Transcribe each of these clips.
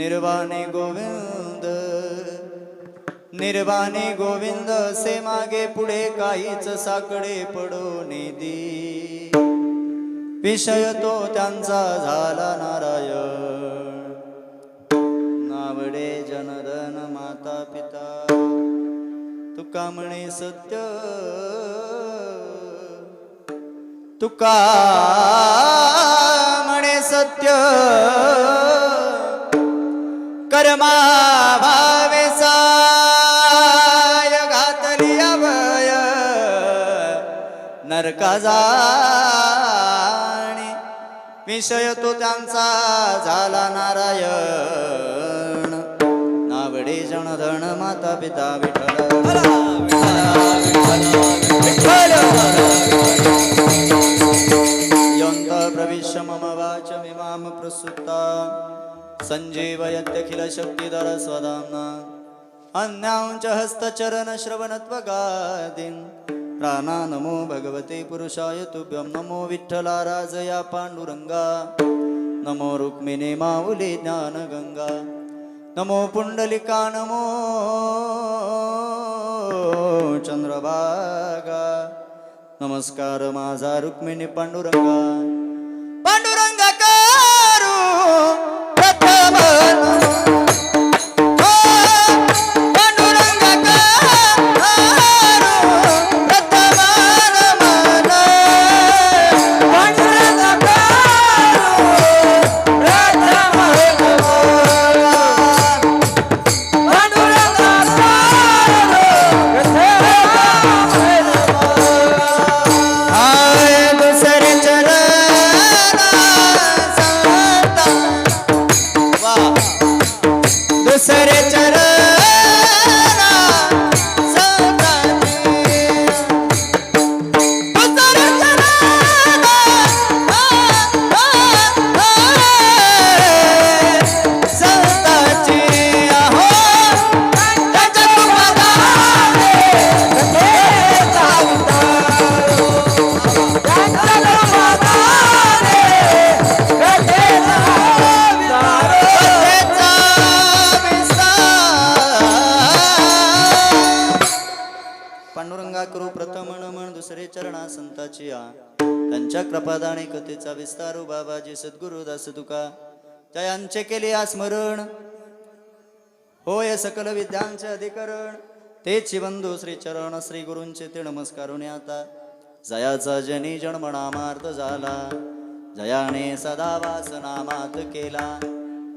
निर्वाणी गोविंद निर्वाणी गोविंद से मागे पुढे काहीच साकडे पडून दी विषय तो त्यांचा झाला नारायण नावडे जनधन माता पिता तुका म्हणे सत्य तुका म्हणे सत्य कर्मा भावे साय घातली अभय नरका जाणी विषय तो त्यांचा झाला नारायण नावडे जनधन माता पिता विठ्ठल यंत प्रविश्य मम वाचमिमां प्रसुप्ता संजीवयत्यखिल शक्तिधर स्वधाम्ना अन्यांच हस्तचरण श्रवणत्वगादीन् प्राणा नमो भगवते पुरुषाय तुभ्यं नमो विठ्ठला राजया पांडुरंगा नमो रुक्मिणी माऊली ज्ञानगंगा नमो पुंडलिका नमो चंद्रभागा नमस्कार माझा रुक्मिणी पांडुरंगा पांडुरंगा करू प्रथम त्यांच्या कृपादाने कथेचा विस्तारू बाबाजी सद्गुरुदास तुका जयांचे केले स्मरण होय सकल विद्यांचे अधिकरण तेची बंधू श्री चरण श्री गुरूंचे ते नमस्कारुने आता जयाचा जनी जन्मनामार्थ झाला जयाने सदा वासनामात केला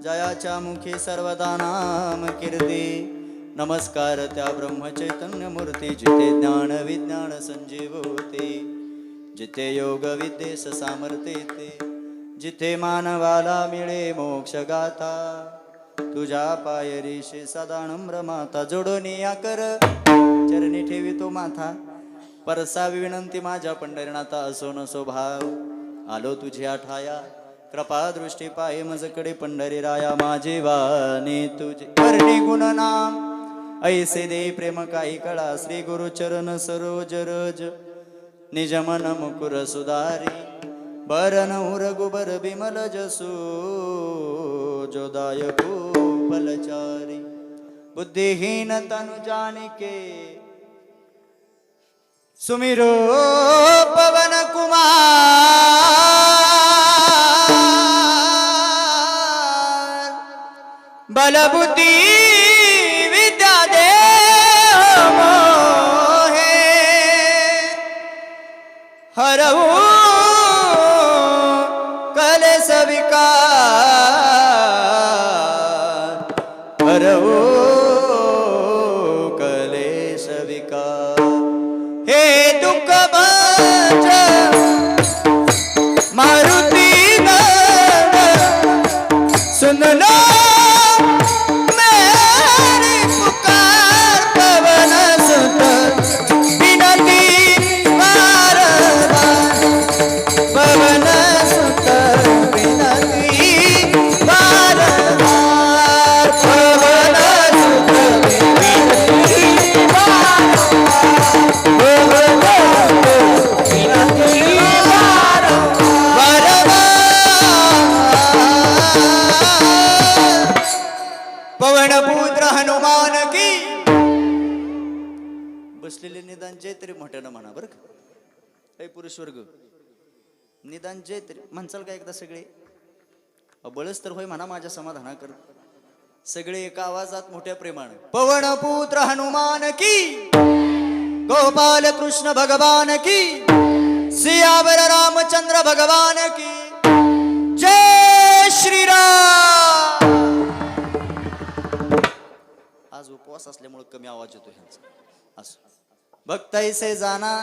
जयाच्या मुखी सर्वदा नाम कीर्ती नमस्कार त्या ब्रह्मचैतन्य मूर्ती जिथे ज्ञान विज्ञान संजीव होते जिथे योग विद्येस सामर्थ्य येते जिथे मानवाला मिळे मोक्ष गाथा तुझ्या पायरीशी सदा नम्र माता जोडोनी या कर चरणी ठेवी तो माथा परसावी विनंती माझ्या पंढरीनाथा असो नसो भाव आलो तुझ्या ठाया कृपा दृष्टी पाय मजकडे पंढरी राया माझे वाणी तुझे वर्णी गुण नाम ऐसे दे प्रेम काही कळा श्री गुरु चरण सरोज रज निज मन मुकुर सुधारी बरन रघुबर बिमल जसू जोदायको फलचारी बुद्धिहीन तनु जानिके सुमिरो पवन कुमार बलबुद्धि विद्या दे मोहे हरऊ कलेस विकार हरऊ कलेस विकार हे दुःख भंज मारुती सुन लो मेरी पुकार पवन सुत विनती बारबार पवन सुत विनती बारबार पवन सुत विनती बारबार पवन सुत विनती जय तरी मोठ्यानं म्हणा बरं का. हे पुरुष वर्ग निदान जय तरी म्हणचाल का एकदा सगळे. बळच तर होय म्हणा माझ्या समाधाना कर. सगळे एका आवाजात मोठ्या प्रेमानं पवन पुत्र हनुमान की, गोपाल कृष्ण भगवान की, सियावर रामचंद्र भगवान की, जय श्रीराम. आज उपवास असल्यामुळे कमी आवाज येतो ह्यांचा. असं भक्तैसे जाना,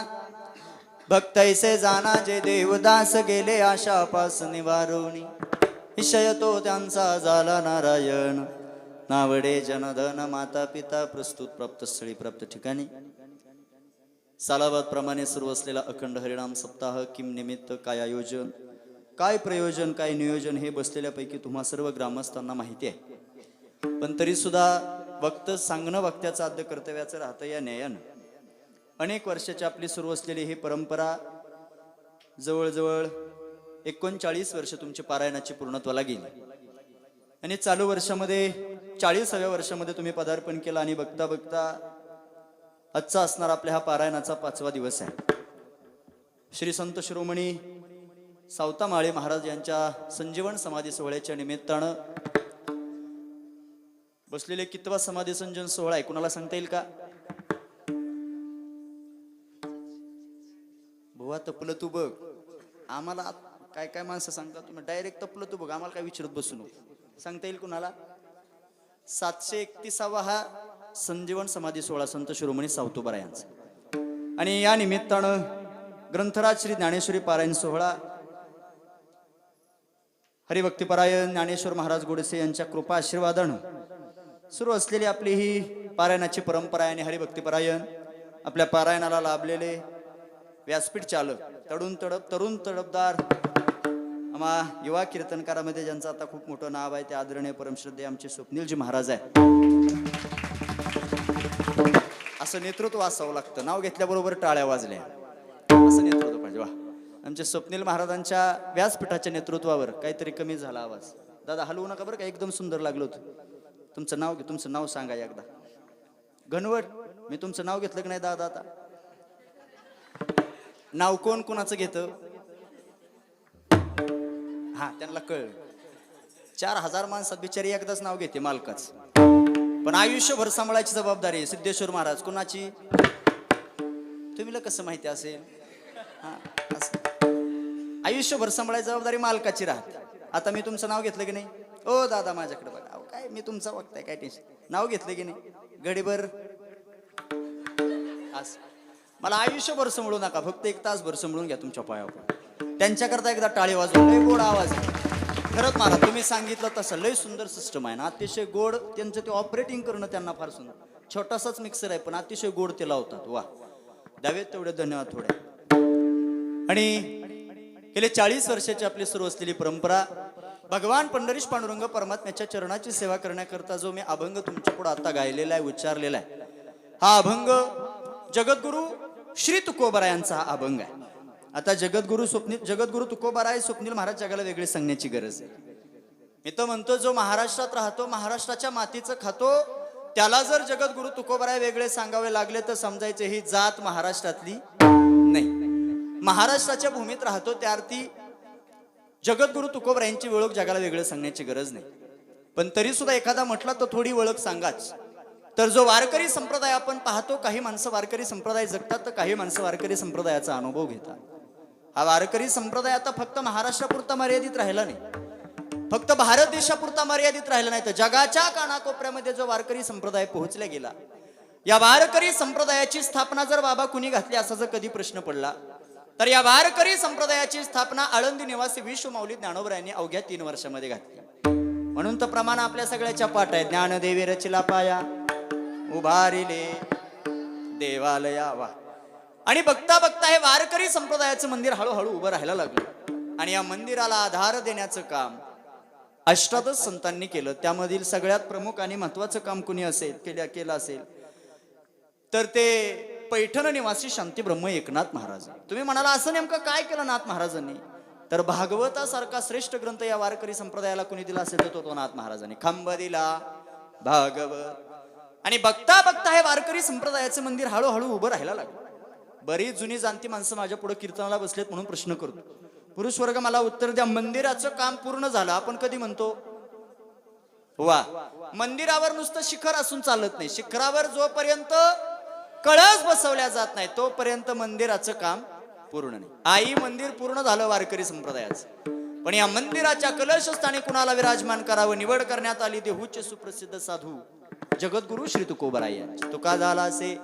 भक्तैसे जाना जे देवदास गेले आशापास निवारोणी. विषय तो त्यांचा झाला नारायण, नावडे जनधन माता पिता प्रस्तुत प्राप्त स्थळी प्राप्त ठिकाणी. सालाबाद प्रमाणे सुरू असलेला अखंड हरिनाम सप्ताह किम निमित्त, काय आयोजन, काय प्रयोजन, काय नियोजन हे बसलेल्यापैकी तुम्हा सर्व ग्रामस्थांना माहिती आहे. पण तरी सुद्धा वक्त सांगणं वक्त्याचं आद्य कर्तव्याचं राहतं या न्यायानं. अनेक वर्षाची आपली सुरू असलेली ही परंपरा जवळजवळ 39 वर्ष तुमची पारायणाची पूर्णत्वाला गेली आणि चालू वर्षामध्ये 40व्या वर्षामध्ये तुम्ही पदार्पण केलं आणि बघता बघता आजचा असणार आपल्या हा पारायणाचा 5वा दिवस आहे. श्री संत शिरोमणी सावता माळे महाराज यांच्या संजीवन समाधी सोहळ्याच्या निमित्तानं बसलेले कितवा समाधी संजन सोहळा आहे कुणाला सांगता येईल का? बुवा तपलं तू बघ. आम्हाला काय काय माणसं सांगतात तुम्ही डायरेक्ट तपलं तू बघ, आम्हाला काय विचारत बसू नको. सांगता येईल कुणाला? 731वा हा संजीवन समाधी सोहळा संत शिरोमणी सावतोबारा यांचा. आणि या निमित्तानं ग्रंथराज श्री ज्ञानेश्वरी पारायण सोहळा हरिभक्तीपरायण ज्ञानेश्वर महाराज गोडसे यांच्या कृपा आशीर्वादानं सुरू असलेली आपली ही पारायणाची परंपरा आहे. आणि हरिभक्तीपरायण आपल्या पारायणाला लाभलेले व्यासपीठ चालक तरुण तडपदार आम्हा युवा कीर्तनकारामध्ये ज्यांचं आता खूप मोठं नाव आहे ते आदरणीय परमश्रद्धेय आमचे स्वप्नीलजी महाराज आहे. असं नेतृत्व असावं लागतं. नाव घेतल्याबरोबर टाळ्या वाजल्या असं नेतृत्व पाहिजे. वा, आमचे स्वप्नील महाराजांच्या व्यासपीठाच्या नेतृत्वावर काहीतरी कमी झाला आवाज. दादा हलवू नका बरं का, एकदम सुंदर लागलं होतं. तुमचं नाव घे, तुमचं नाव सांगा एकदा. घनवट, मी तुमचं नाव घेतलं की नाही दादा? आता नाव कोण कोणाचं घेतं? हा, त्यांना कळ. 4000 माणसात बिचारी एकदाच नाव घेते मालकाच, पण आयुष्यभर सांभाळायची जबाबदारी सिद्धेश्वर महाराज कोणाची? तुम्हीला कसं माहिती असेल? हा, असं आयुष्यभर सांभाळायची जबाबदारी मालकाची राहते. आता मी तुमचं नाव घेतलं की नाही? ओ दादा माझ्याकडे बघा. काय मी तुमचा वक्ताय, काय टेन्शन. नाव घेतलं की नाही? गडीभर असं. मला आयुष्यभर सांभाळू नका, फक्त 1 तासभर सांभाळून घ्या तुमच्या पायावर. त्यांच्याकरता एकदा टाळी वाजवा. लय गोड आवाज आहे खरंच महाराज, तुम्ही सांगितलं तसं लय सुंदर सिस्टम आहे ना, अतिशय गोड. त्यांचं ते ऑपरेटिंग करणं त्यांना फार सुंदर. छोटासाच मिक्सर आहे पण अतिशय गोड ते लावतात. वा, द्यावेत तेवढे धन्यवाद थोडे. आणि गेले 40 वर्षाची आपली सुरू असलेली परंपरा भगवान पंढरीश पांडुरंग परमात्म्याच्या चरणाची सेवा करण्याकरता जो मी अभंग तुमच्या पुढे आता गायलेला आहे, उच्चारलेला आहे, हा अभंग जगद्गुरु श्री तुकोबारा यांचा हा अभंग आहे. आता जगद्गुरु तुकोबाराय स्वप्नील महाराज जगाला वेगळे सांगण्याची गरज आहे. मी तर म्हणतो जो महाराष्ट्रात राहतो, महाराष्ट्राच्या मातीचं खातो, त्याला जर जगद्गुरु तुकोबाराय वेगळे सांगावे लागले तर समजायचे ही जात महाराष्ट्रातली नाही. महाराष्ट्राच्या भूमीत राहतो त्या अर्थी जगद्गुरु तुकोबाराय यांची ओळख जगाला वेगळं सांगण्याची गरज नाही. पण तरी सुद्धा एखादा म्हटला तर थोडी ओळख सांगाच. तर जो वारकरी संप्रदाय आपण पाहतो, काही माणसं वारकरी संप्रदाय जगतात तर काही माणसं वारकरी संप्रदायाचा अनुभव घेतात. हा वारकरी संप्रदाय आता फक्त महाराष्ट्रापुरता मर्यादित राहिला नाही, फक्त भारत देशापुरता मर्यादित राहिला नाही, तर जगाच्या कानाकोपऱ्यामध्ये जो वारकरी संप्रदाय पोहोचला गेला. या वारकरी संप्रदायाची स्थापना जर बाबा कुणी घातली असा जर कधी प्रश्न पडला तर या वारकरी संप्रदायाची स्थापना आळंदी निवासी विश्वमाऊली ज्ञानोबा यांनी अवघ्या 3 वर्षामध्ये घातली. म्हणून तर प्रमाण आपल्या सगळ्याच्या पाठ आहे. ज्ञानदेवी रचिला पाया उभारिले देवालया. वा. आणि बघता बघता हे वारकरी संप्रदायाचं मंदिर हळूहळू उभं राहायला लागलं. आणि या मंदिराला आधार देण्याचं काम अष्टादश संतांनी केलं. त्यामधील सगळ्यात प्रमुख आणि महत्वाचं काम कुणी केलं असेल तर ते पैठण निवासी शांती ब्रह्म एकनाथ महाराज. तुम्ही म्हणाला असं नेमकं काय केलं नाथ महाराजांनी? तर भागवतासारखा श्रेष्ठ ग्रंथ या वारकरी संप्रदायाला कुणी दिला असेल तर तो नाथ महाराजांनी. खांब दिला भागवत. आणि बघता बघता हे वारकरी संप्रदायाचं मंदिर हळूहळू उभं राहायला लागलं. बरीच जुनी जाणती माणसं माझ्या पुढे कीर्तनाला बसलेत म्हणून प्रश्न करतो. पुरुष वर्ग मला उत्तर द्या. मंदिराचं काम पूर्ण झालं आपण कधी म्हणतो? वा. मंदिरावर नुसतं शिखर असून चालत नाही. शिखरावर जोपर्यंत कळस बसवल्या जात नाही तोपर्यंत मंदिराचं काम पूर्ण नाही. आई मंदिर पूर्ण झालं वारकरी संप्रदायाचं, पण या मंदिराच्या कलशस्थानी कुणाला विराजमान करावं निवड करण्यात आली. देहूचे सुप्रसिद्ध साधू जगद्गुरु श्री तुकोबराय यांची. तुका झाला असे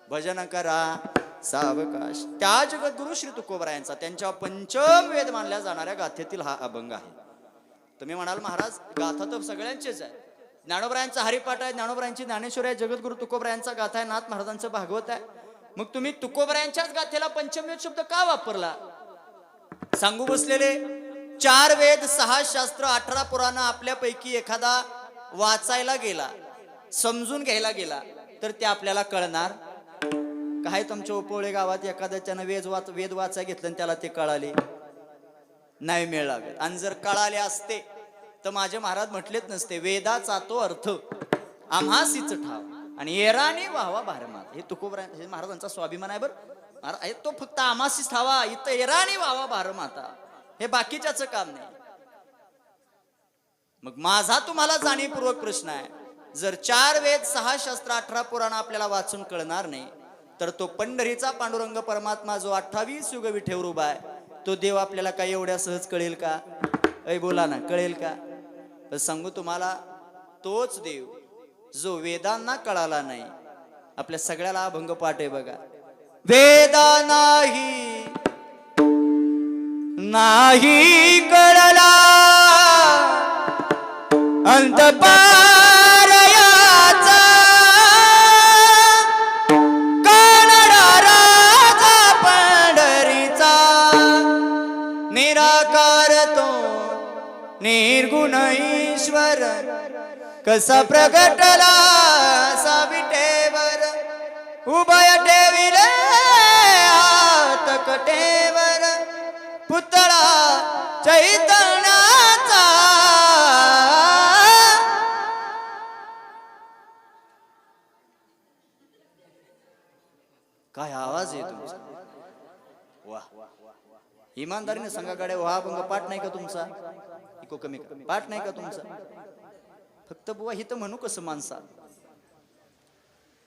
भजन करा सावकाश. त्या जगद्गुरु श्री तुकोबरायांचा त्यांच्या पंचम वेद मानल्या जाणाऱ्या गाथेतील हा अभंग आहे. तुम्ही म्हणाल महाराज गाथा तर सगळ्यांचेच आहे. ज्ञानोबरायांचा हरिपाठ आहे, ज्ञानोबरायांची ज्ञानेश्वरी आहे, जगद्गुरु तुकोबरायांचा गाथा आहे, नाथ महाराजांचं भागवत आहे. मग तुम्ही तुकोबरायांच्याच गाथेला पंचमवेद शब्द का वापरला? सांगू बसलेले 4 वेद 6 शास्त्र 18 पुराण आपल्यापैकी एखादा वाचायला गेला, समजून घ्यायला गेला तर ते आपल्याला कळणार काय? तुमच्या ओपोळे गावात एखाद्याच्यानं वेद वाचाय घेतलं आणि त्याला ते कळाले नाही मिळावे. आणि जर कळाले असते तर माझे महाराज म्हटलेच नसते वेदाचा तो अर्थ आम्हासीच ठाव आणि एराने व्हावा भारमात. हे तुकोबरा हे महाराजांचा स्वाभिमान आहे बरं. तो फक्त आम्हासीच ठावा, इथं एराने व्हावा भारमाता. हे बाकीच्याच काम नाही. मग माझा तुम्हाला जाणीवपूर्वक प्रश्न आहे, जर 4 वेद 6 शास्त्र 18 पुराण आपल्याला वाचून कळणार नाही तर तो पंढरीचा पांडुरंग परमात्मा जो 28 युग विठेवर उभा आहे तो देव आपल्याला काय एवढ्या सहज कळेल का? ऐ बोला ना, कळेल का? तर सांगू तुम्हाला, तोच देव जो वेदांना कळाला नाही. आपल्या सगळ्याला अभंग पाठ आहे बघा. वेदा नाही नाही कळला अंत पारयाचा कानडा राजा पंढरीचा निराकार तो निर्गुण ईश्वर कसा प्रगटला साविटेवर उभय ठेविले हात कटेवर पुतळा चैतन्याचा. काय आवाज आहे तुमचा? वा. इमानदारीने सांगा गाड्या, हा अभंग पाठ नाही का तुमचा? इको कमी पाठ नाही का तुमचा? फक्त बुवा हिथं म्हणू कसं माणसा?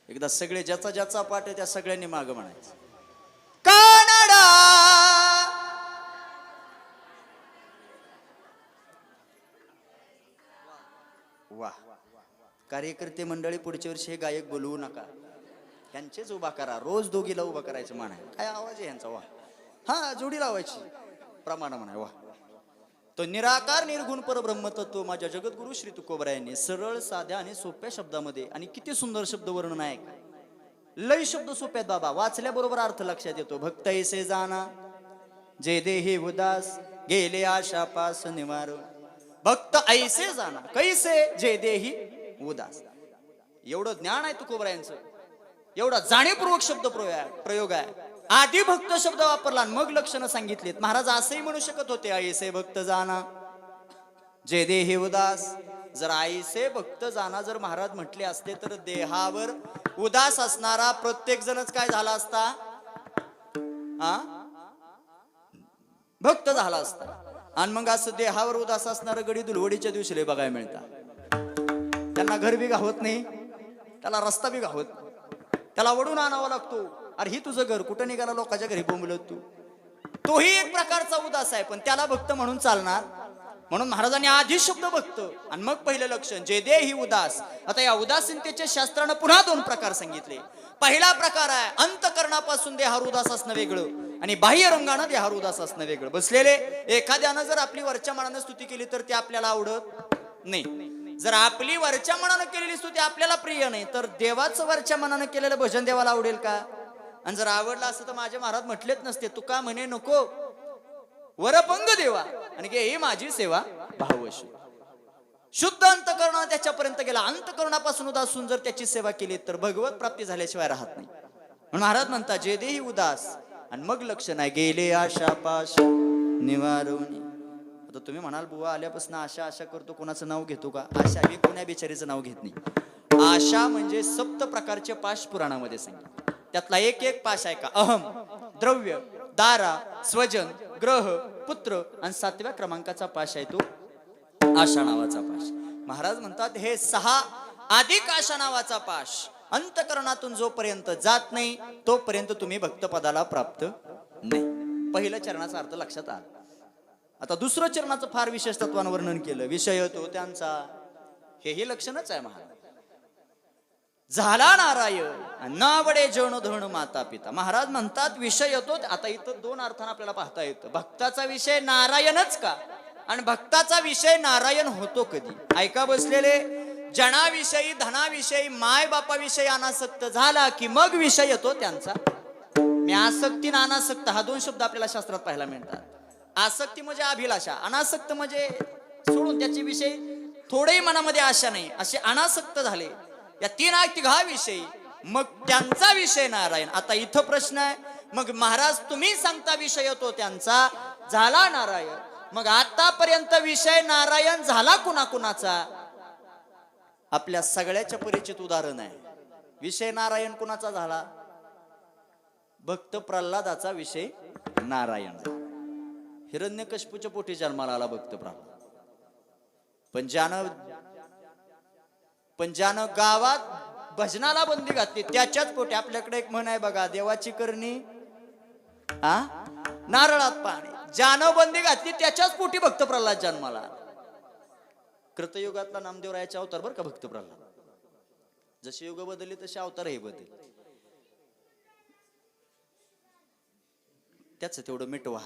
एकदा सगळे ज्याचा ज्याचा पाठ आहे त्या सगळ्यांनी माग म्हणायचं. कानडा वा. कार्यकर्ते मंडळी पुढच्या वर्षी हे गायक बोलवू नका, यांचेच उभा करा. रोज दोघीला उभा करायचं मान आहे. काय आवाज आहे यांचा? वा. हा जोडी लावायची प्रमाण म्हणा. वा. तो निराकार निर्गुण परब्रह्म तत्व माझ्या जगद्गुरु श्री तुकोबरायांनी सरळ साध्या आणि सोप्या शब्दामध्ये, आणि किती सुंदर शब्द वर्णन आहे. लय शब्द सोप्यात बाबा, वाचल्याबरोबर अर्थ लक्षात येतो. भक्त ऐसे जाना जे देही उदास गेले आशा पास निवार. भक्त ऐसे जाना कैसे जे देही उदास. एवढं ज्ञान आहे तुकोबरायांचं, एवढा जाणीवपूर्वक शब्द प्रयोग आहे. आधी भक्त शब्द वापरला मग लक्षणं सांगितलीत. महाराज असंही म्हणू शकत होते ऐसे भक्त जाना जे देही उदास. जर ऐसे भक्त जाना जर महाराज म्हटले असते तर देहावर उदास असणारा प्रत्येक जणच काय झाला असता? भक्त झाला असता. आणि मग असं देहावर उदास असणारं गडी दुलवडीच्या दिवशी लय बघायला मिळतात. त्यांना घर बी गावत नाही, त्याला रस्ता बी गावत, त्याला वडून आणावा लागतो. अरे ही तुझं घर, कुठं निघाला लोकांच्या घरी बोंबलत तू? तोही एक प्रकारचा उदास आहे, पण त्याला भक्त म्हणून चालणार. म्हणून महाराजांनी आधी शब्द भक्त आणि मग पहिलं लक्षण जे देही उदास. आता या उदासीनतेचे शास्त्रानं पुन्हा 2 प्रकार सांगितले. पहिला प्रकार आहे अंतकरणापासून देहावर उदास असणं वेगळं आणि बाह्य रंगानं देहावर उदास असणं वेगळं. बसलेले एखाद्यानं जर आपली वरच्या मनानं स्तुती केली तर ते आपल्याला आवडत नाही. जर आपली वरच्या मनानं केलेली स्तुती आपल्याला प्रिय नाही तर देवाचं वरच्या मनानं केलेलं भजन देवाला आवडेल का? आणि जर आवडलं असतं तर माझे महाराज म्हटलेच नसते तुका म्हणे नको वरपंग देवा आणि ही माझी सेवा भावशी. शुद्ध अंतकरण त्याच्यापर्यंत गेला. अंतकरणापासून उदासून जर त्याची सेवा केली तर भगवत प्राप्ती झाल्याशिवाय राहत नाही. म्हणून महाराज म्हणतात जे देही उदास आणि मग लक्षण आहे गेले आशा पाश निवारवणी. आता तुम्ही म्हणाल बुवा आल्यापासून आशा आशा करतो, कोणाचं नाव घेतो का? आशा मी कोण्या बिचारीचं नाव घेत नाही. आशा म्हणजे 7 प्रकारचे पाश पुराणामध्ये सांगितले. त्यातला एक एक पाश आहे का? अहम, द्रव्य, दारा, स्वजन, ग्रह, पुत्र आणि 7व्या क्रमांकाचा पाश आहे तो आशा नावाचा पाश. महाराज म्हणतात हे 6 अधिक आशा नावाचा पाश अंतकरणातून जोपर्यंत जात नाही तोपर्यंत तुम्ही भक्तपदाला प्राप्त नाही. पहिल्या चरणाचा अर्थ लक्षात आला. आता दुसरं चरणाचं फार विशेष तत्वानं वर्णन केलं. विषय तो त्यांचा, हेही लक्षणच आहे महाराज. झाला नारायण नावडे जण धन माता पिता. महाराज म्हणतात विषय येतो. आता इथं 2 अर्थानं आपल्याला पाहता येतं. भक्ताचा विषय नारायणच का आणि भक्ताचा विषय नारायण होतो कधी? ऐका बसलेले, जनाविषयी धनाविषयी माय बापाविषयी अनासक्त झाला की मग विषय येतो त्यांचा. मी आसक्ती आणि अनासक्त हा 2 शब्द आपल्याला शास्त्रात पाहायला मिळतात. आसक्ती म्हणजे अभिलाषा, अनासक्त म्हणजे सोडून त्याची विषय थोडेही मनामध्ये आशा नाही असे अनासक्त झाले. या 3 विषयी मग त्यांचा विषय नारायण. आता इथं प्रश्न आहे, मग महाराज तुम्ही सांगता विषय येतो त्यांचा, झाला नारायण, मग आतापर्यंत विषय नारायण झाला कुणाकुणाचा? आपल्या सगळ्याच्या परिचित उदाहरण आहे. विषय नारायण कुणाचा झाला? भक्त प्रल्हादाचा विषय नारायण झाला. हिरण्यकश्यपूच्या पोटी जन्माला आला भक्त प्रल्हाद. पण ज्यानं गावात भजनाला बंदी घातली त्याच्याच पोटी. आपल्याकडे एक म्हण आहे बघा, देवाची करणी नारळात पाणी. ज्यानं बंदी घातली त्याच्याच पोटी भक्त प्रल्हाद जन्माला. कृतयुगातला नामदेवरायाचा अवतार बरं का भक्त प्रल्हाद. जसे युग बदलले तसे अवतारही बदलले. त्याच तेवढं मिटवा.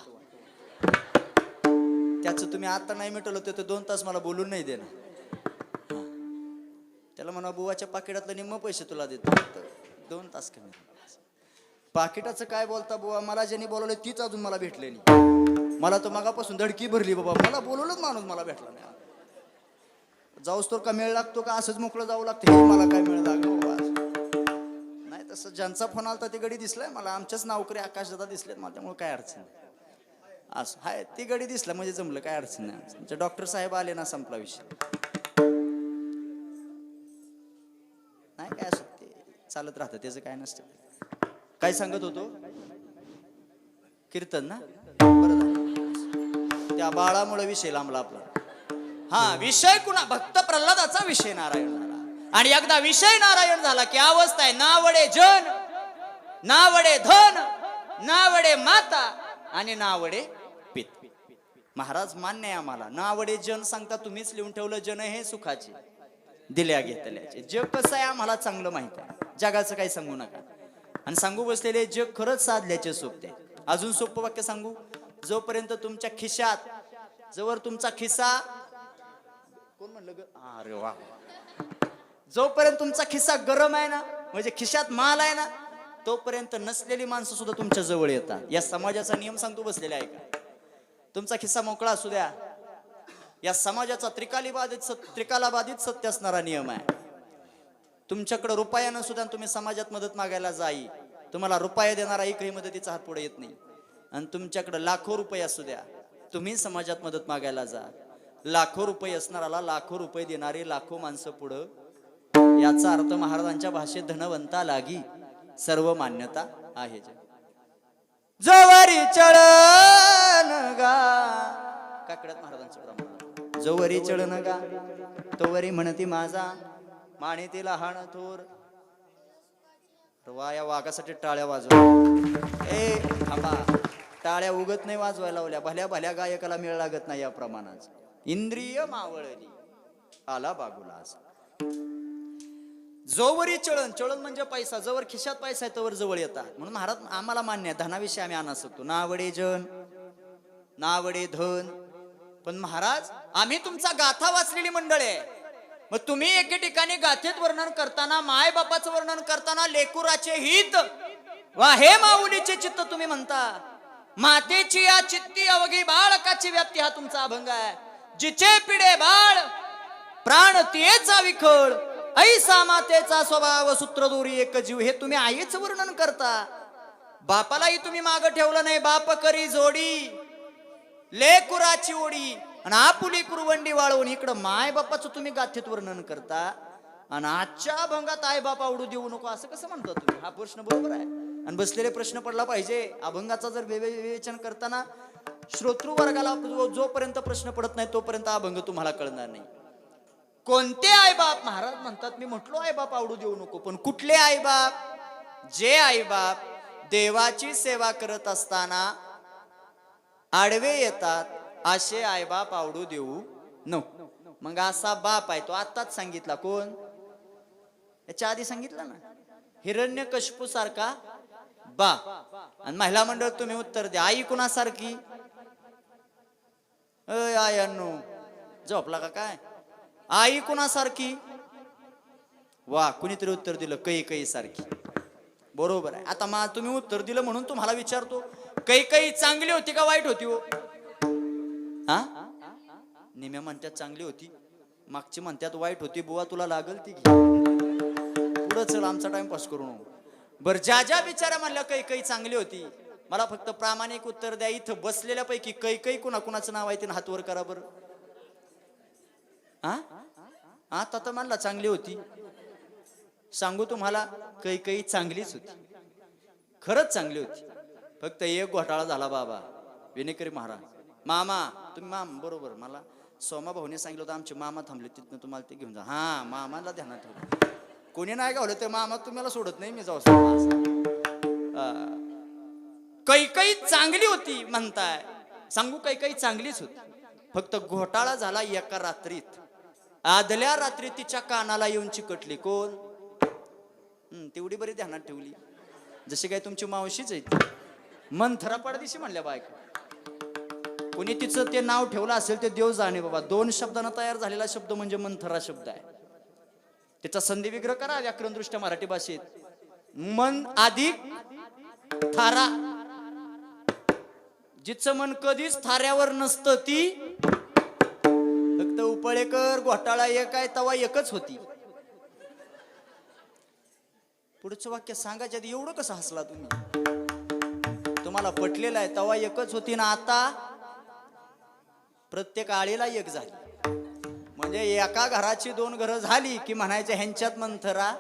त्याच तुम्ही आता नाही मिटवलं तर 2 तास मला बोलून नाही देणार. त्याला म्हणा बुवाच्या पाकिटातलं निम्म पैसे तुला देतो, 2 तास कमी. पाकिटाचं काय बोलता बुवा? मला ज्यांनी बोलवलं तीच अजून मला भेटले नाही. मला तर मगापासून धडकी भरली बाबा, मला बोलवलंच माणूस मला भेटला नाही. जाऊस तर का मेळ लागतो का असंच मोकळं जावं लागतं? हे मला काय मेळ लागलो नाही. तसं ज्यांचा फोन आला ती गडी दिसलाय मला. आमच्याच नावकरी आकाशदादा दिसलेत मला, त्यामुळे काय अडचण नाही. असं हाय, ती गडी दिसला म्हणजे जमलं, काय अडचण नाही. आमचे डॉक्टर साहेब आले ना संपला विषय. नाही काय असं ते चालत राहतं, त्याचं काय नसतं. काय सांगत होतो? कीर्तन ना, बरं. त्या बाळामुळे विषय लांबला आपला. हा विषय कुणा? भक्त प्रल्हादाचा विषय नारायण झाला. आणि एकदा विषय नारायण झाला की अवस्था आहे नावडे जन, नावडे धन, नावडे माता आणि नावडे पित. महाराज मान्य आहे आम्हाला. नावडे जन सांगता तुम्हीच लिहून ठेवलं. जन हे सुखाचे दिल्या घेतल्याचे. जग कसं आहे आम्हाला चांगलं माहित आहे. जगाचं काही सांगू नका. आणि सांगू बसलेले जग खरंच साधल्याचे सोपते. अजून सोपं वाक्य सांगू, जोपर्यंत तुमच्या खिशात, जवळ तुमचा खिसा, कोण म्हणलं ग? अरे वा, जोपर्यंत तुमचा खिसा गरम आहे ना, म्हणजे खिशात माल आहे ना, तोपर्यंत नसलेली माणसं सुद्धा तुमच्या जवळ येतात. या समाजाचा नियम सांगतो बसलेला आहे का? तुमचा खिस्सा मोकळा असू द्या. या समाजाचा त्रिकालाबाधित सत्य असणारा नियम आहे. तुमच्याकडे रुपया नसुद्धा तुम्ही समाजात मदत मागायला जाई, तुम्हाला रुपया देणारा एकही मदतीचा हात पुढे येत नाही. आणि तुमच्याकडे लाखो रुपये असू द्या, तुम्ही समाजात मदत मागायला जा, लाखो रुपये असणाराला लाखो रुपये देणारे लाखो माणसं पुढं. याचा अर्थ महाराजांच्या भाषेत धनवंता लागी सर्व मान्यता आहे. जवरी चळन गा, काकड्यात महाराजांचं प्रमाण. जवरी चळन गा तोवरी म्हणती माझा, माने तिला हाण थोर. या वाघासाठी टाळ्या वाजव. ए थांबा, टाळ्या उगत नाही वाजवायला लावल्या. भल्या भल्या गायकाला मेळ लागत नाही या प्रमाणात. इंद्रिय मावळली आला बागुला. जोवरी चळण, चळण म्हणजे पैसा. जवळ खिशात पैसा आहे तवर जवळ येतात. म्हणून महाराज आम्हाला मान्य आहे धनाविषयी आम्ही आणू शकतो. नावडे जन, नावडे धन. पण महाराज आम्ही तुमचा गाथा वाचलेली मंडळ आहे. मग तुम्ही एके ठिकाणी गाथेत वर्णन करताना, माय बापाचं वर्णन करताना लेकुराचे हित वा हे माऊलीचे चित्त तुम्ही म्हणता. मातेची या चित्ती अवघी बाळकाची व्याप्ती हा तुमचा अभंग आहे. जिचे पिढे बाळ प्राण तियेचा विखळ, ऐसा मातेचा स्वभाव सूत्रदोरी एक जीव. हे तुम्ही आईच वर्णन करता. बापालाही तुम्ही माग ठेवलं नाही. बाप करी जोडी लेकुराची ओढी आणि आपुली कुरवंडी वाळवून. इकडं माय बापाचं तुम्ही गाथेत वर्णन करता. आणि आजच्या अभंगात आई बाप आवडू देऊ नको असं कसं म्हणता तुम्ही? हा प्रश्न बरोबर आहे आणि बसलेले प्रश्न पडला पाहिजे. अभंगाचा जर विवेचन करताना श्रोतृ वर्गाला जोपर्यंत प्रश्न पडत नाही तोपर्यंत अभंग तुम्हाला कळणार नाही. कोणते आई बाप? महाराज म्हणतात मी म्हटलो आई बाप आवडू देऊ नको, पण कुठले आई बाप? जे आई बाप देवाची सेवा करत असताना आडवे येतात असे आई बाप आवडू देऊ नको. मग असा बाप आहे तो आताच सांगितला. कोण? याच्या आधी सांगितलं ना, हिरण्यकशिपू सारखा बाप. आणि महिला मंडळ तुम्ही उत्तर द्या, आई कुणासारखी? अय आयांनो, झोपला का काय? आई कुणासारखी? वा, कुणीतरी उत्तर दिलं, कैकेयी सारखी. बरोबर आहे. आता तुम्ही उत्तर दिलं म्हणून तुम्हाला विचारतो, कैकेयी चांगली होती का वाईट होती? हो, हा, निम्या म्हणतात चांगली होती, मागची म्हणतात वाईट होती. बुवा तुला लागल ती घे, पुढं चल, आमचा टाइमपास करू नको. बर, ज्या ज्या बिचारा म्हणल्या कैकेयी चांगली होती, मला फक्त प्रामाणिक उत्तर द्या. इथं बसलेल्या पैकी कैकेयी कुणाचं नाव आहे ते हात वर करा बरं. हा, आता तर म्हणला चांगली होती. सांगू तुम्हाला, कैकेयी चांगलीच होती, खरंच चांगली होती. फक्त एक घोटाळा झाला बाबा. विनेकरी महाराज, मामा तुम्ही बरोबर, मला सोमा भाऊने सांगितलं होतं आमचे मामा थांबले तिथनं, तुम्हाला ते घेऊन जा. हा, मामाला ध्यानात ठेव. कोणी नाही गावलं ते मामा तुम्हाला सोडत नाही, मी जाऊ. कैकेयी चांगली होती म्हणताय, सांगू कैकेयी चांगलीच होती. फक्त घोटाळा झाला एका रात्रीत. आदल्या रात्री तिच्या कानाला येऊन चिकटली. कोण? तेवढी बरी ध्यानात ठेवली, जशी काय तुमची मावशीच आहे. मंथरा पडदिशी म्हणल्या बायका. कोणी तिचं ते नाव ठेवलं असेल ते देव जाणे बाबा. 2 शब्दांना तयार झालेला शब्द म्हणजे मंथरा शब्द आहे. त्याचा संधी विग्रह करा व्याकरण दृष्ट्या मराठी भाषेत. मन अधिक थारा. जिचं मन कधीच थाऱ्यावर नसतं ती फक्त उपळेकर. घोटाळा एक आहे तवा एकच होती. पुढचं वाक्य सांगायच्या आधी एवढं कसं हसला तुम्ही? तुम्हाला पटलेलं आहे तवा एकच होती ना, आता प्रत्येक आळीला एक झाली. म्हणजे एका घराची 2 घरं झाली की म्हणायचे ह्यांच्यात मंथरा,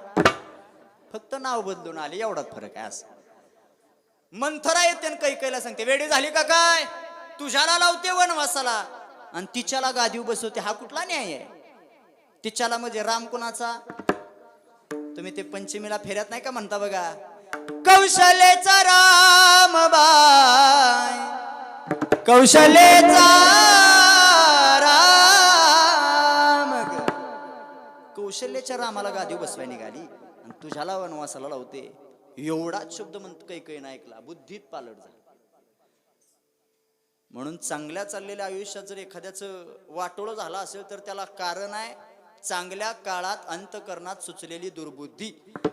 फक्त नाव बदलून आली, एवढाच फरक आहे. असं मंथरा येते आणि कैकेयीला सांगते वेडी झाली का काय? तुझ्याला लावते वनवासाला आणि तिच्याला गादीव बसवते. हा कुठला न्याय आहे? तिच्याला म्हणजे राम कुणाचा? तुम्ही ते पंचमीला फेऱ्यात नाही का म्हणता बघा, कौशलेचा राम बाय, कौशलेचा राम. कौशल्याच्या रामाला गादीव बसवाय निघाली आणि तुझ्याला वनवासाला लावते. एवढाच शब्द म्हणत कैकेयीनं ऐकला, बुद्धीत पालट झाला. म्हणून चांगल्या चाललेल्या आयुष्यात जर एखाद्याचं वाटोळं झालं असेल तर त्याला कारण आहे चांगल्या काळात अंतकरणात सुचलेली दुर्बुद्धी.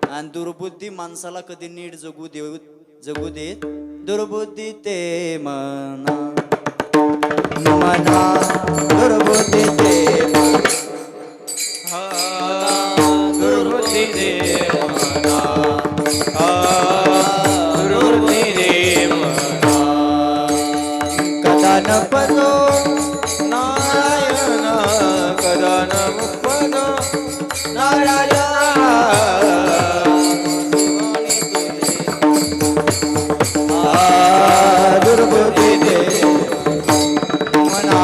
आणि दुर्बुद्धी माणसाला कधी नीट जगू देत. दुर्बुद्धी ते मना मना, दुर्बुद्धी ते मना, दुर्बुद्धी ते मना, दुर्बुद्धी ते मना. कदा न पदो नारायण, कदा न मुपदो नारायण. दुर्बुद्धी ते मना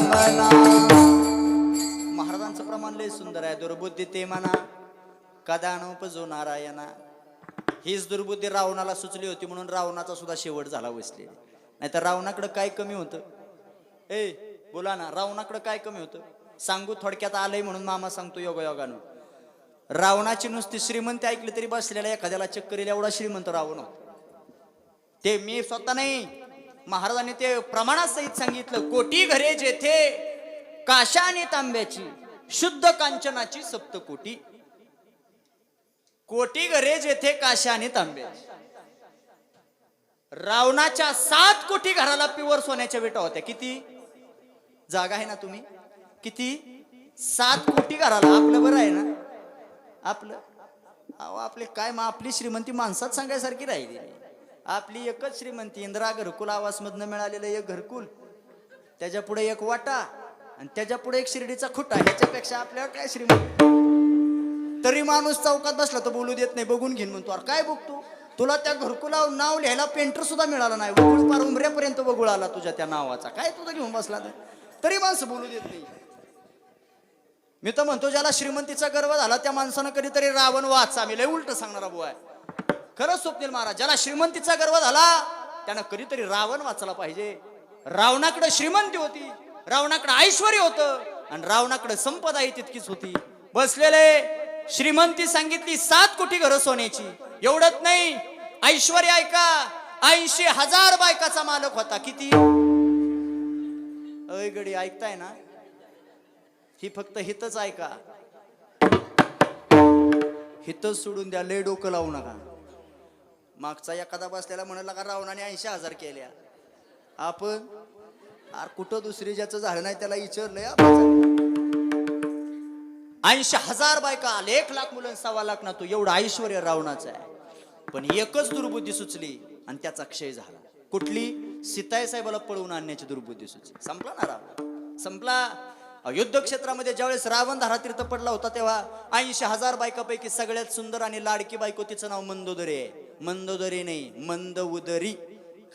मना. महाराजांचं प्रमाण लय सुंदर आहे. दुर्बुद्धी ते मना, कदा न उपजो नारायणा. हीच दुर्बुद्धी रावणाला सुचली होती म्हणून रावणाचा सुद्धा शेवट झाला वसले. नाहीतर रावणाकडे काय कमी होतं? बोला ना, रावणाकडे काय कमी होतं? सांगू थोडक्यात, आलंय म्हणून मामा सांगतो योगायोगानं. रावणाची नुसती श्रीमंती ऐकली तरी बसलेला एखाद्याला चक्कर येईल एवढा श्रीमंत रावण होता. ते मी स्वतः नाही, महाराजांनी ते प्रमाणात सहित सांगितलं. कोटी घरे जेथे काशा आणि तांब्याची, शुद्ध कांचनाची सप्तकोटी. कोटी घरे जेथे काशा आणि तांब्याची. रावणाच्या 7 कोटी घराला प्युअर सोन्याच्या विटा होत्या. किती जागा आहे ना तुम्ही? किती? 7 कोटी घराला. आपलं बरं आहे ना आपलं? आपले काय आपली श्रीमंती माणसात सांगायसारखी राहिली. आपली एकच श्रीमंती, इंदिरा घरकुल आवास मधनं मिळालेलं एक घरकुल, त्याच्या पुढे एक वाटा आणि त्याच्या पुढे एक शिर्डीचा खुटा, ह्याच्यापेक्षा आपल्यावर काय श्रीमंत. तरी माणूस चौकात बसला तर बोलू देत नाही, बघून घेईन म्हणतो. अरे काय बघतो, तुला त्या घरकुला नाव लिहायला पेंटर सुद्धा मिळाला नाही, वगुळ पार उमऱ्यापर्यंत वगुळ आला तुझ्या त्या नावाचा, काय तुझं घेऊन बसला तरी माणसं बोलू देत नाही. मी तर म्हणतो ज्याला श्रीमंतीचा गर्व झाला त्या माणसानं कधीतरी रावण वाचा. मी लय उलट सांगणारा बुवा आहे खरंच स्वप्नील महाराज. ज्याला श्रीमंतीचा गर्व झाला त्यानं कधीतरी रावण वाचला पाहिजे. रावणाकडे श्रीमंती होती, रावणाकडे ऐश्वर होतं, आणि रावणाकडे संपदाही तितकीच होती. बसलेले श्रीमंती सांगितली 7 कोटी घरं सोन्याची. एवढंच नाही, ऐश्वर्य ऐका, 80,000 बायकाचा मालक होता. किती अय गडी ऐकताय ना, ही फक्त हितच ऐका, हितच सोडून द्या, लय डोकं लावू नका. मागचा एखादा बसलेला म्हणाला का रावणाने 80,000 केल्या, आपण कुठं दुसरी ज्याचं झालं नाही त्याला विचारलंय. 80,000 बायका, 1,00,000 मुलं, 1.25 नातू, एवढं ऐश्वर्य रावणाचं आहे. पण एकच दुर्बुद्धी सुचली आणि त्याचा क्षय झाला. कुठली? सीताई साहेबाला पळवून आणण्याची दुर्बुद्धी सुचली. संपला ना रावण, संपला. युद्ध क्षेत्रामध्ये ज्यावेळेस रावण धारातीर्थ पडला होता तेव्हा 80,000 बायकापैकी सगळ्यात सुंदर आणि लाडकी बायको तिचं नाव मंदोदरी आहे. मंदोदरी नाही, मंद उदरी.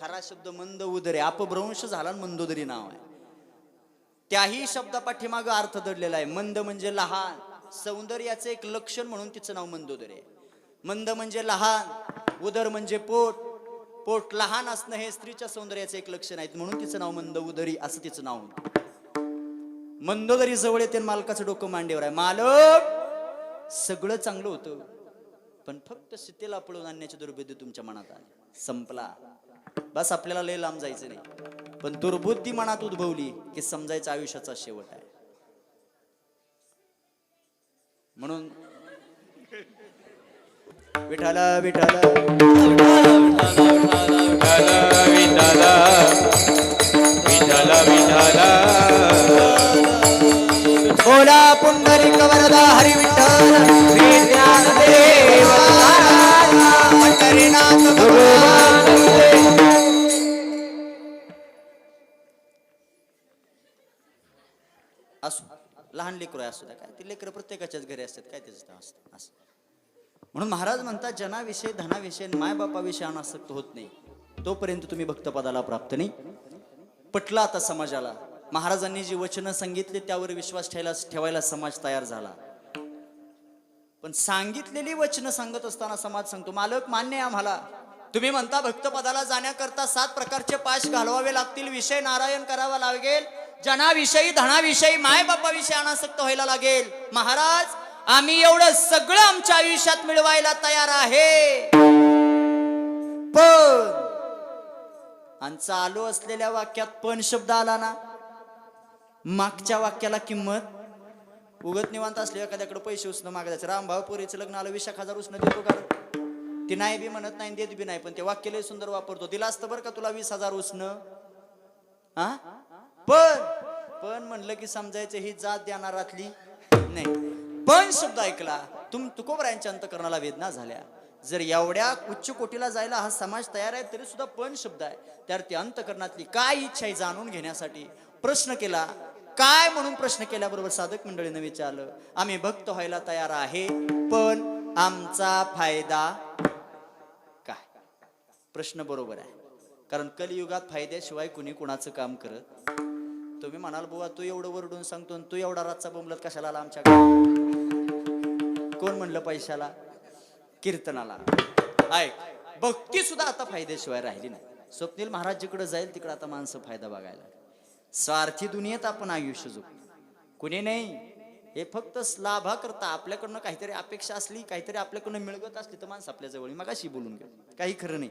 खरा शब्द मंद उदरी, अपभ्रंश झाला, मंदोदरी नाव आहे. त्याही शब्दापाठीमागं अर्थ दडलेला आहे. मंद म्हणजे लहान, सौंदर्याचे एक लक्षण म्हणून तिचं नाव मंदोदरी आहे. मंद म्हणजे लहान, उदर म्हणजे पोट, पोट लहान असणं हे स्त्रीच्या सौंदर्याचे एक लक्षण आहे, म्हणून तिचं नाव मंद उदरी असं तिचं नाव. मंदोदरी जवळ येते, मालकाचं डोकं मांडीवर आहे. मालक सगळं चांगलं होतं, पण फक्त सीतेला पळून आणण्याची दुर्बुद्धी तुमच्या मनात आली. संपला. बस आपल्याला लय लांब जायचं नाही, पण दुर्बुद्धी मनात उद्भवली की समजायचं आयुष्याचा शेवट आहे. म्हणून विठाला विठाला बोला पुंडलिक वरदा हरी विठ्ठल पंढरीनाथ असो. लहान लेकरं असू द्या, काय ते लेकरं प्रत्येकाच्याच घरी असतात, काय त्याचं असतं असं. म्हणून महाराज म्हणतात जनाविषयी, धनाविषयी, मायबापाविषयी अनासक्त होत नाही तोपर्यंत तुम्ही भक्तपदाला प्राप्त नाही. पटला आता समाजाला, महाराजांनी जी वचनं सांगितली त्यावर विश्वास ठेवायला समाज तयार झाला. पण सांगितलेली वचनं सांगत असताना समाज सांगतो मालक मान्य आहे आम्हाला, तुम्ही म्हणता भक्तपदाला जाण्याकरता 7 प्रकारचे पाश घालवावे लागतील, विषय नारायण करावा लागेल, जनाविषयी, धनाविषयी, मायबापाविषयी अनासक्त व्हायला लागेल. महाराज आम्ही एवढं सगळं आमच्या आयुष्यात मिळवायला तयार आहे, पण आणि चालू असलेल्या वाक्यात पण शब्द आला ना, मागच्या वाक्याला किंमत उगत निवांत असले एखाद्याकडे पैसे उसणं मागायचं. रामभाऊ पोरीचं लग्न आलं 20,000 उसणं देतो का? ती नाही बी म्हणत नाही, देत बी नाही, पण ते वाक्य लय सुंदर वापरतो. दिला असतं बरं का तुला 20,000 उसणं, हा पण म्हणलं की समजायचं ही जात देणारातली नाही. पण शब्द ऐकला तुकोबरायांच्या अंतकरणाला वेदना झाल्या. जर एवढ्या उच्च कोटीला जायला हा समाज तयार आहे तरी सुद्धा पण शब्द आहे. तर ती अंतकरणातली काय इच्छा आहे जाणून घेण्यासाठी प्रश्न केला. काय म्हणून प्रश्न केल्याबरोबर साधक मंडळीनं विचारलं, आम्ही भक्त व्हायला तयार आहे, पण आमचा फायदा काय? प्रश्न बरोबर आहे, कारण कलियुगात फायद्याशिवाय कुणी कुणाचं काम करत. तुम्ही म्हणाल बुवा तू एवढं वरडून सांगतो, तू एवढा रातचा बोंबलत कशाला आला आमच्या? कोण म्हणलं पैशाला, कीर्तनाला? ऐक, भक्ती सुद्धा आता फायद्याशिवाय राहिली नाही. स्वप्नील महाराज जिकडे जाईल तिकडे आता माणसं फायदा बघायला. स्वार्थी दुनियेत आपण आयुष्य जगतो, कुणी नाही. हे फक्त लाभा करता आपल्याकडनं काहीतरी अपेक्षा असली, काहीतरी आपल्याकडनं मिळगत असली तर माणसं आपल्या जवळ मगाशी बोलून घ्या. काही खरं नाही,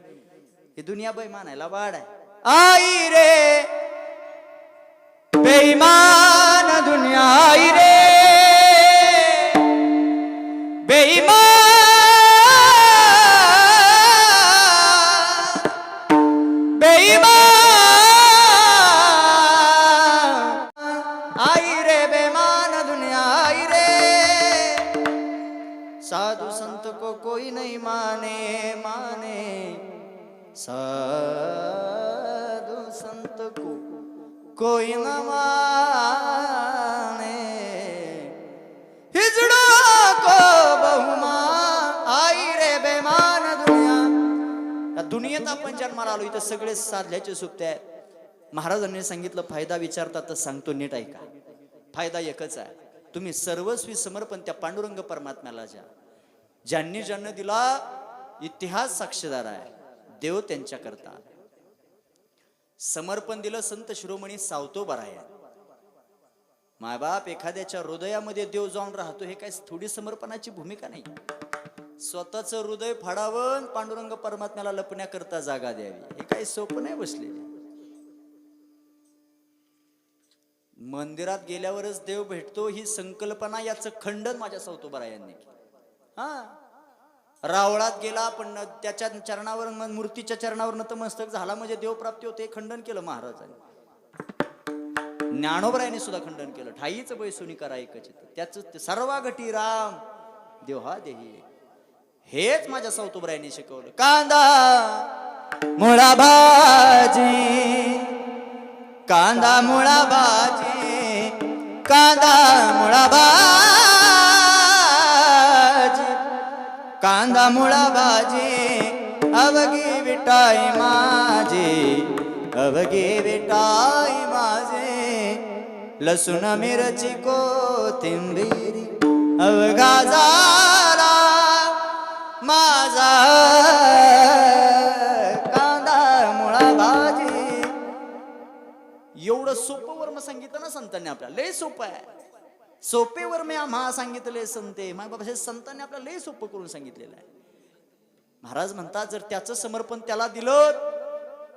हे दुनिया बेईमानायला वाढ आहे. आई रे बेईमान दुनिया, आई रे बेईमान, बेईमान आई रे बेईमान दुनिया, आई रे साधु संत को कोई नहीं माने, माने साधु संत को कोई न माने हिजड़ा को बहुमान आई रे बेमान दुनिया. या दुनियेत आपण जन्माला आलो, इथं सगळे साधल्याचे सुप्ते आहेत. महाराजांनी सांगितलं फायदा विचारता तर सांगतो नीट ऐका. फायदा एकच आहे, तुम्ही सर्वस्वी समर्पण त्या पांडुरंग परमात्म्याला द्या. ज्यांनी जन्म दिला इतिहास साक्षीदार आहे, देव त्यांच्या करता समर्पण दिलं. संत शिरोमणी सावतोबाराया, मायबाप एखाद्याच्या हृदयामध्ये देव जाऊन राहतो, हे काय थोडी समर्पणाची भूमिका नाही. स्वतःच हृदय फाडावं, पांडुरंग परमात्म्याला लपण्याकरता जागा द्यावी, हे काही सोपं नाही बसलेले. मंदिरात गेल्यावरच देव भेटतो ही संकल्पना, याचं खंडन माझ्या सावतोबारायांनी केलं. हा, रावळात गेला पण त्याच्या चरणावर, मूर्तीच्या चरणावर नतमस्तक झाला म्हणजे देव प्राप्ती होते, खंडन केलं महाराजांनी. ज्ञानोबरायांनी सुद्धा खंडन केलं. ठाईच बैसुनी करा एकचित, त्याच सर्वागटी राम देव हा देही. हेच माझ्या सावतोबारायांनी शिकवलं. कांदा मुळा भाजी, कांदा मुळा भाजी, कांदा मुळा भाजी, कांदा मुळा भाजी, अवघी विटाई माझी, अवघी विटाई माझे, लसूण मिरची कोथिंबीर अवघा झाला माझा, कांदा मुळा भाजी. एवढं सोपं वर्म सांगितलं ना संतांनी आपल्याला, लय सोपं आहे. सोपे वर्म आम्हा सांगितले संते, माय बाबा संतांनी आपल्याला लय सोपं करून सांगितलेलं आहे. महाराज म्हणतात जर त्याचं समर्पण त्याला दिलं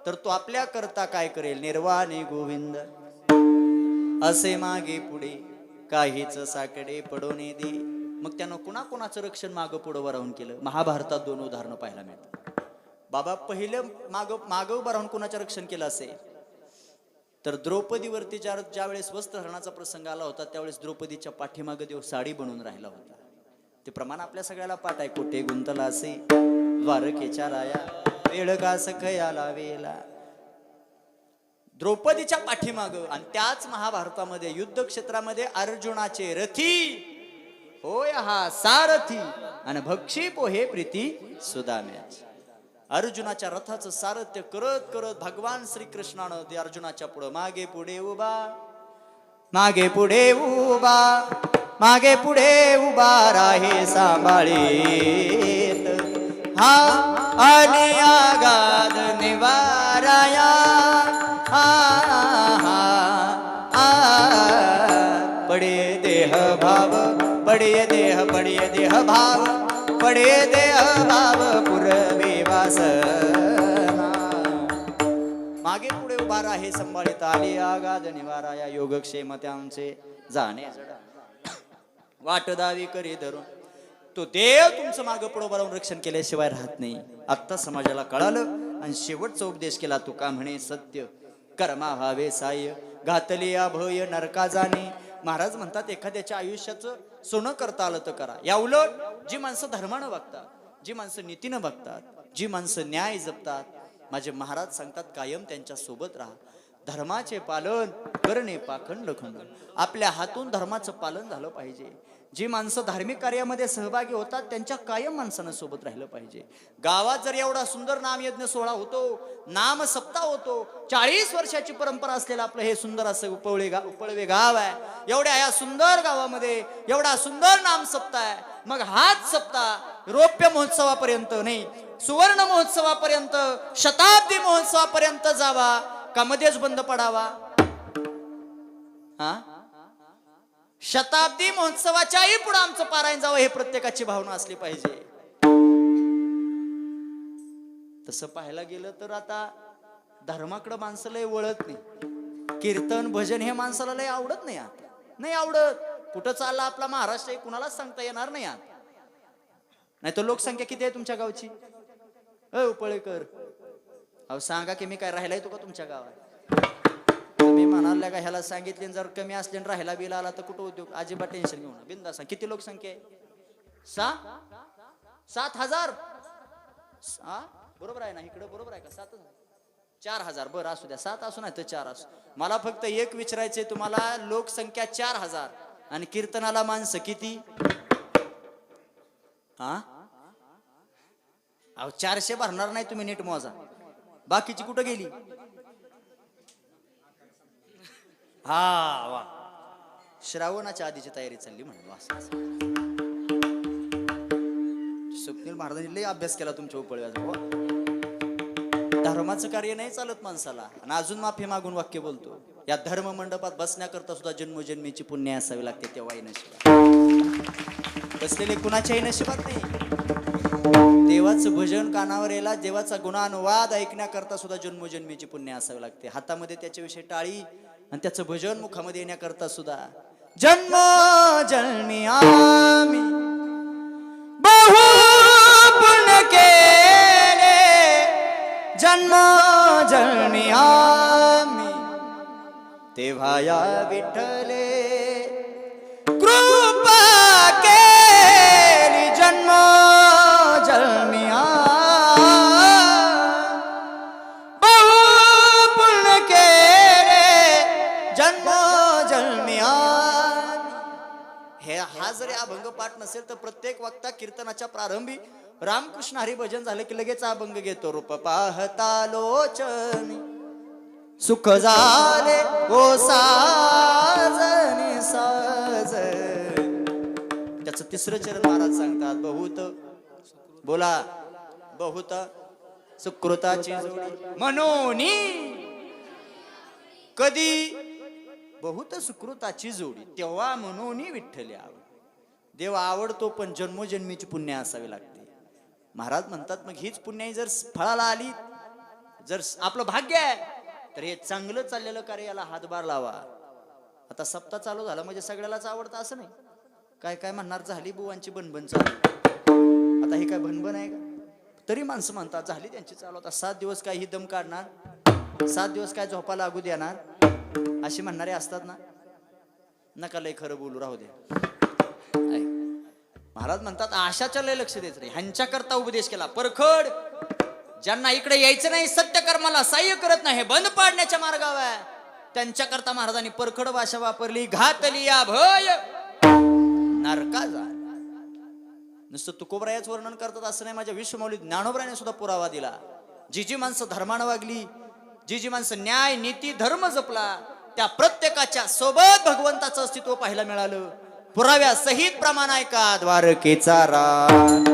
तर तो आपल्या करता काय करेल. निर्वाणी गोविंद असे मागे पुढे काहीच साकडे पडोने दे. मग त्यानं कुणाकुणाचं रक्षण मागं पुढं राहून केलं. महाभारतात 2 उदाहरणं पाहायला मिळतात. बाबा पहिलं मागं उभं राहून कुणाचं रक्षण केलं असेल तर द्रौपदीवरती ज्या वेळेस वस्त्रहरणाचा प्रसंग आला होता, त्यावेळेस द्रौपदीच्या पाठीमागे देव साडी बनवून राहिला होता. ते प्रमाण आपल्या सगळ्याला पाठ आहे. कोठे गुंतला असे द्वारकेच्या राया, वेळ का सखयाला वेला. द्रौपदीच्या पाठीमाग. आणि त्याच महाभारतामध्ये युद्ध क्षेत्रामध्ये अर्जुनाचे रथी होय हा सारथी, आणि भक्षी पोहे प्रीती सुदाम्याची. अर्जुनाच्या रथाचं सारथ्य करत करत भगवान श्रीकृष्णानं ते अर्जुनाच्या पुढे मागे पुढे उभा, मागे पुढे उभा, मागे पुढे उभा राहे सांभाळीत, हा आणि आगाध निवाराया, पडे देह भाव, पडे देह, पडे देह भाव, पडे देह भाव पुरवे वासना. मागे पुढे उभा राहे संभाळीत, आली आगाध निवाराया, योगक्षेम त्यांचे जाणे जडा, वाट दावी करी धरून. तो देव तुमचं मागं पुढं राहून रक्षण केल्याशिवाय राहत नाही. आत्ता समाजाला कळालं आणि शेवटचा उपदेश केला तुका म्हणे सत्य कर्मा व्हावे साह्य, घातली अभय नरका जाणे. महाराज म्हणतात एखाद्याच्या आयुष्याचं सोनं करता आलं तर करा. या उलट जी माणसं धर्मानं बघतात, जी माणसं नीतीनं बघतात, जी माणसं न्याय जपतात, माझे महाराज सांगतात कायम त्यांच्या सोबत राहा. धर्माचे पालन करणे पाखंड खंड. आपल्या हातून धर्माचं पालन झालं पाहिजे. जी माणसं धार्मिक कार्यामध्ये सहभागी होतात त्यांच्या कायम माणसानं सोबत राहिलं पाहिजे. गावात जर एवढा सुंदर नामयज्ञ सोहळा होतो, नाम सप्ताह होतो, 40 वर्षाची परंपरा असलेलं आपलं हे सुंदर असं उपळवे गाव आहे. एवढ्या या सुंदर गावामध्ये एवढा सुंदर नाम सप्ताह आहे. मग हाच सप्ताह रौप्य महोत्सवापर्यंत नाही, सुवर्ण महोत्सवापर्यंत, शताब्दी महोत्सवापर्यंत जावा का मध्येच बंद पडावा. हा, शताब्दी महोत्सवाच्याही पुढे आमचं पारायण जावं हे प्रत्येकाची भावना असली पाहिजे. तसं पाहायला गेलं तर आता धर्माकडे माणसं लय वळत नाही. कीर्तन भजन हे माणसाला लय आवडत नाही. आता नाही आवडत. कुठं चालला आपला महाराष्ट्र कुणालाच सांगता येणार नाही. आता नाही तर लोकसंख्या किती आहे तुमच्या गावची. उपळेकर अहो सांगा की मी काय राहिलाय तो का तुमच्या गावात. तुम्ही म्हणाल का ह्याला सांगितले जर कमी असले राहिला बिला आला तर कुठं उद्योग. अजिबात टेन्शन घेऊ नका, बिंदास सांग. किती लोकसंख्या आहे. 7,000. बरोबर आहे ना. इकडे बरोबर आहे का. 7,000 4,000 बरं असू द्या, 7 असू नाही तर 4 असू. मला फक्त एक विचारायचंय तुम्हाला, लोकसंख्या 4,000 आणि कीर्तनाला माणसं किती? हा अहो 400 भरणार नाही तुम्ही, नीट मोजा. बाकीची कुठं गेली? हा वा, श्रावणाच्या आधीची तयारी चालली म्हणून. स्वप्नील महाराजांनी लय अभ्यास केला तुमच्या उपळव्याचा. धर्माचं कार्य नाही चालत माणसाला, आणि अजून माफी मागून वाक्य बोलतो. या धर्म मंडपात बसण्याकरता सुद्धा जन्मोजन्मीची पुण्य असावी लागते, तेव्हाही नशिबात बसलेले कुणाच्याही नशिबात नाही. देवाचं भजन कानावर यायला, देवाचा गुणानुवाद ऐकण्याकरता सुद्धा जन्मोजन्मीची पुण्य असावी लागते. हातामध्ये त्याच्याविषयी टाळी आणि त्याचं भजन मुखामध्ये येण्याकरता सुद्धा जन्मोजन्मी आम्ही बहु पुण्य केले, जन्मोजन्मी आम्ही तेव्हा या विठ्ठले कृपा केली. जन्मोजन्मी बहु पुण्य केले, जन्मोजन्मी हे. हा जरी अभंग पाठ नसेल तर प्रत्येक वक्ता कीर्तनाच्या प्रारंभी रामकृष्ण हरी भजन झालं की लगेच अभंग घेतो. रूप पाहता लोचनी सुख झाले ओ साजनी साज. त्याचं तिसरं चरण महाराज सांगतात, बहुत बोला बहुत सुकृताची जोडी म्हणून. कधी बहुत सुकृताची जोडी, तेव्हा म्हणून विठ्ठल आवड. देव आवडतो पण जन्मोजन्मीची पुण्य असावी लागते. महाराज म्हणतात मग हीच पुण्याई जर फळाला आली, जर आपलं भाग्य आहे तर हे चांगलं चाललेलं कार्य याला हातभार लावा. आता सप्ताह चालू झाला म्हणजे सगळ्यालाच आवडतं असं नाही. काय काय म्हणणार, झाली बुवांची बनबन चालू. आता हे काय बनबन आहे का? तरी माणसं म्हणतात झाली त्यांची चालू. आता 7 दिवस काय ही दम काढणार, 7 दिवस काय झोपा लागू देणार, अशी म्हणणारे असतात ना. नका लय खरं बोलू, राहू दे. महाराज म्हणतात आशाच्या लय लक्ष द्यायचं नाही. ह्यांच्या करता उपदेश केला परखड. ज्यांना इकडे यायचं नाही, सत्य कर्माला सहाय्य करत नाही, बंद पाडण्याच्या मार्गावर आहे, त्यांच्या करता महाराजांनी परखड भाषा वापरली. घातली या भय नरका जा. नुसतं तुकोबरायाच वर्णन करतात असं नाही, माझ्या विश्वमौली ज्ञानोबरायाने सुद्धा पुरावा दिला. जी जी माणसं धर्मानं वागली, जी जी माणसं न्याय नीती धर्म जपला, त्या प्रत्येकाच्या सोबत भगवंताचं अस्तित्व पाहायला मिळालं. पुराव्या सहित प्रमाण ऐका. द्वारकेचा रान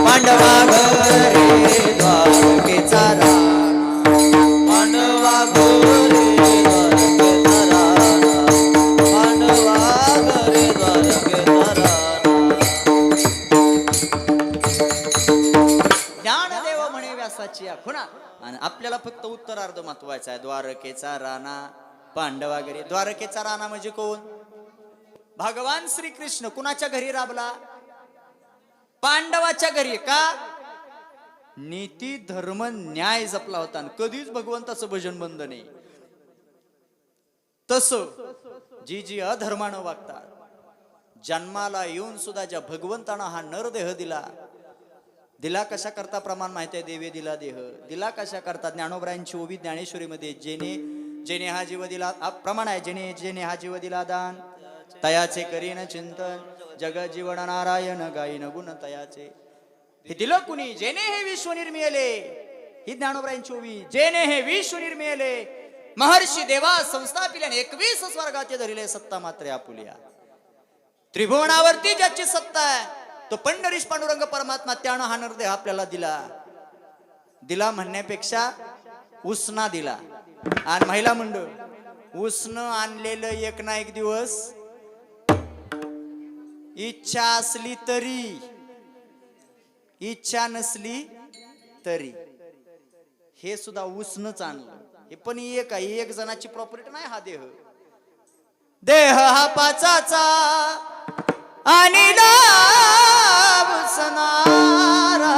पांडवा घरे, द्वारकेचा रान पांडवा घरे, द्वारकेचा रान पांडवा घरे, द्वारकेचा रान. ज्ञानदेव म्हणे व्यासाची खुणा, आणि आपल्याला फक्त उत्तरार्ध महत्वाचा आहे. द्वारकेचा राणा पांडवा घरी. द्वारकेचा राणा म्हणजे कोण? भगवान श्रीकृष्ण. कुणाच्या घरी राबला? पांडवाच्या घरी. का? नीती धर्म न्याय जपला होता, कधीच भगवंताचं भजन बंद नाही. तस जी जी अधर्मानं वागतात, जन्माला येऊन सुद्धा ज्या भगवंतानं हा नरदेह दिला, दिला कशा करता प्रमाण माहिती आहे. देवे दिला देह, दिला कशा करता. ज्ञानोबरायांची ओवी ज्ञानेश्वरीमध्ये, जेने जेने हा जीव दिला प्रमाण आहे. जेने जेने हा जीव दिला दान, तयाचे करीन चिंतन, जग जीवन नारायण गायन गुण तयाचे. हे दिलं कुणी? जेने हे विश्व निर्मिले. ही ज्ञानोबरायांची ओवी. जेने हे विश्व निर्मिले, महर्षी देवा संस्थापिल्याने 21 स्वर्गाचे धरिले, सत्ता मात्र आपुलिया. त्रिभुवनावरती ज्याची सत्ता आहे तो पंढरीश पांडुरंग परमात्मा, त्यानं हा नरदेह आपल्याला दिला. दिला म्हणण्यापेक्षा उसना दिला. आणि महिला मंडळ, उसनं आणलेलं एक ना एक दिवस इच्छा असली तरी, इच्छा नसली तरी, हे सुद्धा उसनच आणलं. हे पण एक आहे, एक जणाची प्रॉपर्टी नाही हा देह. देह हा पाचाचा आणि उसनारा,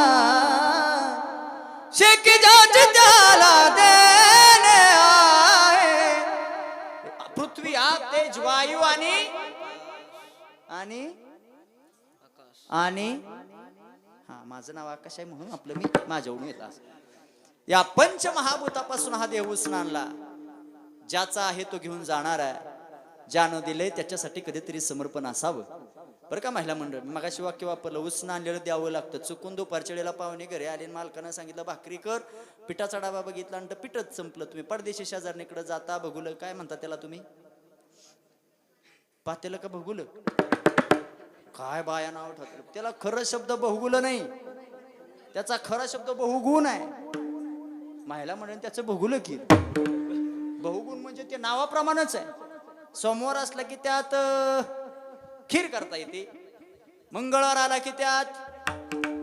शेकी ज्याची त्याला देणे आहे. पृथ्वी आप तेज वायू आणि आणि हा, माझं नाव आकाश आहे म्हणून आपलं मी माझ्यावरून येत असं. या पंचमहाभूतापासून हा देह उचलून आणला. ज्याचा आहे तो घेऊन जाणार आहे. ज्यानं दिलंय त्याच्यासाठी कधीतरी समर्पण असावं. बरं का महिला मंडळ, मगाशी वाक्य वापरलं, उसनं आणलेलं द्यावं लागतं. चुकून दुपारच्या वेळेला पाहुणे घरी आले, मालकानं सांगितलं भाकरी कर, पिठाचा डाबा बघितला आणि पिठच संपलं. तुम्ही परदेशी शेजारणीकडे जाता, बघुलं काय म्हणता त्याला तुम्ही, पातेलं का बघुलं, काय बाया नाव ठेवलं त्याला. खरं शब्द बहुगुलं नाही, त्याचा खरा शब्द बहुगुण आहे. महिला मंडळ त्याचं बघुलं की बहुगुण म्हणजे ते नावाप्रमाणेच आहे. सोमवार असला की त्यात खीर करता येते, मंगळवार आला की त्यात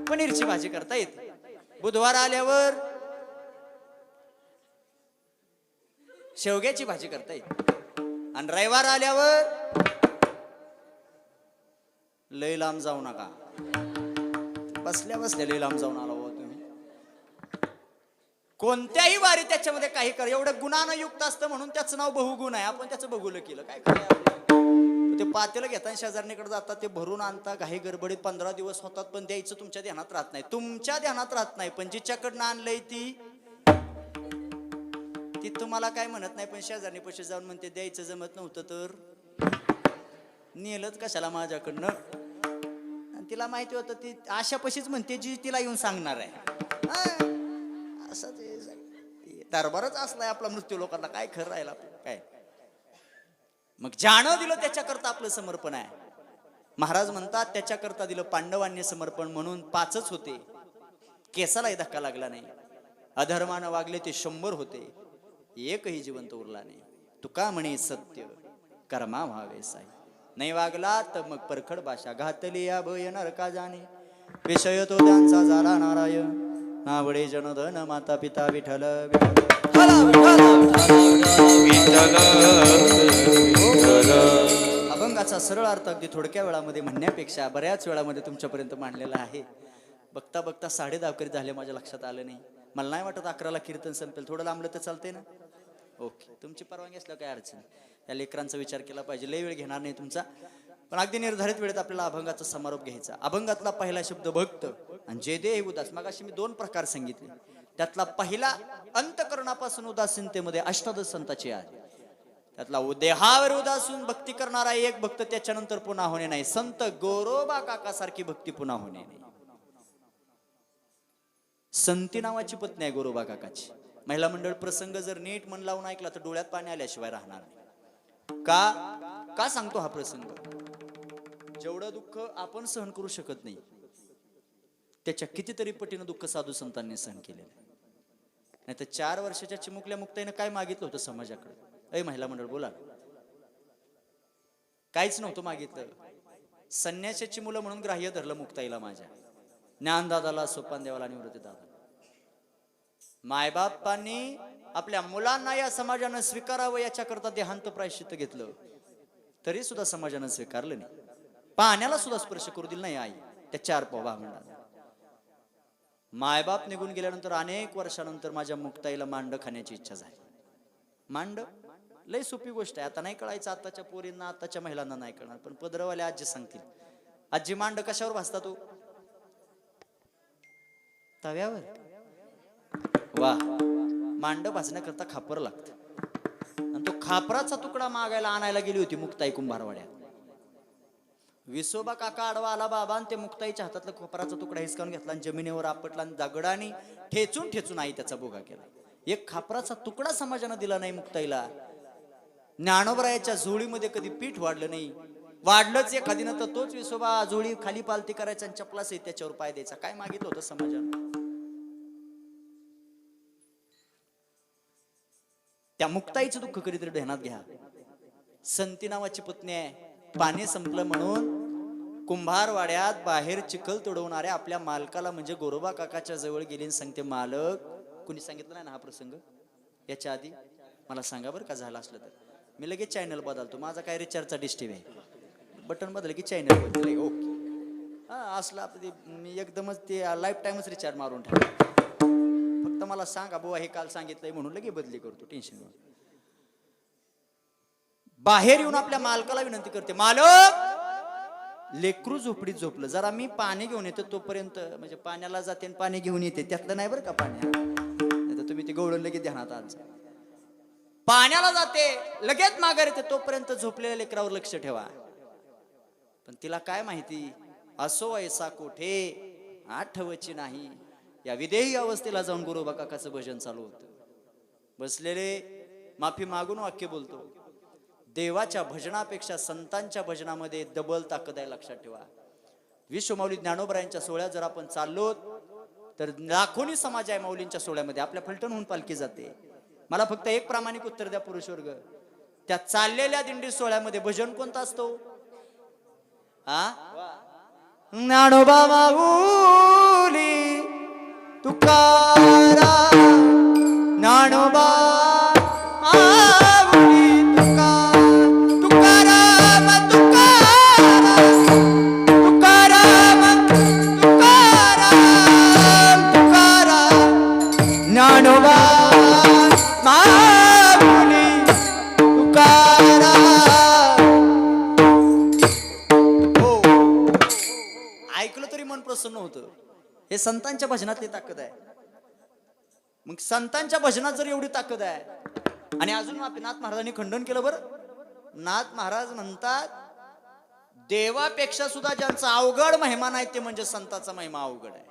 पनीरची भाजी करता येते, बुधवार आल्यावर शेवग्याची भाजी करता येते, आणि रविवार आल्यावर लय लांब जाऊ नका, बसल्या बसल्या लय लांब जाऊन आला हो तुम्ही. कोणत्याही वारी त्याच्यामध्ये काही कर, एवढं गुणानं युक्त असतं म्हणून त्याचं नाव बहुगुण आहे. आपण त्याचं बघुलं केलं काय काय. ते पातेलं घेता शेजारणीकडे जातात, ते भरून आणता, काही गडबडीत 15 दिवस होतात, पण द्यायचं तुमच्या ध्यानात राहत नाही. तुमच्या ध्यानात राहत नाही, पण जिच्याकडनं आणलंय ती तुम्हाला काय म्हणत नाही, पण शेजारणी पैसे जाऊन म्हणते द्यायचं जमत नव्हतं तर नेलंच कशाला माझ्याकडनं. आणि तिला माहिती होतं ती अशा पशीच म्हणते जी तिला येऊन सांगणार आहे. असं ते दरबारच असलाय आपला मृत्यू लोकांना, काय खरं राहिला काय. मग ज्यानं दिलं त्याच्याकरता आपलं समर्पण आहे. महाराज म्हणतात त्याच्याकरता दिलं पांडवांनी समर्पण, म्हणून 5च होते, केसालाही धक्का लागला नाही. अधर्मानं वागले ते 100 होते, एकही जिवंत उरला नाही. तुका म्हणे सत्य कर्मा व्हावे साई, नाही वागला तर मग परखड भाषा. घातली या भय नरका जाणे, विषय तो त्यांचा झाला नारायण. नावडे जनधन माता पिता विठ्ठल अभंगाचा सरळ अर्थ अगदी थोडक्या वेळामध्ये म्हणण्यापेक्षा बऱ्याच वेळामध्ये तुमच्यापर्यंत मांडलेला आहे. बघता बघता 10:30 झाले, माझ्या लक्षात आलं नाही. मला नाही वाटत 11ला कीर्तन संपेल. थोडं लांबलं तर चालतंय ना? ओके, तुमची परवानगी असल्यावर काय अडचण. त्या लेकरांचा विचार केला पाहिजे, लय वेळ घेणार नाही तुमचा, पण अगदी निर्धारित वेळेत आपल्याला अभंगाचा समारोप घ्यायचा. अभंगातला पहिला शब्द भक्त आणि जे दे उदास. मगाशी मी 2 प्रकार सांगितले, त्यातला पहिला अंतकरणापासून उदासीनतेमध्ये अष्टादश संतांची आहे. त्यातला देहावर उदासून भक्ती करणारा एक भक्त, त्याच्यानंतर पुन्हा होणे नाही. संत गोरोबा काका सारखी भक्ती पुन्हा होणे नाही. संती नावाची पत्नी आहे गोरोबा काकाची. महिला मंडळ प्रसंग जर नीट मन लावून ऐकला तर डोळ्यात पाणी आल्याशिवाय राहणार नाही. का सांगतो हा प्रसंग? जेवढं दुःख आपण सहन करू शकत नाही, त्याच्या कितीतरी पटीनं दुःख साधू संतांनी सहन केलेलं. नाही तर 4 वर्षाच्या चिमुकल्या मुक्ताईनं काय मागितलं होतं समाजाकडे? अय महिला मंडळ बोला. काहीच नव्हतं मागितलं. संन्यासाची मुलं म्हणून ग्राह्य धरलं मुक्ताईला, माझ्या ज्ञानदादाला, सोपान देवाला आणि निवृत्ती दादा. मायबापांनी आपल्या मुलांना या समाजानं स्वीकारावं याच्याकरता देहांत प्रायश्चित्त घेतलं, तरी सुद्धा समाजानं स्वीकारलं नाही. पाण्याला सुद्धा स्पर्श करू दिला नाही आई त्या 4 भावंडांना. मायबाप निघून गेल्यानंतर अनेक वर्षानंतर माझ्या मुक्ताईला मांड खाण्याची इच्छा झाली. मांड लय सोपी गोष्ट आहे, आता नाही कळायचं. आताच्या पोरींना, आताच्या महिलांना नाही कळणार, पण पदरवाल्या आजी सांगतील. आजी मांड कशावर भाजता तू? तव्यावर. वा, मांड भाजण्याकरता खापर लागतं. आणि तो खापराचा तुकडा मागायला आणायला गेली होती मुक्ताई कुंभारवाड्यात. विसोबा काका आडवा आला बाबा, आणि ते मुक्ताईच्या हातातला खापराचा तुकडा हिसकावून घेतला आणि जमिनीवर आपटला आणि दगडाने ठेचून आई त्याचा भोगा केला. एक खापराचा तुकडा समाजानं दिला नाही मुक्ताईला. ज्ञानोबरायाच्या झोळीमध्ये कधी पीठ वाढलं नाही. वाढलंच एखादीनं तर तोच विसोबा झोळी खाली पालती करायचा आणि चपला सहित त्याच्यावर पाय द्यायचा. काय मागितलं होतं समाजानं? त्या मुक्ताईचं दुःख कधीतरी ध्यानात घ्या. संती नावाची पत्नी आहे. पाणी संपलं म्हणून कुंभारवाड्यात बाहेर चिखल तुडवणाऱ्या आपल्या मालकाला म्हणजे गोरोबा काकाच्या जवळ गेली आणि सांगते, मालक, कुणी सांगितलं नाही ना हा प्रसंग याच्या आधी? मला सांगा बरं का, झालं असलं तर. मी लगेच चॅनल बदलतो. माझा काय रिचार्जचा डिस्टिव्ह आहे, बटन बदल की चॅनल बदल. ओके, हा असला मी एकदमच ते लाईफ टाइमच रिचार्ज मारून ठेवतो. फक्त मला सांगा बुवा हे काल सांगितलंय म्हणून लगेच बदली करतो, टेन्शन. बाहेर येऊन आपल्या मालकाला विनंती करते, मालक, लेकरू झोपडीत झोपलं, जरा मी पाणी घेऊन येतो तोपर्यंत. म्हणजे पाण्याला जाते आणि पाणी घेऊन येते, त्यातलं नाही बरं का पाणी. गवळण लगेच ध्यानात आज. पाण्याला जाते लगेच माघार येते, तोपर्यंत झोपलेल्या लेकरावर लक्ष ठेवा. पण तिला काय माहिती असो ऐसा कोठे आठवची नाही. या विदेही अवस्थेला जाऊन गुरुबा काकाचं भजन चालू होतं. बसलेले माफी मागून वाक्य बोलतो, देवाच्या भजनापेक्षा संतांच्या भजनामध्ये डबल ताकद आहे, लक्षात ठेवा. विश्वमाऊली ज्ञानोबरायांच्या सोहळ्यात जर आपण चाललो तर लाखोनी समाज आहे माऊलींच्या सोहळ्यामध्ये. आपल्या फलटणहून पालखी जाते. मला फक्त एक प्रामाणिक उत्तर द्या पुरुष वर्ग, त्या चाललेल्या दिंडी सोहळ्यामध्ये भजन कोणतं असतो? ज्ञानोबा माऊली तुकाराम, ज्ञानोबा माऊली तुकाराम, तुकाराम तुकाराम, तुकाराम तुकाराम, ज्ञानोबा माऊली तुकाराम. हो, ऐकलं तरी मन प्रसन्न होतं. हे संतांच्या भजनातली ताकद आहे. मग संतांच्या भजनात जर एवढी ताकद आहे आणि अजून नाथ महाराजांनी खंडन केलं. बरं, नाथ महाराज म्हणतात देवापेक्षा सुद्धा ज्यांचा अवघड महिमा नाही ते म्हणजे संतांचा महिमा अवघड आहे.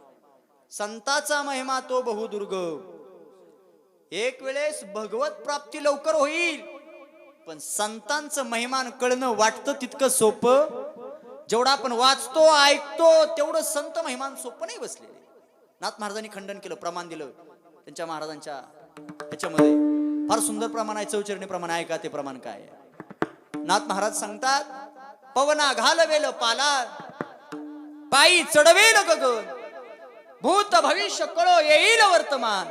संतांचा महिमा तो बहुदुर्गम. एक वेळेस भगवत प्राप्ती लवकर होईल, पण संतांचं महिमान कळणं वाटतं तितकं सोपं. जेवढा आपण वाचतो ऐकतो तेवढं संत महिमान सोपं नाही बसलेले. नाथ महाराजांनी खंडन केलं, प्रमाण दिलं त्यांच्या महाराजांच्या ह्याच्यामध्ये. फार सुंदर प्रमाण आहे, चौचरणी प्रमाण आहे. का ते प्रमाण काय आहे? नाथ महाराज सांगतात, पवना घालवेल पाला, पायी चढवेल गगन, भूत भविष्य कळो येईल वर्तमान,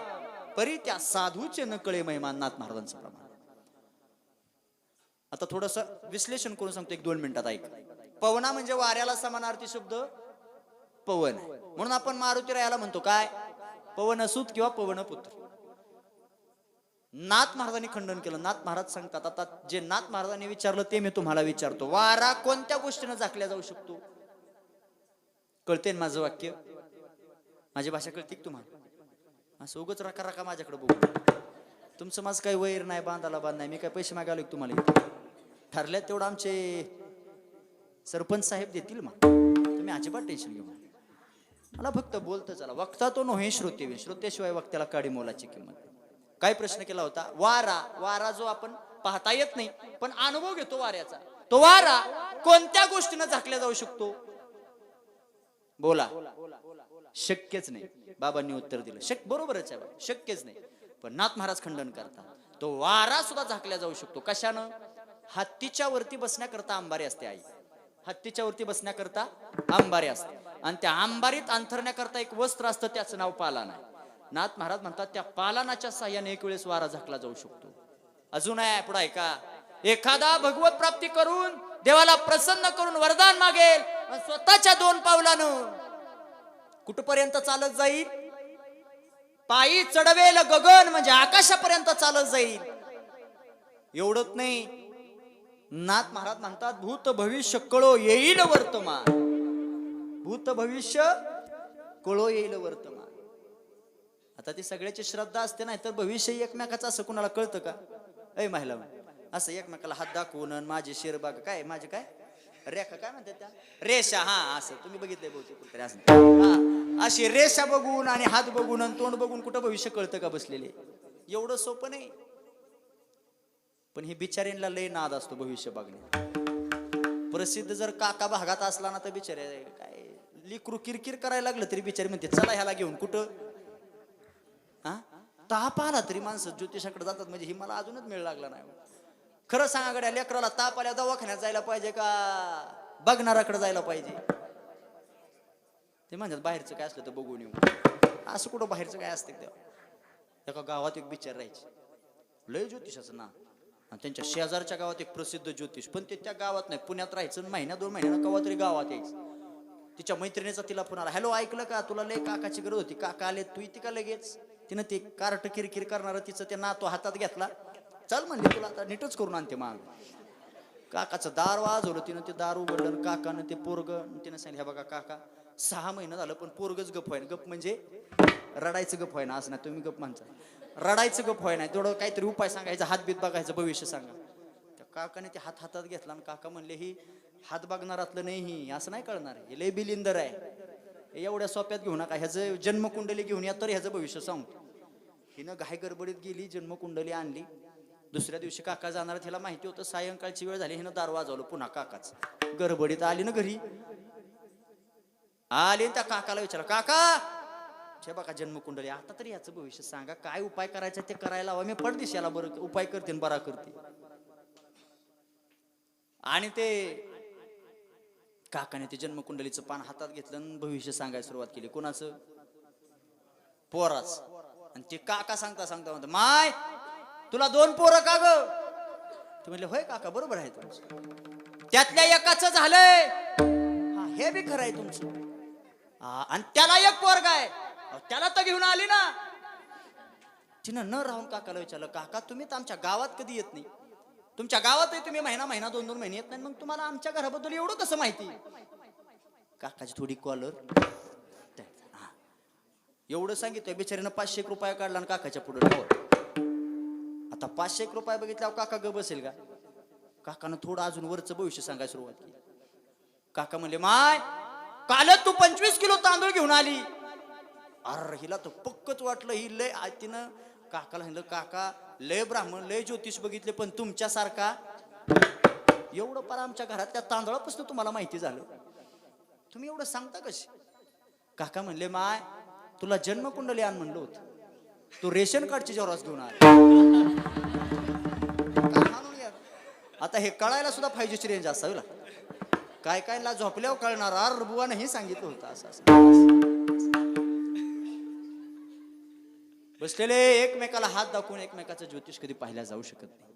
परी त्या साधूचे न कळे महिमान. नाथ महाराजांचं प्रमाण. आता थोडस विश्लेषण करून सांगतो, 1-2 मिनिटात ऐक. पवना म्हणजे वाऱ्याला समानार्थी शब्द पवन आहे. म्हणून आपण मारुतीरायाला म्हणतो काय? पवनसूत किंवा पवनपुत्र. नाथ महाराजांनी खंडन केलं. नाथ महाराज सांगतात, आता जे नाथ महाराजांनी विचारलं ते मी तुम्हाला विचारतो. वारा कोणत्या गोष्टीने झाकल्या जाऊ शकतो? कळते माझं वाक्य? माझी भाषा कळते तुम्हाला? असं उगच राका राका माझ्याकडे बघू. तुमचं माझं काही वैर नाही, बांधाला बांध नाही. मी काय पैसे मागायला तुम्हाला? ठरल्यात तेवढं आमचे सरपंच साहेब देतील. मग तुम्ही अजिबात टेन्शन घेऊ. मला फक्त बोलतं चला. वक्ता तो नो हे श्रोते, श्रोत्याशिवाय वक्त्याला काडी मोलाची किंमत. काय प्रश्न केला होता? वारा. वारा जो आपण पाहता येत नाही पण अनुभव घेतो वाऱ्याचा, तो वारा कोणत्या गोष्टीने झाकल्या जाऊ शकतो? बोला. शक्यच नाही. बाबांनी उत्तर दिलं बरोबरच आहे, शक्यच नाही. पण नाथ महाराज खंडन करतात, तो वारा सुद्धा झाकल्या जाऊ शकतो. कशानं? हत्तीच्या वरती बसण्याकरता अंबारी असते. आई, हत्तीच्या वरती बसण्याकरता अंबारी असते आणि त्या अंबारीत अंथरण्याकरता एक वस्त्र असतं, त्याचं नाव पालान आहे. नाथ महाराज म्हणतात त्या पालानाच्या साह्याने एक वेळेस वारा झाकला जाऊ शकतो. अजून आहे पुढे ऐका. एखादा भगवत प्राप्ती करून देवाला प्रसन्न करून वरदान मागेल, स्वतःच्या 2 पावलानं कुठपर्यंत चालत जाईल? पायी चढवेल गगन, म्हणजे आकाशापर्यंत चालत जाईल. एवढंच नाही, नाथ महाराज म्हणतात भूत भविष्य कळो येईल वर्तमान. भूत भविष्य कळो येईल वर्तमान. आता ती सगळ्याची श्रद्धा असते, नाही तर भविष्य एकमेकाचं असं कुणाला कळतं का? ऐ महिला असं एकमेकाला हात दाखवून माझे शिरबाग काय, माझे काय रेखा काय म्हणतात त्या रेषा, हा असं तुम्ही बघितलंय बहुतेक कुठे असं. अशी रेषा बघून आणि हात बघून आणि तोंड बघून कुठं भविष्य कळतं का बसलेले? एवढं सोपं नाही. पण हे बिचाऱ्यांना लय नाद असतो भविष्य बघणे. प्रसिद्ध जर काका भागात असला ना तर बिचारे काय लिकरू किरकिर करायला लागलं तरी बिचारी म्हणते चला ह्याला घेऊन कुठं. हा, ताप आला तरी माणसं ज्योतिषाकडे जातात. म्हणजे ही मला अजूनच मेळ लागला नाही. खरं सांगा गड्या, लेकराला ताप आल्या दवाखान्यात जायला पाहिजे का बघणाराकडे जायला पाहिजे? ते म्हणतात बाहेरचं काय असलं तर बघून येऊ. असं कुठं बाहेरचं काय असतं? तेव्हा एका गावात एक बिचार राहायचे, लय ज्योतिषाचं ना. त्यांच्या शेजारच्या गावात एक प्रसिद्ध ज्योतिष, पण ते त्या गावात नाही, पुण्यात राहायचं. महिन्या 2 महिन्यानं कवा तरी गावात यायचं. तिच्या मैत्रिणीचा तिला फोन आला, हॅलो ऐकलं का, तुला लय काकाची गरज होती, काका आले, तू इथे का लगेच? तिनं ते कार्ट किरकिर करणार तिचं ते नातो हातात घेतला, चल म्हणले तुला आता नीटच करून आणते. माग काकाचं दार वाजवलं, तिनं ते दार उघडलं. काकानं ते पोरग, तिनं सांगितलं हे बघा काका 6 महिने झालं पण पोरगच गप व्हाय. गप म्हणजे रडायचं गप व्हाय ना, असं नाही तुम्ही गप म्हणता. रडायचं गप व्हाय नाही, थोडं काहीतरी उपाय सांगायचा, हात बीत बघायचं, भविष्य सांगा. त्या काकाने ते हात हातात घेतला आणि काका म्हणले ही हात बघणारातलं नाही, ही असं नाही कळणार, हे लय बिलिंदर आहे, एवढ्या सोप्यात घेऊ नका, ह्याचं जन्मकुंडली घेऊन या तर ह्याचं भविष्य सांगतो. हिनं घाई गडबडीत गेली, जन्मकुंडली आणली. दुसऱ्या दिवशी काका जाणार, तिला माहिती होतं सायंकाळची वेळ झाली, हिनं दार वाजवलं पुन्हा. काकाच गडबडीत आली ना घरी, आली त्या काकाला विचारलं, काका हे बघा जन्मकुंडली, आता तरी याचं भविष्य सांगा, काय उपाय करायचा ते करायला हवा, मी पडदिश याला बरं उपाय करते बरा करते. आणि ते काकाने ते जन्मकुंडलीचं पान हातात घेतलं आणि भविष्य सांगायला सुरुवात केली. कोणाचं? पोराच. आणि ते काका सांगता सांगता म्हणतो, माय तुला 2 पोरं का ग? ते म्हणले, होय काका बरोबर आहे तुमचं, त्यातल्या एकाच झालंय. हा हे बी खरं आहे तुमचं. आणि त्याला एक पोरगा आहे, त्याला तर घेऊन आली ना. तिनं न राहून काकाला विचारलं, काका तुम्ही तर आमच्या गावात कधी येत नाही, तुमच्या गावातही तुम्ही महिना 2-2 महिने येत नाही, मग तुम्हाला आमच्या घराबद्दल एवढं कसं माहिती? काकाची थोडी कॉलर, एवढं सांगितलं बिचारीनं 500 रुपये काढला आणि काकाच्या पुढे ठेवला. आता 500 रुपये बघितल्यावर काका ग बसेल का? काकानं थोडं अजून वरचं भविष्य सांगायला सुरुवात केली. काका म्हणले, माय काल तू 25 किलो तांदूळ घेऊन आली. अरे हिला तर पक्कच वाटलं ही लय. तिनं काकाला म्हणलं, काका लय ब्राह्मण लय ज्योतिष बघितले, पण तुमच्यासारखा एवढं पार आमच्या घरात त्या तांदळापासून तुम्हाला माहिती झालं, तुम्ही एवढं सांगता कशी? काका म्हणले, माय तुला जन्मकुंडली आण म्हणलं होतं, तू रेशन कार्डची जेव्हा घेऊन आला. आता हे कळायला सुद्धा 5G रेंज असावी, काय काय ला झोपल्यावर कळणार. आर बुवानं हे सांगितलं होतं असं असं. बसलेले एकमेकाला हात दाखवून एकमेकाचं ज्योतिष कधी पाहिल्या जाऊ शकत नाही,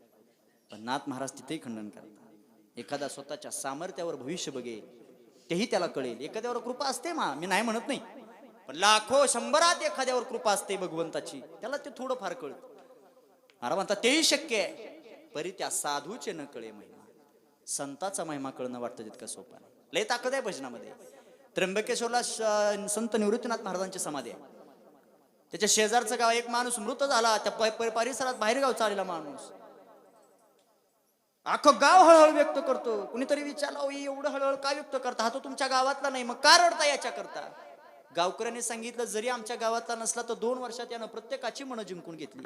पण नाथ महाराज तिथेही खंडन करतात. एखादा स्वतःच्या सामर्थ्यावर भविष्य बघेल तेही त्याला कळेल. एखाद्यावर कृपा असते मी नाही म्हणत नाही, पण लाखो शंभरात एखाद्यावर कृपा असते भगवंताची, त्याला ते थोडं फार कळतं. महाराज म्हणतात तेही शक्य आहे, परी त्या साधूचे न कळे महिमा. संताचा महिमा कळणं वाटतं तितकं सोपं नाही. लय ताकद आहे भजनामध्ये. त्र्यंबकेश्वरला संत निवृत्तीनाथ महाराजांची समाधी आहे. त्याच्या शेजारचं गाव, एक माणूस मृत झाला, त्या परिसरात बाहेर गावचा आलेला माणूस अख्खं गाव हळहळ व्यक्त करतो. कुणीतरी विचारलं, एवढं हळहळ काय व्यक्त करता, हा तो तुमच्या गावातला नाही, मग का रडता याच्या करता? गावकऱ्यांनी सांगितलं, जरी आमच्या गावातला नसला तर 2 वर्षात यानं प्रत्येकाची मनं जिंकून घेतली.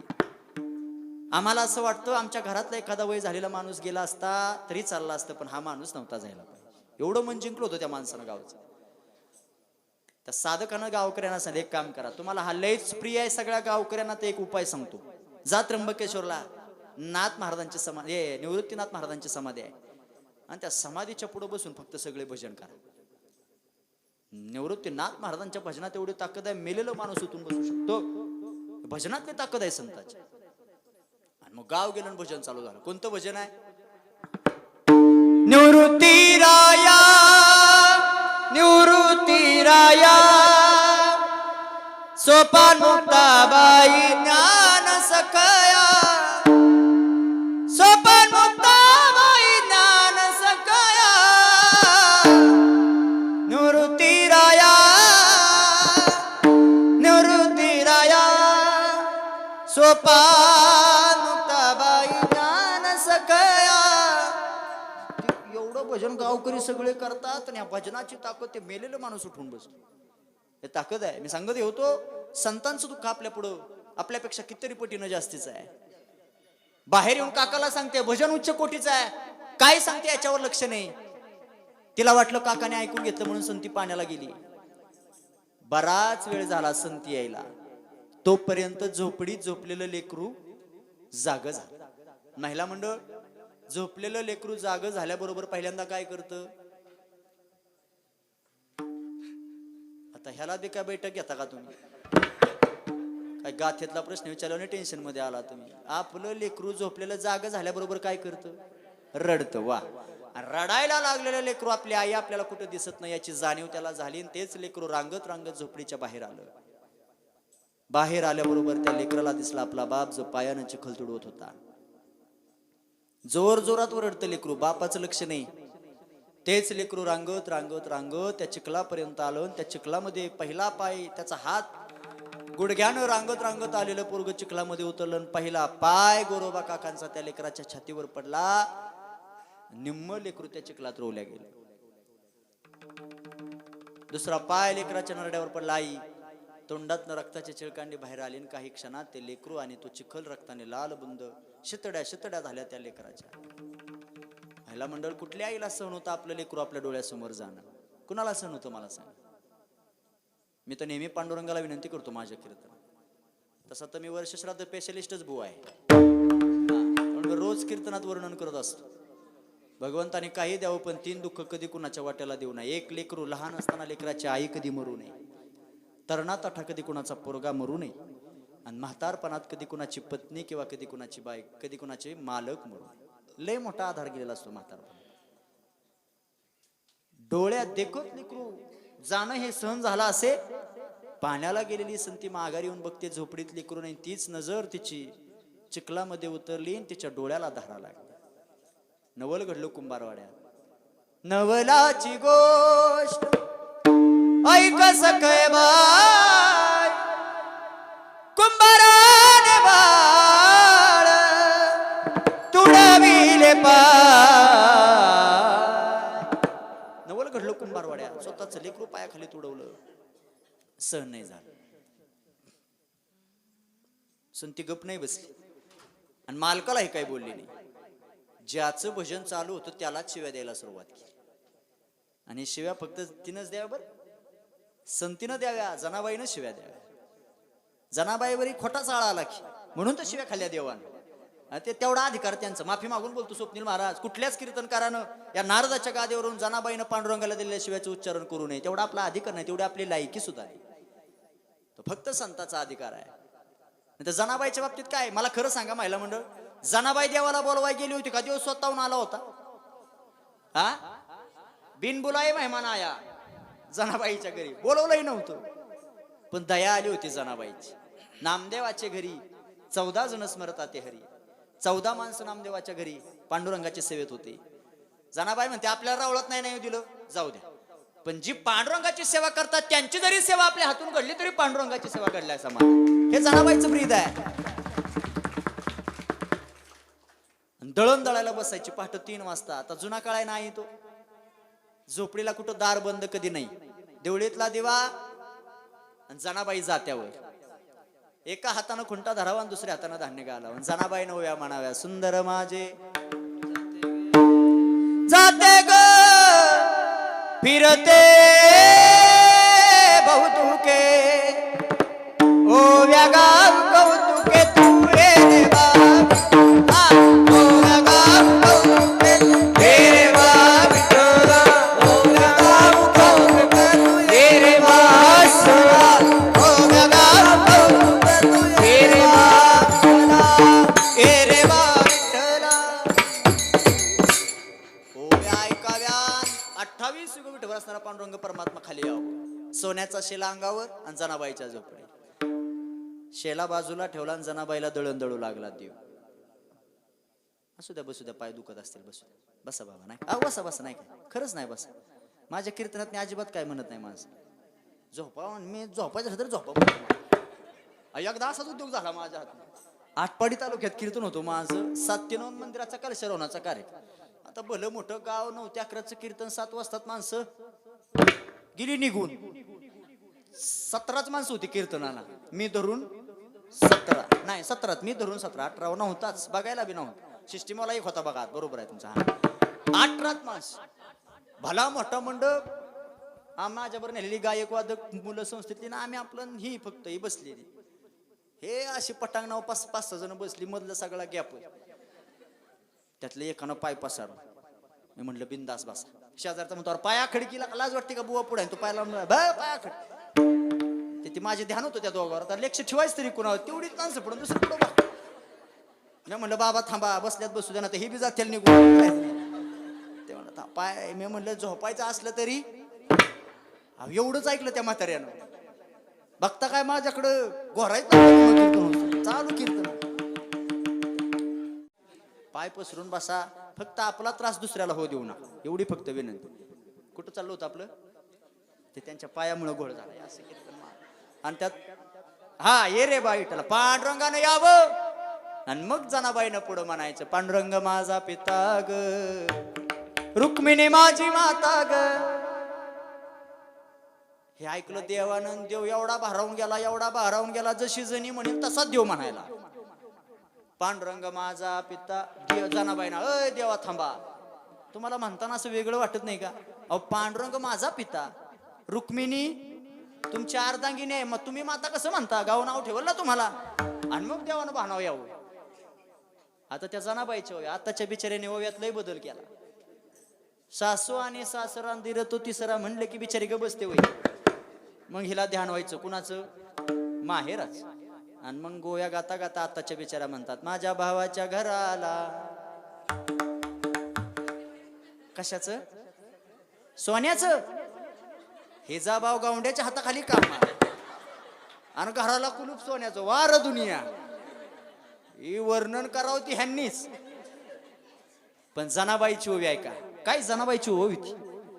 आम्हाला असं वाटतं आमच्या घरातला एखादा वय झालेला माणूस गेला असता तरी चालला असतं, पण हा माणूस नव्हता जायला पाहिजे. एवढं मन जिंकलं होतं त्या माणसानं गावचं. त्या साधकानं गावकऱ्यांना सांगितलं, एक काम करा, तुम्हाला हा लयच प्रिय आहे सगळ्या गावकऱ्यांना, ते एक उपाय सांगतो. जा त्र्यंबकेश्वरला, नाथ महाराजांची समाधी, निवृत्तीनाथ महाराजांची समाधी आहे, आणि त्या समाधीच्या पुढे बसून फक्त सगळे भजन करा. निवृत्तीनाथ महाराजांच्या भजनात एवढी ताकद आहे, मेलेला माणूस उठून बसू शकतो. भजनातली ताकद आहे संताची. आणि मग गाव गेलं भजन चालू झालं. कोणतं भजन आहे? निवृत्ती राया निवृत्ती राया सोपान मुक्ताबाई ज्ञान सकया, सोपान मुक्ताबाई ज्ञान सकया, निवृत्ती राया निवृत्ती राया सोपान मुक्ताबाई ज्ञान सकया. एवढं भजन गावकरी सगळे करतात, आणि या भजनाची ताकद ते मेलेलं माणूस उठून बसतो. हे ताकद आहे. मी सांगत होतो, संतांचं दुःख आपल्या पुढं आपल्यापेक्षा कितीतरी पटीनं जास्तीच आहे. बाहेर येऊन काकाला सांगते भजन उच्च कोटीचं आहे, काय सांगते याच्यावर लक्ष नाही. तिला वाटलं काकाने ऐकून घेतलं म्हणून संती पाण्याला गेली. बराच वेळ झाला संती यायला, तोपर्यंत झोपडीत झोपलेलं लेकरू जाग झालं. महिला मंडळ, झोपलेलं लेकरू जाग झाल्याबरोबर पहिल्यांदा काय करतं? आता ह्याला बी काय बैठक घेता का तुम्ही? काय गाथेतला प्रश्न विचारल्याने टेन्शन मध्ये आला तुम्ही? आपलं लेकरू झोपलेलं जाग झाल्याबरोबर काय करतं? रडतं. वा, रडायला लागलेलं लेकरू, आपली आई आपल्याला कुठं दिसत नाही याची जाणीव त्याला झाली, आणि तेच लेकरू रांगत रांगत झोपडीच्या बाहेर आलं. बाहेर आल्याबरोबर त्या लेकराला दिसला आपला बाप, जो पायानं चिखल तुडवत होता. जोर जोरात रडतं लेकरू, बापाचं लक्ष नाही. तेच लेकरू रांगत रांगत रांगत त्या चिखलापर्यंत आलं. त्या चिखलामध्ये पहिला पाय, त्याचा हात गुडघ्यानं रांगत रांगत आलेलं पोरग चिखलामध्ये उतरलं आणि पहिला पाय गोरोबा काकांचा त्या लेकराच्या छातीवर पडला. निम्म लेकरू त्या चिखलात रोवल्या गेलं. दुसरा पाय लेकराच्या नरड्यावर पडला. आई तोंडातनं रक्ताचे चिळकांडी बाहेर आले. काही क्षणात ते लेकरू आणि तो चिखल रक्ताने लाल बुंद शितड्या शितड्या झाल्या त्या लेकराच्या. महिला मंडळ, कुठल्या आईला सहन होतं आपलं लेकरू आपल्या डोळ्यासमोर जाणं? कुणाला सहन होतं मला सांग? मी तर नेहमी पांडुरंगाला विनंती करतो माझ्या कीर्तनात. तसा तर मी वर्षश्राद्ध स्पेशलिस्टच बुवा आहे. पण रोज कीर्तनात वर्णन करत असतो. भगवंताने काही द्यावं पण 3 दुःख कधी कुणाच्या वाट्याला देऊ नये. एक लेकरू, लहान असताना लेकराची आई कधी मरू नये. तरुणात अठा कधी कुणाचा पोरगा मरू नये. आणि म्हातारपणात कधी कुणाची पत्नी किंवा कधी कुणाची बाई, कधी कुणाचे मालक मरू नये. लय मोठा आधार गेलेला असतो म्हातारपणात. डोळ्यात देखत लेकरू जाणं हे सहन झालं असे. पाण्याला गेलेली संती माघारी येऊन बघते, झोपडीत लेकरू नाही. तीच नजर तिची चिखलामध्ये उतरली आणि तिच्या डोळ्याला धारा लागली. नवल घडलं कुंभारवाड्यात. नवलाची गोष्ट ऐक सखय बाय, कुंभाराने बाळ तुडविले पाय. नवल घडलं कुंभारवाड्यात. स्वतःच लेकरू पायाखाली तुडवलं. सहन नाही झालं. संती गप नाही बसली आणि मालकाला हे काही बोलले नाही. ज्याचं भजन चालू होतं त्यालाच शिव्या द्यायला सुरुवात केली. आणि शिव्या फक्त तिनंच द्याव्या, बरं संतीनं द्याव्या, जनाबाईनं शिव्या द्याव्या. जनाबाईवरही खोटा चाळा आला की म्हणून तर शिव्या खाल्ल्या देवानं. ते तेवढा अधिकार त्यांचा. माफी मागून बोलतो स्वप्नील महाराज, कुठल्याच कीर्तनकारानं या नारदाच्या गादीवरून जनाबाईनं पांडुरंगाला दिलेल्या शिव्याचं उच्चारण करू नये. तेवढा आपला अधिकार नाही, तेवढी आपली लायकी सुद्धा नाही. तो फक्त संताचा अधिकार आहे. जनाबाईच्या बाबतीत काय, मला खरं सांगा महिला मंडळ, जनाबाई देवाला बोलवाय गेली होती का? देव स्वतःहून आला होता? हा, बिनबुलाए मेहमान आया. जनाबाईच्या घरी बोलवलंही नव्हतं, पण दया आली होती जनाबाईची. नामदेवाच्या घरी 14 जण स्मरतात ते हरी. 14 माणसं नामदेवाच्या घरी पांडुरंगाच्या सेवेत होते. जनाबाई म्हणते आपल्याला रावळत नाही, नाही दिलं जाऊ द्या, पण जी पांडुरंगाची सेवा करतात त्यांची जरी सेवा आपल्या हातून घडली तरी पांडुरंगाची सेवा घडल्या समान. हे जनाबाईचं ब्रीद आहे. दळण दळायला बसायची पहाटे 3 वाजता. आता जुना काळ आहे नाही तो. झोपडीला कुठं दार बंद कधी नाही. देवळीतला दिवा आणि जनाबाई जात्यावर. एका हातानं खुंटा धरावा आणि दुसऱ्या हातानं धान्य घालावं. जनाबाई नव्या म्हणाव्या, सुंदर माझे जाते ग फिरते बहुतुके, ओ व्यागाव कौतुके तू रे देवा. ओ व्यागाव कौतुके हे देवा विठ्ठला. ओ व्यागाव कौतुके तू हे देवा विठ्ठला. ओ व्यागाव कौतुके तू हे देवा विठ्ठला. हे देवा विठ्ठला. ओ ऐकाव्या 28 युग विठ्ठल असणारा पांडुरंग परमात्मा खाली यावं. सोन्याचा शेला अंगावर आणि जनाबाईच्या झोपडी. शेला बाजूला ठेवला आणि जनाबाईला दळण दळू लागला देव. असू द्या, बसू द्या, पाय दुखत असतील, बसू द्या, बसा बाबा. नाही बसा बसा, नाही काय खरंच नाही बसा. माझ्या कीर्तनात मी अजिबात काय म्हणत नाही. माझं झोपा, मी झोपायचं झालं तर झोपा. एकदा असाच उद्योग झाला माझ्या हात. आटपाडी तालुक्यात कीर्तन होतो माझं. 7 मंदिराचा कलशरवणाचा कार्यक्रम. आता भलं मोठं गाव, 9 ते 11चं कीर्तन. 7 वाजतात माणसं गेली निघून. 17च माणसं होती कीर्तनाला, मी धरून 17. नाही 17, मी धरून 17. 18 नव्हताच, बघायला बी नव्हता. सिस्टीमवाला एक होता बघा, बरोबर आहे तुमचा. 18 माणस, भला मोठा मंडप. माझ्यावर नेलेली गायक वादक मुलं संस्थेतली ना, आम्ही आपलं ही फक्त ही बसलेली. हे अशी पटांगणावर 5-6 जण बसली. मधलं सगळा गॅप. त्यातलं एकानं पाय पसारला. मी म्हटलं बिंदास बसा. शेजारचा म्हणतो पाया खडकीला लाज वाटते का बुवा पुढे? तो पायाला पाया खड. ते माझे ध्यान होतं त्या दोघांवर. तर लक्ष ठेवायचं तरी कुणावर. तेवढीच माणसं पडून दुसरं पुढं. मी म्हणलं बाबा थांबा, बसल्यात बसू द्या ना, हे बी जातील निघून. ते म्हणलं पाय. मी म्हणलं झोपायचं असलं तरी. एवढंच ऐकलं त्या म्हाताऱ्यानं. बघता काय माझ्याकडं घोरायचं चालू कीर्तन. पाय पसरून बसा, फक्त आपला त्रास दुसऱ्याला होऊ देऊ नका, एवढी फक्त विनंती. कुठं चाललं होतं आपलं? ते त्यांच्या पायामुळे घोळ झाला. असं कीर्तन. आणि त्यात हा ये रे बा विठ्ठला, पांडुरंगानं यावं. आणि मग जनाबाईनं पुढं म्हणायचं, पांडुरंग माझा पिता ग, रुक्मिणी माझी माता ग. हे ऐकलं देवानं, देव एवढा भारावून गेला, एवढा भारावून गेला, जशी जणी म्हणेल तसाच देव म्हणायला. पांडुरंग माझा पिता. जनाबाईना, अय देवा थांबा, तुम्हाला म्हणताना असं वेगळं वाटत नाही का? अहो पांडुरंग माझा पिता, रुक्मिणी तुमची अर्धांगिनी आहे, मग तुम्ही माता कसं म्हणता? गाव नाव ठेवलं ना तुम्हाला. आणि मग देवानं भानाव यावं. आता त्या जनाबाईच्या ओव्या, आताच्या बिचाऱ्याने ओव्यात लय बदल केला. सासू आणि सासरा दिर तो तिसरा म्हणले की बिचारी ग बसते होई. मग हिला ध्यान व्हायचं कुणाचं? माहेराच. आणि मग गोव्या गाता गाता आताच्या बिचारा म्हणतात, माझ्या भावाच्या घराला. कशाचं? सोन्याचं. हे जा भाव गावंड्याच्या हाताखाली काम, आणि घराला कुलूप सोन्याचं. वार दुनिया ही वर्णन करावं ती ह्यांनीच. पण जनाबाईची ओवी ऐका, काय जनाबाईची ओवी ती.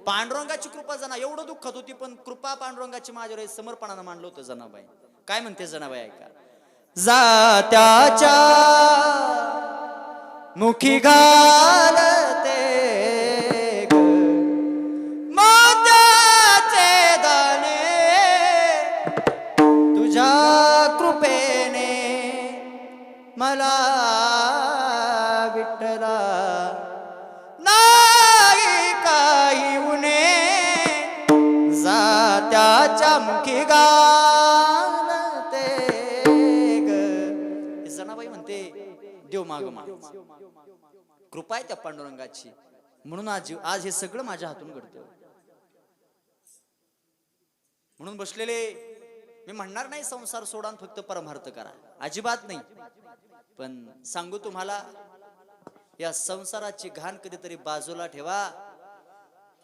पांडुरंगाची कृपा जना एवढं दुःखात होती, पण कृपा पांडुरंगाची माझ्यावर समर्पणानं मांडलं होतं जनाबाई. काय म्हणते जनाबाई ऐका, जात्याच्या मुखी घालते ग मोत्याचे दाणे, तुझ्या कृपेने मला विठ्ठला नाही काही उणे, जात्याच्या मुखी घालते ग. जनाबाई म्हणते देव माग माग कृपा आहे त्या पांडुरंगाची, म्हणून आज हे सगळं माझ्या हातून घडतं. म्हणून बसलेले मी म्हणणार नाही संसार सोडा फक्त परमार्थ करा, अजिबात नाही. पण सांगू तुम्हाला, या संसाराची घाण कधीतरी बाजूला ठेवा.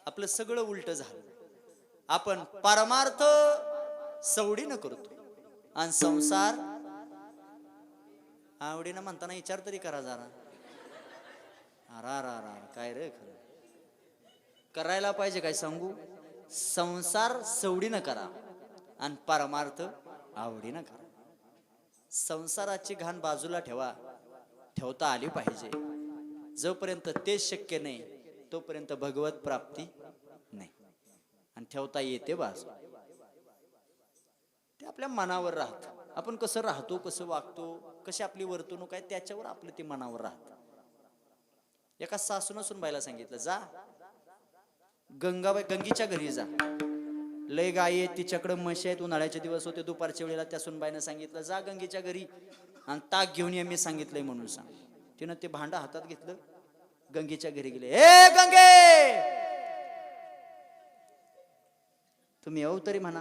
आपलं सगळं उलट झालं. आपण परमार्थ सवडीनं करतो आणि संसार आवडीनं म्हणताना विचार तरी करा जरा. काय रे, खरं करायला पाहिजे. काय सांगू, संसार सवडीनं करा आणि परमार्थ आवडीनं करा. संसाराची घाण बाजूला ठेवा, ठेवता आली पाहिजे. जोपर्यंत ते शक्य नाही तोपर्यंत भगवत प्राप्ती नाही. आणि ठेवता येते बाजू, ते आपल्या मनावर राहत. आपण कसं राहतो, कसं वागतो, कशी आपली वर्तणूक आहे, त्याच्यावर आपलं ते मनावर राहत. एका सासून सुनबाईला सांगितलं, जा गंगीच्या घरी जा, लय गाय आहेत, तिच्याकडे म्हशी आहेत, उन्हाळ्याचे दिवस होते, दुपारच्या वेळेला त्या सुनबाईनं सांगितलं, जा गंगीच्या घरी आणि ताक घेऊन ये, मी सांगितलंय म्हणून सांग. तिनं ते भांडं हातात घेतलं, गंगेच्या घरी गेले. ए गंगे, तुम्ही येऊ तरी म्हणा.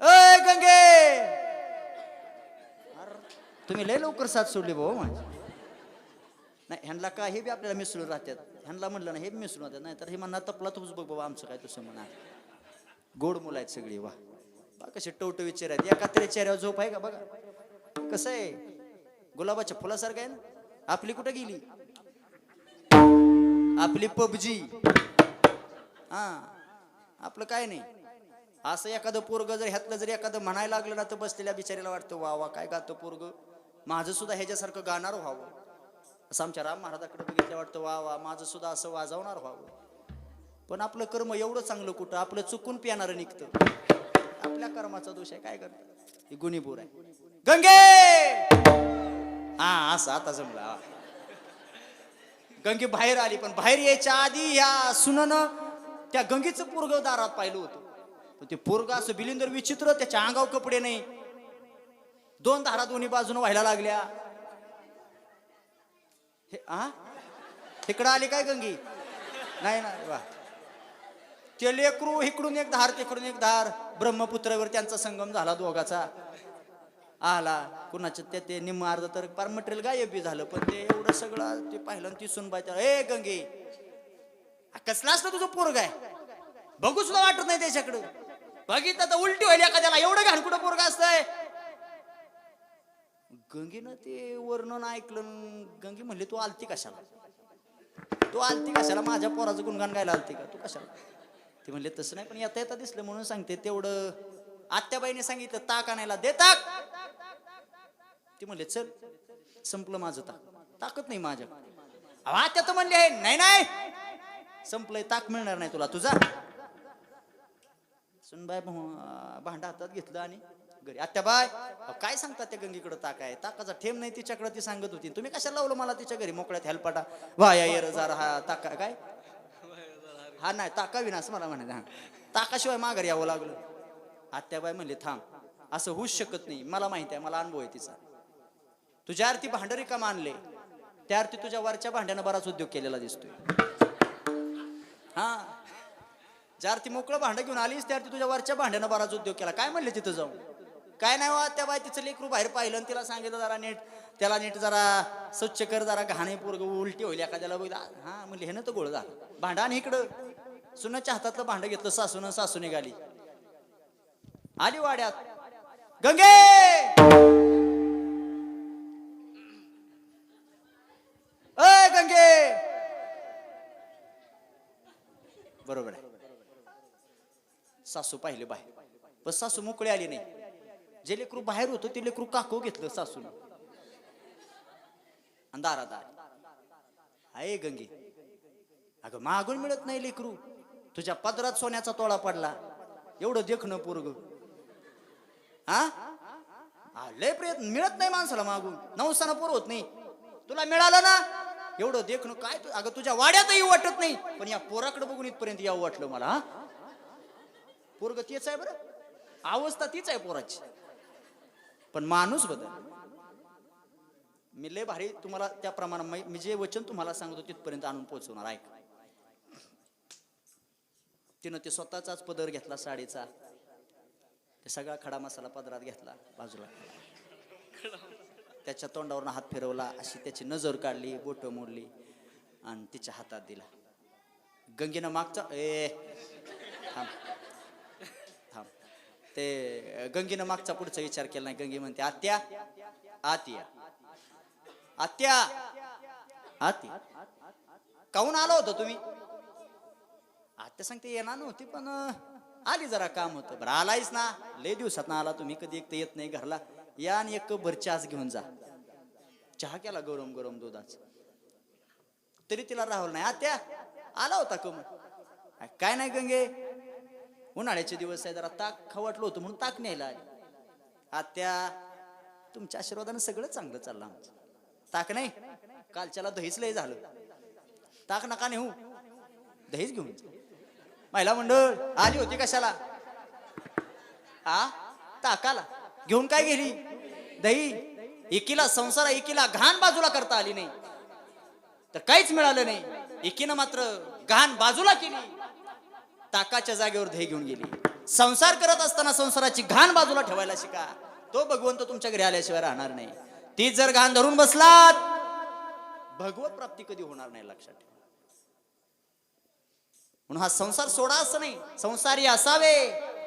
ए गंगे, तुम्ही लय लवकर साथ सोडली भाऊ माझी. नाही, ह्यांना काही बी आपल्याला मिसळून राहतात. ह्यांना म्हणलं ना हे मिसळून राहतात, नाही तर हे म्हणणार तपला तूच बघ बाबा, आमचं काय तसं म्हणा. गोड मुलं आहेत सगळी. वा बा कसे टवटवी चेहरे आहेत. एका तरी चेहऱ्यावर झोप आहे का बघा. कसं आहे, गुलाबाच्या फुलासारखं आहे ना. आपली कुठे गेली? आपली पबजी. हा, आपलं काय नाही. असं एखादं पोरग जर ह्यातलं जर एखादं म्हणायला लागलं ना, तर बसलेल्या बिचारीला वाटतं वा वा काय गातं पोरग, माझं सुद्धा ह्याच्यासारखं गाणार व्हावं. असं आमच्या राम महाराजाकडे बघितलं वाटतं वा वा माझं सुद्धा असं वाजवणार व्हावं. पण आपलं कर्म एवढं चांगलं कुठं, आपलं चुकून पिणारं निघतं. आपल्या कर्माचा दोष आहे, काय करत. ही गुणीपूर आहे. गंगे, हा असं आता जमला. गंगे बाहेर आली, पण बाहेर यायच्या आधी ह्या सुननं त्या गंगेचं पोरग दारात पाहिलं होतं. ते पोरग असं बिलिंदर विचित्र, त्याच्या अंगावर कपडे नाही, दोन धारा दोन्ही बाजून व्हायला लागल्या. इकडं आली काय गंगी? नाही ना. वा, ते लेकरू इकडून एक धार तिकडून एक धार, ब्रह्मपुत्रावर त्यांचा संगम झाला दोघाचा. आला कुणाच्या ते निम्म अर्ध तर पार मटेरियल गायब बी झालं. पण ते एवढं सगळं ते पाहिलं ती सुनबाई त्याला, ए गंगे कसला असतं तुझं पोरग आहे, बघू सुद्धा वाटत नाही त्याच्याकडं. बघितलं तर उलटी व्हायला एखाद्याला, एवढं घाण कुठं पोरग असतंय. गंगीनं ते वर्णन ऐकलं. गंगी म्हणली, तू आलती कशाला? तू आलती कशाला? माझ्या पोराचं गुणगान गायला आलती का तू? कशाला? ते म्हणले तसं नाही, पण येता येता दिसलं म्हणून सांगते. तेवढं आत्याबाईने सांगितलं ताक आणायला, दे ताक. ती म्हणले चल, संपलं माझं ताक, ताकद नाही माझ्या. आत्या तर म्हणले नाही नाही संपलंय, ताक मिळणार नाही तुला, तुझा. सुनबाई भांडा हातात घेतलं आणि घरी. आत्याबाई काय सांगतात त्या गंगीकडे ताक आहे, ताकाचा ठेम नाही तिच्याकडे, ती सांगत होती. तुम्ही कशाला लावलं मला तिच्या घरी मोकळ्यात हेलपाटा, वाया येर जरा हा ताका काय हा नाही ताका विनास मला म्हणायचं, ताकाशिवाय माघारी यावं लागलं. आत्याबाई म्हणले थांब, असं होऊच शकत नाही, मला माहिती आहे, मला अनुभव आहे तिचा. तुझ्या आरती भांडरी का मानले, त्या आरती तुझ्या वरच्या भांड्यानं बराच उद्योग केलेला दिसतोय. हा, ज्या आरती मोकळं भांड घेऊन आलीस त्या आरती तुझ्या वरच्या भांड्यानं बराच उद्योग केला. काय म्हणले तिथं जाऊन, काय नाही वा त्या बाई, तिचं लेकरू बाहेर पाहिलं आणि तिला सांगितलं जरा नीट, त्याला नीट जरा स्वच्छ कर, जरा घाणे पोरग उलटी होईल एखाद्याला बघ. हा म्हणले हे ना तर गोळ झालं भांडा. आणि इकडं सुनाच्या हातातलं भांड घेतलं सासून, सासू निघाली, आली वाड्यात. गंगे अय गंगे, बरोबर आहे. सासू पाहिले बाहेर, पण सासू मोकळी आली नाही. जे लेकरू बाहेर होतं ते लेकरू काकू घेतलं सासून दारात आहे. गंगे अगं मागून मिळत नाही लेकरू, तुझ्या पदरात सोन्याचा तोळा पडला, एवढं देखणं पोरग. हा लय प्रयत्न, मिळत नाही माणसाला मागून, नवसानं पोर होत नाही. तुला मिळालं ना एवढं देखणं काय, अगं तुझ्या वाड्यातही वाटत नाही, पण या पोराकडे बघून इथपर्यंत यावं वाटलं मला. हा पोरग तेच आहे बरं, अवस्था तीच आहे पोराची, पण माणूस बदल. मी लय भारी तुम्हाला त्या प्रमाणात मी जे वचन तुम्हाला सांगतो तिथपर्यंत आणून पोहोचवणार. ऐक, तिनं ते स्वतःचाच पदर घेतला साडीचा, ते सगळा खडा मसाला पदरात घेतला बाजूला, त्याच्या तोंडावरून हात फिरवला, अशी त्याची नजर काढली, बोट मोडली आणि तिच्या हातात दिला. गंगेनं मागचा थांब थांब, ते गंगेनं मागचा पुढचा विचार केला नाही. गंगे म्हणते आत्या आत्या आत्या आत्या, काहून आला होता तुम्ही. आत्या सांगते येणार नव्हती, पण आली, जरा काम होतं. बरं आलायच ना, लय दिवसात ना आला तुम्ही, कधी एक तर येत नाही घरला, या आणि एक भर चहाच घेऊन जा. चहा केला गरम गरम दुधाच, तरी तिला राहुल नाही. आत्या आला होता कम, काय नाही गंगे, उन्हाळ्याचे दिवस आहे, जरा ताक खवटलं होतं म्हणून ताक न्यायला आली. आत्या तुमच्या आशीर्वादानं सगळं चांगलं चाललं आमचं. ताक नाही, कालच्याला दहीच लय झालं, ताक नका नेऊ, दहीच घेऊन. महिला मंडळ आली होती कशाला, ताकाला घेऊन काय गेली, दही. एकीला संसार, एकीला घाण बाजूला करता आली नाही, तर काहीच मिळालं नाही. एकीनं मात्र घाण बाजूला केली, ताकाच्या जागेवर दही घेऊन गेली. संसार करत असताना संसाराची घाण बाजूला ठेवायला शिका, तो भगवंत तुमच्या घरी आल्याशिवाय राहणार नाही. ती जर घाण धरून बसलात, भगवत प्राप्ती कधी होणार नाही, लक्षात ठेवा. म्हणून हा संसार सोडा असं नाही, संसारी असावे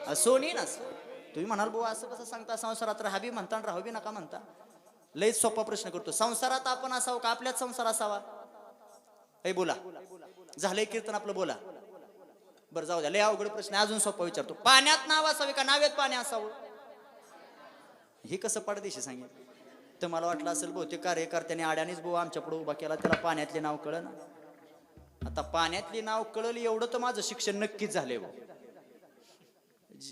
असोनी नसावे. तुम्ही म्हणाल भाऊ असं कसं सांगता, संसारात राहावी म्हणता आणि राहावी नका म्हणता. लय सोपा प्रश्न करतो, संसारात आपण असावं का आपल्याच संसार असावा. हे बोला, झालंय कीर्तन आपलं, बोला. बरं जाऊ द्या, लय अवघड प्रश्न आहे, अजून सोपा विचारतो. पाण्यात नाव असावे का नावेत पाणी असावं. हे कसं पडदेशी सांगितलं, तर मला वाटलं असेल बहुतेक कार्यकर्त्याने आड्यानेच भाऊ आमच्या पुढे उभा केला, त्याला पाण्यातले नाव कळलं ना. आता पाण्यातली नाव कळलं एवढं तर माझं शिक्षण नक्कीच झालंय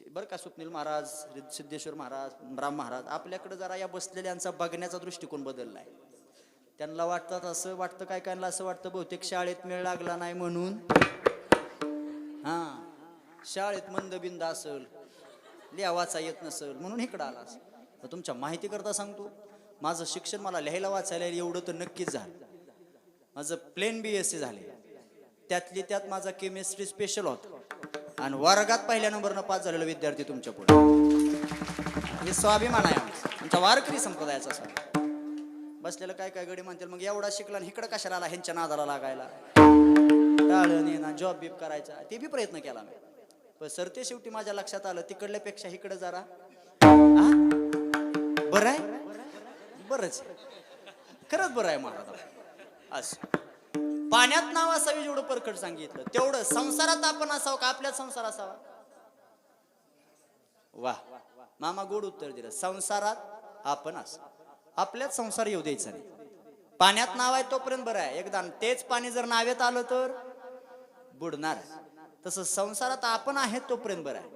बरं का. स्वप्नील महाराज, सिद्धेश्वर महाराज, राम महाराज, आपल्याकडे जरा या बसलेल्यांचा बघण्याचा दृष्टिकोन बदललाय. त्यांना वाटतात असं वाटतं, काय कायला असं वाटतं बहुतेक शाळेत मेळ लागला नाही म्हणून, शाळेत मंदबिंद असेल, लिहावाचा येत नसेल म्हणून इकडं आला असेल. तर तुमच्या माहिती करता सांगतो, माझं शिक्षण मला लिहायला वाचायला एवढं तर नक्कीच झालं. माझं प्लेन BSc झाले, त्यातली त्यात माझा केमिस्ट्री स्पेशल होता, आणि वर्गात पहिल्या नंबरनं पास झालेला विद्यार्थी तुमच्या पुढे. हे स्वाभिमान आहे आमचा वारकरी संप्रदायाचा. बसलेलं काय काय गडी म्हणतील, मग एवढा शिकला आणि इकडं कशाला आला ह्यांच्या नादाला लागायला, टाळण येणं, जॉब बीब करायचा, ते बी प्रयत्न केला मी. पण सर ते शेवटी माझ्या लक्षात आलं, तिकडल्यापेक्षा इकडं जरा बरं आहे, बरंच खरंच बरं आहे महाराज. असं पाण्यात नाव असावी जेवढं परखड सांगितलं तेवढं संसारात आपण असावं का आपल्यात संसार असावा? वा मामा गोड उत्तर दिलं. संसारात आपण असावं, आपल्यात संसार येऊ द्यायचा नाही. पाण्यात नाव आहे तोपर्यंत बरं आहे, एकदा तेच पाणी जर नावेत आलं तर बुडणार. तसं संसारात आपण आहेत तोपर्यंत बरं आहे,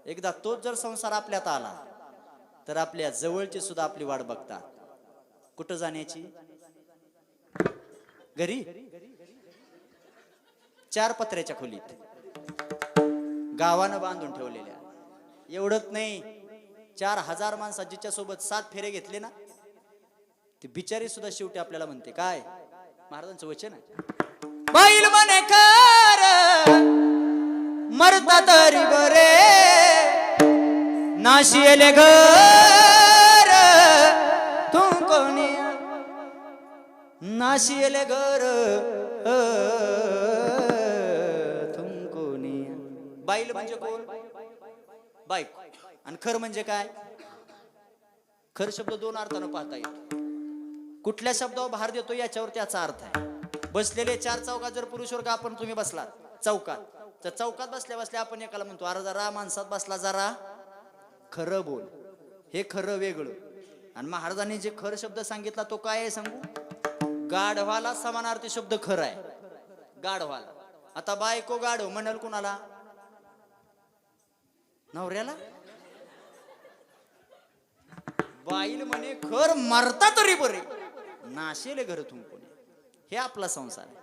एकदा तोच जर संसार आपल्यात आला तर आपल्या जवळचे सुद्धा आपली वाट बघतात. कुठं जाण्याची? घरी, 4 पत्र्याच्या खोलीत, गावानं बांधून ठेवलेल्या. एवढंच नाही, 4000 माणसं जिच्या सोबत 7 फेरे घेतले ना, ती बिचारी सुद्धा शेवटी आपल्याला म्हणते काय? महाराजांचं वचन आहे, बैल म्हणे कर मरता तरी बरे, नाशी येले घर तू कोणी, नाशी येले घर तुम कोणी. बैल म्हणजे कोण? बायको. आणि खर म्हणजे काय? खर शब्द 2 अर्थानं पाहता येतो. कुठल्या शब्दावर भार देतो याच्यावर त्याचा अर्थ आहे. बसलेले 4 चौकात जर पुरुष वर्ग आपण तुम्ही बसलात चौकात, तर चौकात बसल्या बसल्या आपण एकाला म्हणतो अरे जरा माणसात बसला जरा खरं बोल. हे खरं वेगळं. आणि महाराजांनी जे खरं शब्द सांगितला तो काय आहे सांगू? गाढवाला समानार्थी शब्द खरं आहे. गाढवाला. आता बायको गाढव म्हणाल कुणाला? नवऱ्याला. बाईल म्हणे खर मरता तरी बरे, नाशेले घर तुमकोने. हे आपला संसार आहे.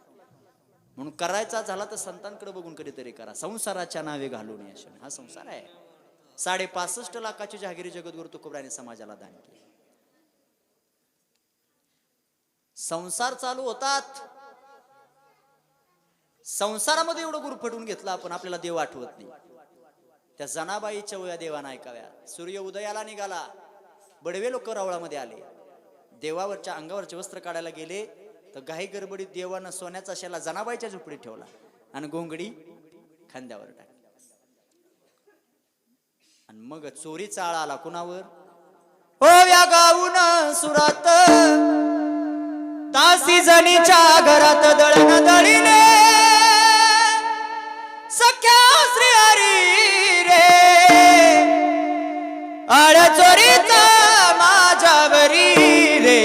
म्हणून करायचा झाला तर संतांकडे बघून कधीतरी करा. संसाराच्या नावे घालू नये. हा संसार आहे. 65.5 लाखाची जहागिरी जगद्गुरु तुकोबराने समाजाला दान केली. संसार चालू होतात, संसारामध्ये एवढं गुरफटून घेतलं आपण, आपल्याला देव आठवत नाही. त्या जनाबाईच्या वया देवानं ऐकाव्या. सूर्य उदयाला निघाला, बडवे लोक रावळामध्ये आले, देवावरच्या अंगावरचे वस्त्र काढायला गेले तर घाई गडबडीत देवानं सोन्याचा शेला जनाबाईच्या झोपडीत ठेवला आणि गोंगडी खांद्यावर टाकली. आणि मग चोरीचा आळा आला कुणावर? ओव्या गाऊन सुरात दासी जणीच्या घरात दळण दळीने सख्या श्री हरी रे, आळ चोरीचा माझ्यावरी रे.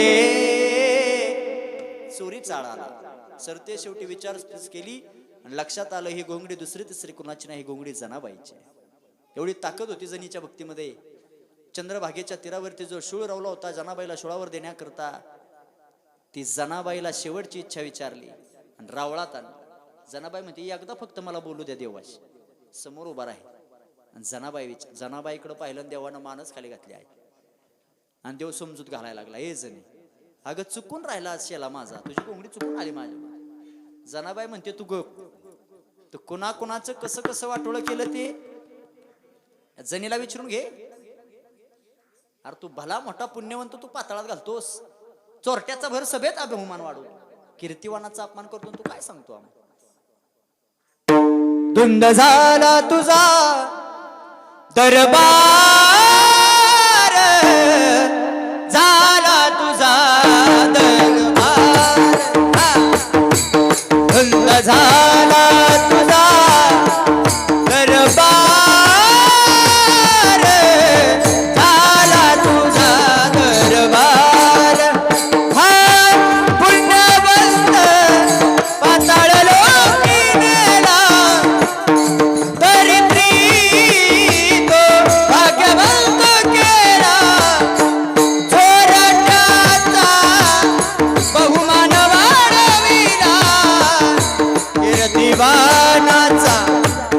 चोरीचा आळा आला. सरते शेवटी विचारपूस केली आणि लक्षात आलं ही गोंगडी दुसरी तिसरी कुणाची नाही, ही गोंगडी जनाबाईची. एवढी ताकद होती जनीच्या भक्तीमध्ये. चंद्रभागेच्या तीरावरती जो शूळ रवला होता जनाबाईला शूळावर देण्याकरता, ती जनाबाईला शेवटची इच्छा विचारली आणि रावळात आणली. जनाबाई म्हणते एकदा फक्त मला बोलू द्या देवाशी. समोर उभा राहील आणि जनाबाईकडे पाहिलं, देवानं मानच खाली घातली आहे. आणि देव समजूत घालायला लागला, ए जणी अगं चुकून राहिला शेला माझा, तुझी कोंबडी चुकून आली माझ्या. जनाबाई म्हणते तू गप. तर कुणाकुणाचं कसं कसं वाटोळं केलं ते जनीला विचारून घे. अरे तू भला मोठा पुण्यवंत, तू पातळात घालतोस. चोरट्याचा भर सभेत अभिमान वाढवतो, कीर्तिवानाचा अपमान करतो. तू काय सांगतो? आम्हाला धुंद झाला तुझा दरबार, झाला तुझा दरबार, धुंद झाला तुझा दरबार, झाला तुझा दरबार. हा पुण्यवंत पाताळ लोकी नेला,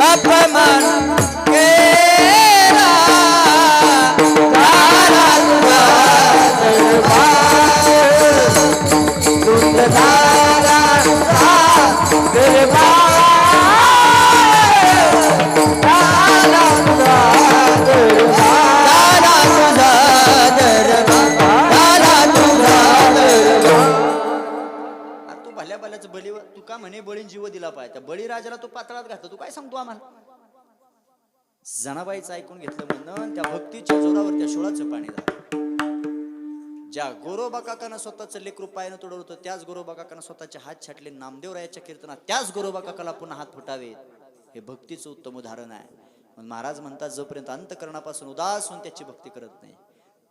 अपमान केला, झाला तुझा दरबार, धुंद झाला तुझा दरबार, झाला तुझा दरबार, झाला तुझा दरबार, झाला तुझा दरबार. तू भल्या भल्याचं बळी, तू का म्हणे बळीन जीव दिला पाहिजे, त्या बळीराजाला तू पातळात घातला. तू काय सांगतो आम्हाला? जनाबाईचं ऐकून घेतलं म्हणणं, त्या भक्तीच्या जोरावर त्या शोळाचं पाणी झालं. ज्या गोरोबा काकानं स्वतःचं लेकरू पायानं तोडलं होतं त्याच गोरोबा काकानं स्वतःचे हात छाटले. नामदेवरायाच्या कीर्तनात त्याच गोरोबा काकाला पुन्हा हात फुटावेत. हे भक्तीचं उत्तम उदाहरण आहे. पण महाराज म्हणतात जोपर्यंत अंतकरणापासून उदास होऊन त्याची भक्ती करत नाही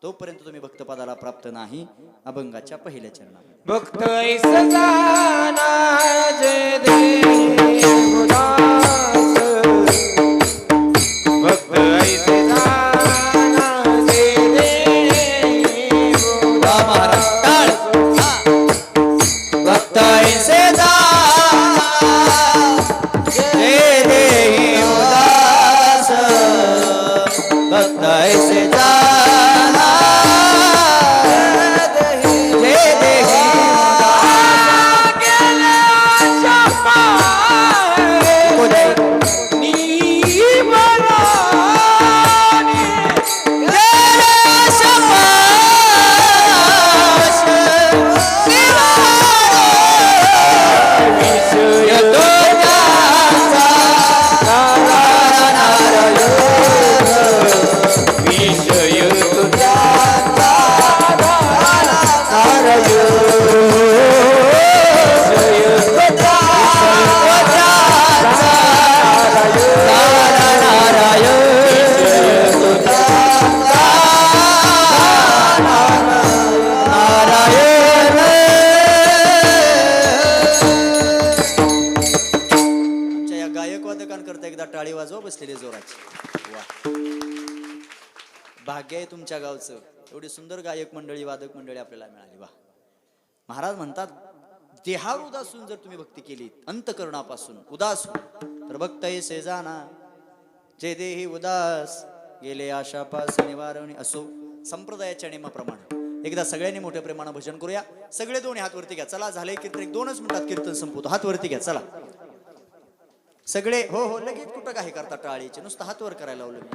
तोपर्यंत तुम्ही भक्तपदाला प्राप्त नाही. अभंगाच्या पहिल्या चरणात भक्त ऐसा जाना जे देव दास, भक्त ऐसे जाना जे देव महाराज टाळ. भक्त ऐसे जे देही उदास, भक्त ऐसे टाळी वाजवा बसलेले जोराची. वा, भाग्य आहे तुमच्या गावचं. एवढी सुंदर गायक मंडळी वादक मंडळी आपल्याला मिळाली. वा. महाराज म्हणतात देहावर उदासून जर तुम्ही भक्ती केली अंतकरणापासून उदास तर भक्त ऐसे जाना जे देही उदास, गेले आशापास निवारणी. असो संप्रदायाच्या नियमाप्रमाणे एकदा सगळ्यांनी मोठ्या प्रेमानं भजन करूया. सगळे दोन्ही हात वरती घ्या. चला झालंय कीर्तन, 1-2 मिनिटात कीर्तन संपवतो. हात वरती घ्या. चला सगळे. हो हो लगेच कुठं काही करता टाळीचे, नुसतं हात वर करायला लावलं मी.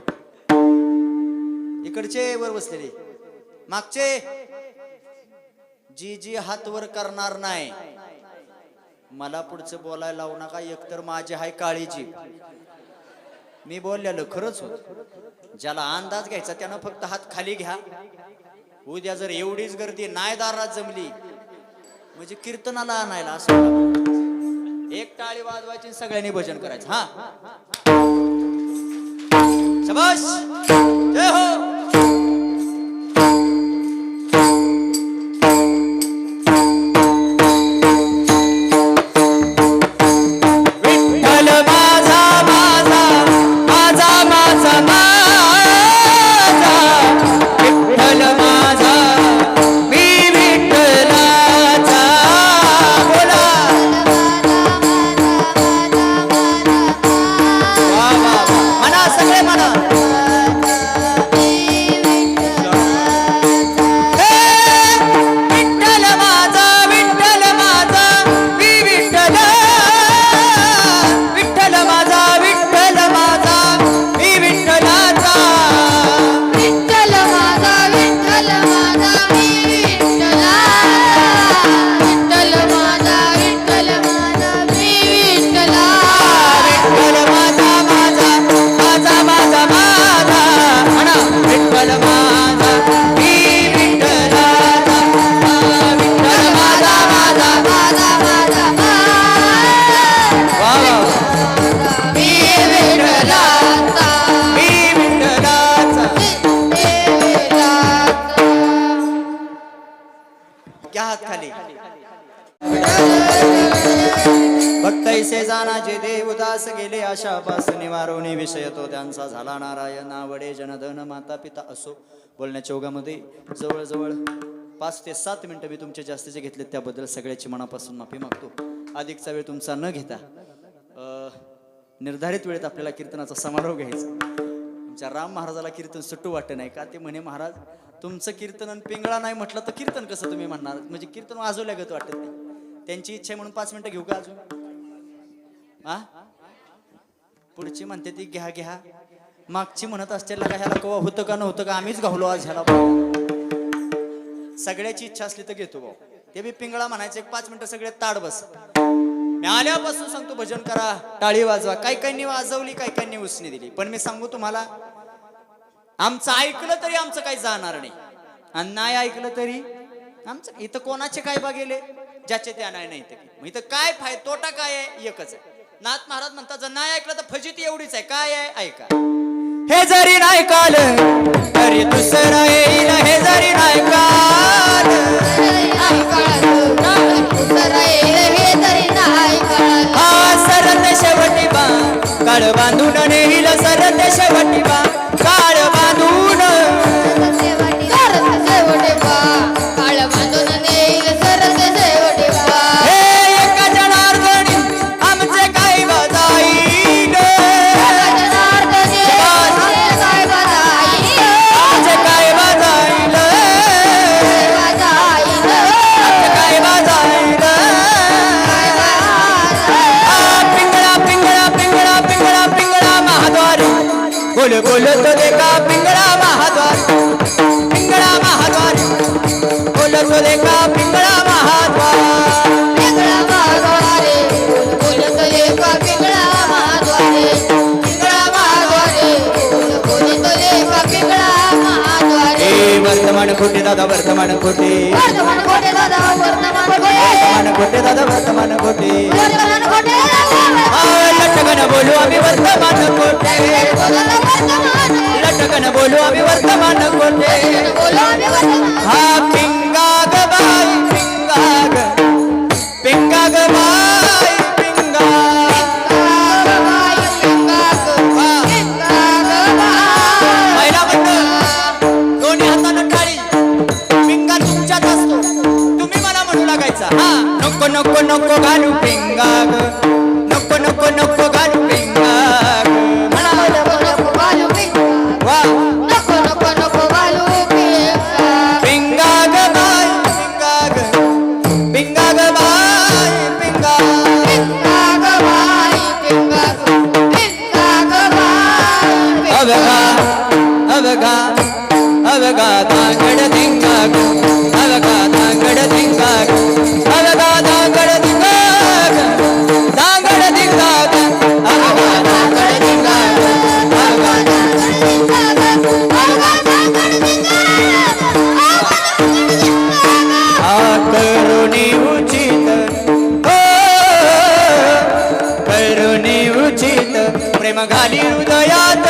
इकडचे वर बसलेले, मागचे जी जी हात वर करणार नाही मला पुढचं बोलायला लावू नका. एकतर माझी हाय काळी जीभ. मी बोललेलं खरंच होत. ज्याला अंदाज घ्यायचा त्यानं फक्त हात खाली घ्या. उद्या जर एवढीच गर्दी नाही दारात जमली म्हणजे कीर्तनाला आणायला असं एक टाळी वाजवायची सगळ्यांनी भजन करायचं. हा शाबाश, जय हो. भक्तैसे जाना जे देव दास, गेले आशापास निवारोणी विषय तो त्यांचा झाला नारायण. आवडे जनधन माता पिता. असो बोलण्याच्या ओघामध्ये जवळजवळ 5 ते 7 मिनिटं मी तुमचे जास्तीचे घेतले त्याबद्दल सगळ्याची मनापासून माफी मागतो. अधिकचा वेळ तुमचा न घेता निर्धारित वेळेत आपल्याला कीर्तनाचा समारोह घ्यायचा. आमच्या राम महाराजाला कीर्तन सुट्टू वाटत नाही का? ते म्हणे महाराज तुमचं कीर्तन पिंगळा नाही म्हटलं तर कीर्तन कसं तुम्ही म्हणणार, म्हणजे कीर्तन वाजवल्यागत वाटत नाही. त्यांची इच्छा आहे म्हणून 5 मिनिटं घेऊ का अजून? हा पुढची म्हणते ती घ्या घ्या, मागची म्हणत असते का ह्याला कवा होतं का नव्हतं का, आम्हीच घावलो आज ह्याला. सगळ्याची इच्छा असली तर घेतो भाऊ. ते बी पिंगळा म्हणायचं 1-5 मिनिटं सगळे ताड बस. मी आल्यापासून सांगतो भजन करा, टाळी वाजवा. काही काहींनी वाजवली, काही काहींनी उसनी दिली. पण मी सांगू तुम्हाला आमचं ऐकलं तरी आमचं काही जाणार नाही आणि नाही ऐकलं तरी आमचं इथं कोणाचे काय बा गेले ज्याचे त्या नाही ते मग इथं काय तोटा काय आहे एकच आहे. नाथ महाराज म्हणतात जर नाही ऐकलं तर फजिती एवढीच आहे. काय आहे ऐका. हे जरी नाही काल तरी दुसरं येईल. हे जरी नाही काल हा सरत शेवटी बा काळ बांधून नेईल. सरत शेवटी बा काळ बांधून बोल तो देखा पिंगळा महाद्वार. पिंगळा महाद्वार बोल तो देखा पिंगळा महाद्वार. पिंगळा महाद्वारे बोल तो देखा पिंगळा महाद्वारे. पिंगळा महाद्वारे बोल तो देखा पिंगळा महाद्वारे. वर्तमान खोटे दादा वर्तमान खोटे. वर्तमान खोटे दादा वर्तमान खोटे. वर्तमान खोटे दादा वर्तमान खोटे. वर्तमान खोटे लटकन बोलू आम्ही वर्तमान खोटे. लटकन बोलू आम्ही वर्तमान खोटे. हा पिंगा ग बाई पिंगा ग. पिंगा ग बाई पिंगा. पहिला म्हणतो दोन्ही हातानं टाळी. पिंगा तुमच्यात असतो तुम्ही मला म्हणू लागायचा. हा नको नको नको घालू पिंगा ग. नको नको नको घालू पिंगा ग. म्हणा नको नको घालू पिंगा. वा नको नको नको घालू पिंगा. पिंगा ग बाई पिंगा ग. पिंगा ग बाई पिंगा. पिंगा ग बाई पिंगा ग. पिंगा ग बाई. अवघा अवघा अवघा दांगड धिंगा ग. अवघा दांगड धिंगा ग. अवघा दांगड धिंगा ग. दांगड धिंगा ग. अवघा दांगड धिंगा ग. अवघा दांगड धिंगा ग. अवघा दांगड धिंगा ग. आ करुणी उचित हो करुणी उचित प्रेम घाली हृदयात.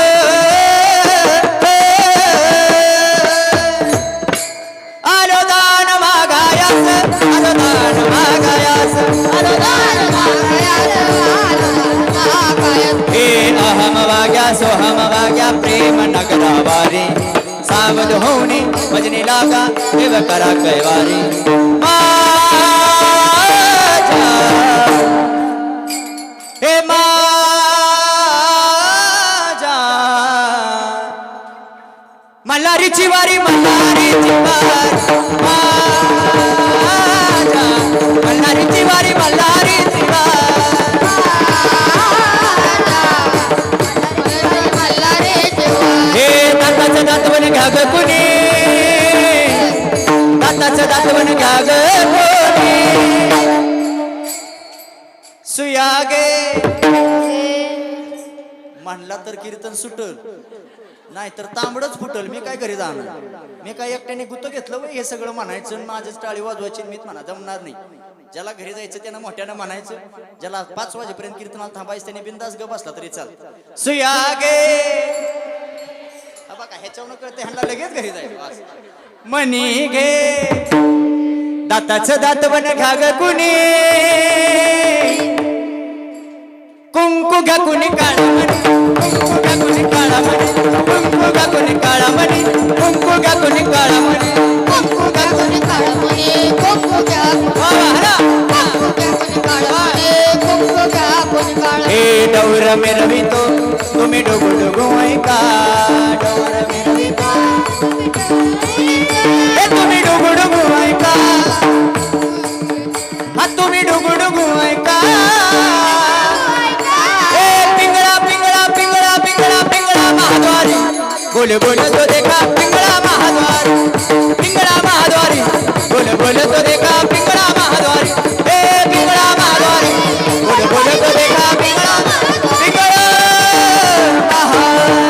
अनुदान मागायास अनुदान मागायास अनुदान मागायास. हे अहम वाग्या सोहम वाग्या प्रेम नगरावारी. सावध होणे भजनी लागा देव करा कैवारी. माझ्या हे माझ्या मल्हारीची वारी मल्हारीची वारी. माझ्या मल्हारीची वारी मल्हारीची वारी. हे दाताचं दातवन घ्या ग कुणी. दाताचं दातवन घ्या ग कुणी. सुयागे म्हणला तर कीर्तन सुटल नाही तर तांबडच फुटल. मी काय घरी जाणार. मी काय एकट्याने गुत्त घेतलं वय हे सगळं म्हणायचं. माझीच टाळी वाजवायची मीच म्हणा जमणार नाही. ज्याला घरी जायचं त्यानं मोठ्यानं म्हणायचं. ज्याला 5 वाजेपर्यंत कीर्तनाला थांबायचं त्याने बिंदास ग बसला तरी चाल. सुयागे बघा ह्याच्यावर कळते ह्यांना लगेच घरी जायचं. मनी घे दाताचं दातवन घ्या ग कुणी. कुंकू घ्या कुणी काळा मणी. कुंकू घ्या कुणी काळा मणी. कुंकू घ्या कुणी काळा मणी. कुंकू घ्या कुणी काळा मणी. कुंकू घ्या कुणी काळा मणी. कुंकू घ्या कुंकू घ्या कुणी काळा. हे डौर मिरवितो तुम्ही डुगु डुगु ऐका. डौर मिरवितो हे तुम्ही डुगु डुगु ऐका. हा तुम्ही डुगु डुगु ऐका. बोल बोल तो देखा पिंगळा महाद्वार. पिंगळा महाद्वारी बोल बोल तो देखा पिंगळा महाद्वारी. हे पिंगळा महाद्वारी बोल बोल तो देखा पिंगळा पिंगळा महाद्वार.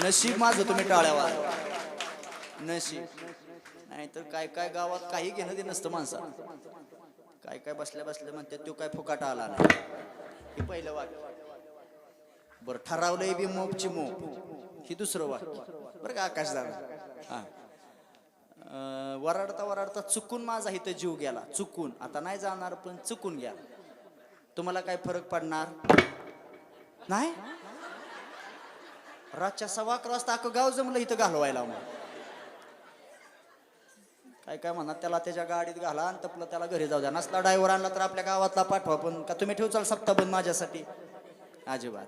नशीब माझं तुम्ही टाळ्यावर नशीब. नाही तर काय काय गावात काही घेणं ते नसतं माणसा. काय काय बसल्या बसल्या म्हणतात तो काय फुकाटा आला नाही. हे पहिलं वाक्य. बरं ठरावलंय बी मोपची मोप ही दुसरं वाक्य बरं का आकाश दादा. हा वराडता वराडता चुकून माझा इथं जीव गेला. चुकून आता नाही जाणार पण चुकून गेला. तुम्हाला काय फरक पडणार नाही. रातच्या 11:15 वाजता अख्खं गाव जमलं इथं घालवायला. मग काय काय म्हणा त्याला त्याच्या गाडीत घाला आणि तपलं त्याला घरी जाऊ द्या. नसला ड्रायव्हर आणला तर आपल्या गावातला पाठवा. पण का तुम्ही ठेवचाल सप्ताहबंद माझ्यासाठी अजिबात.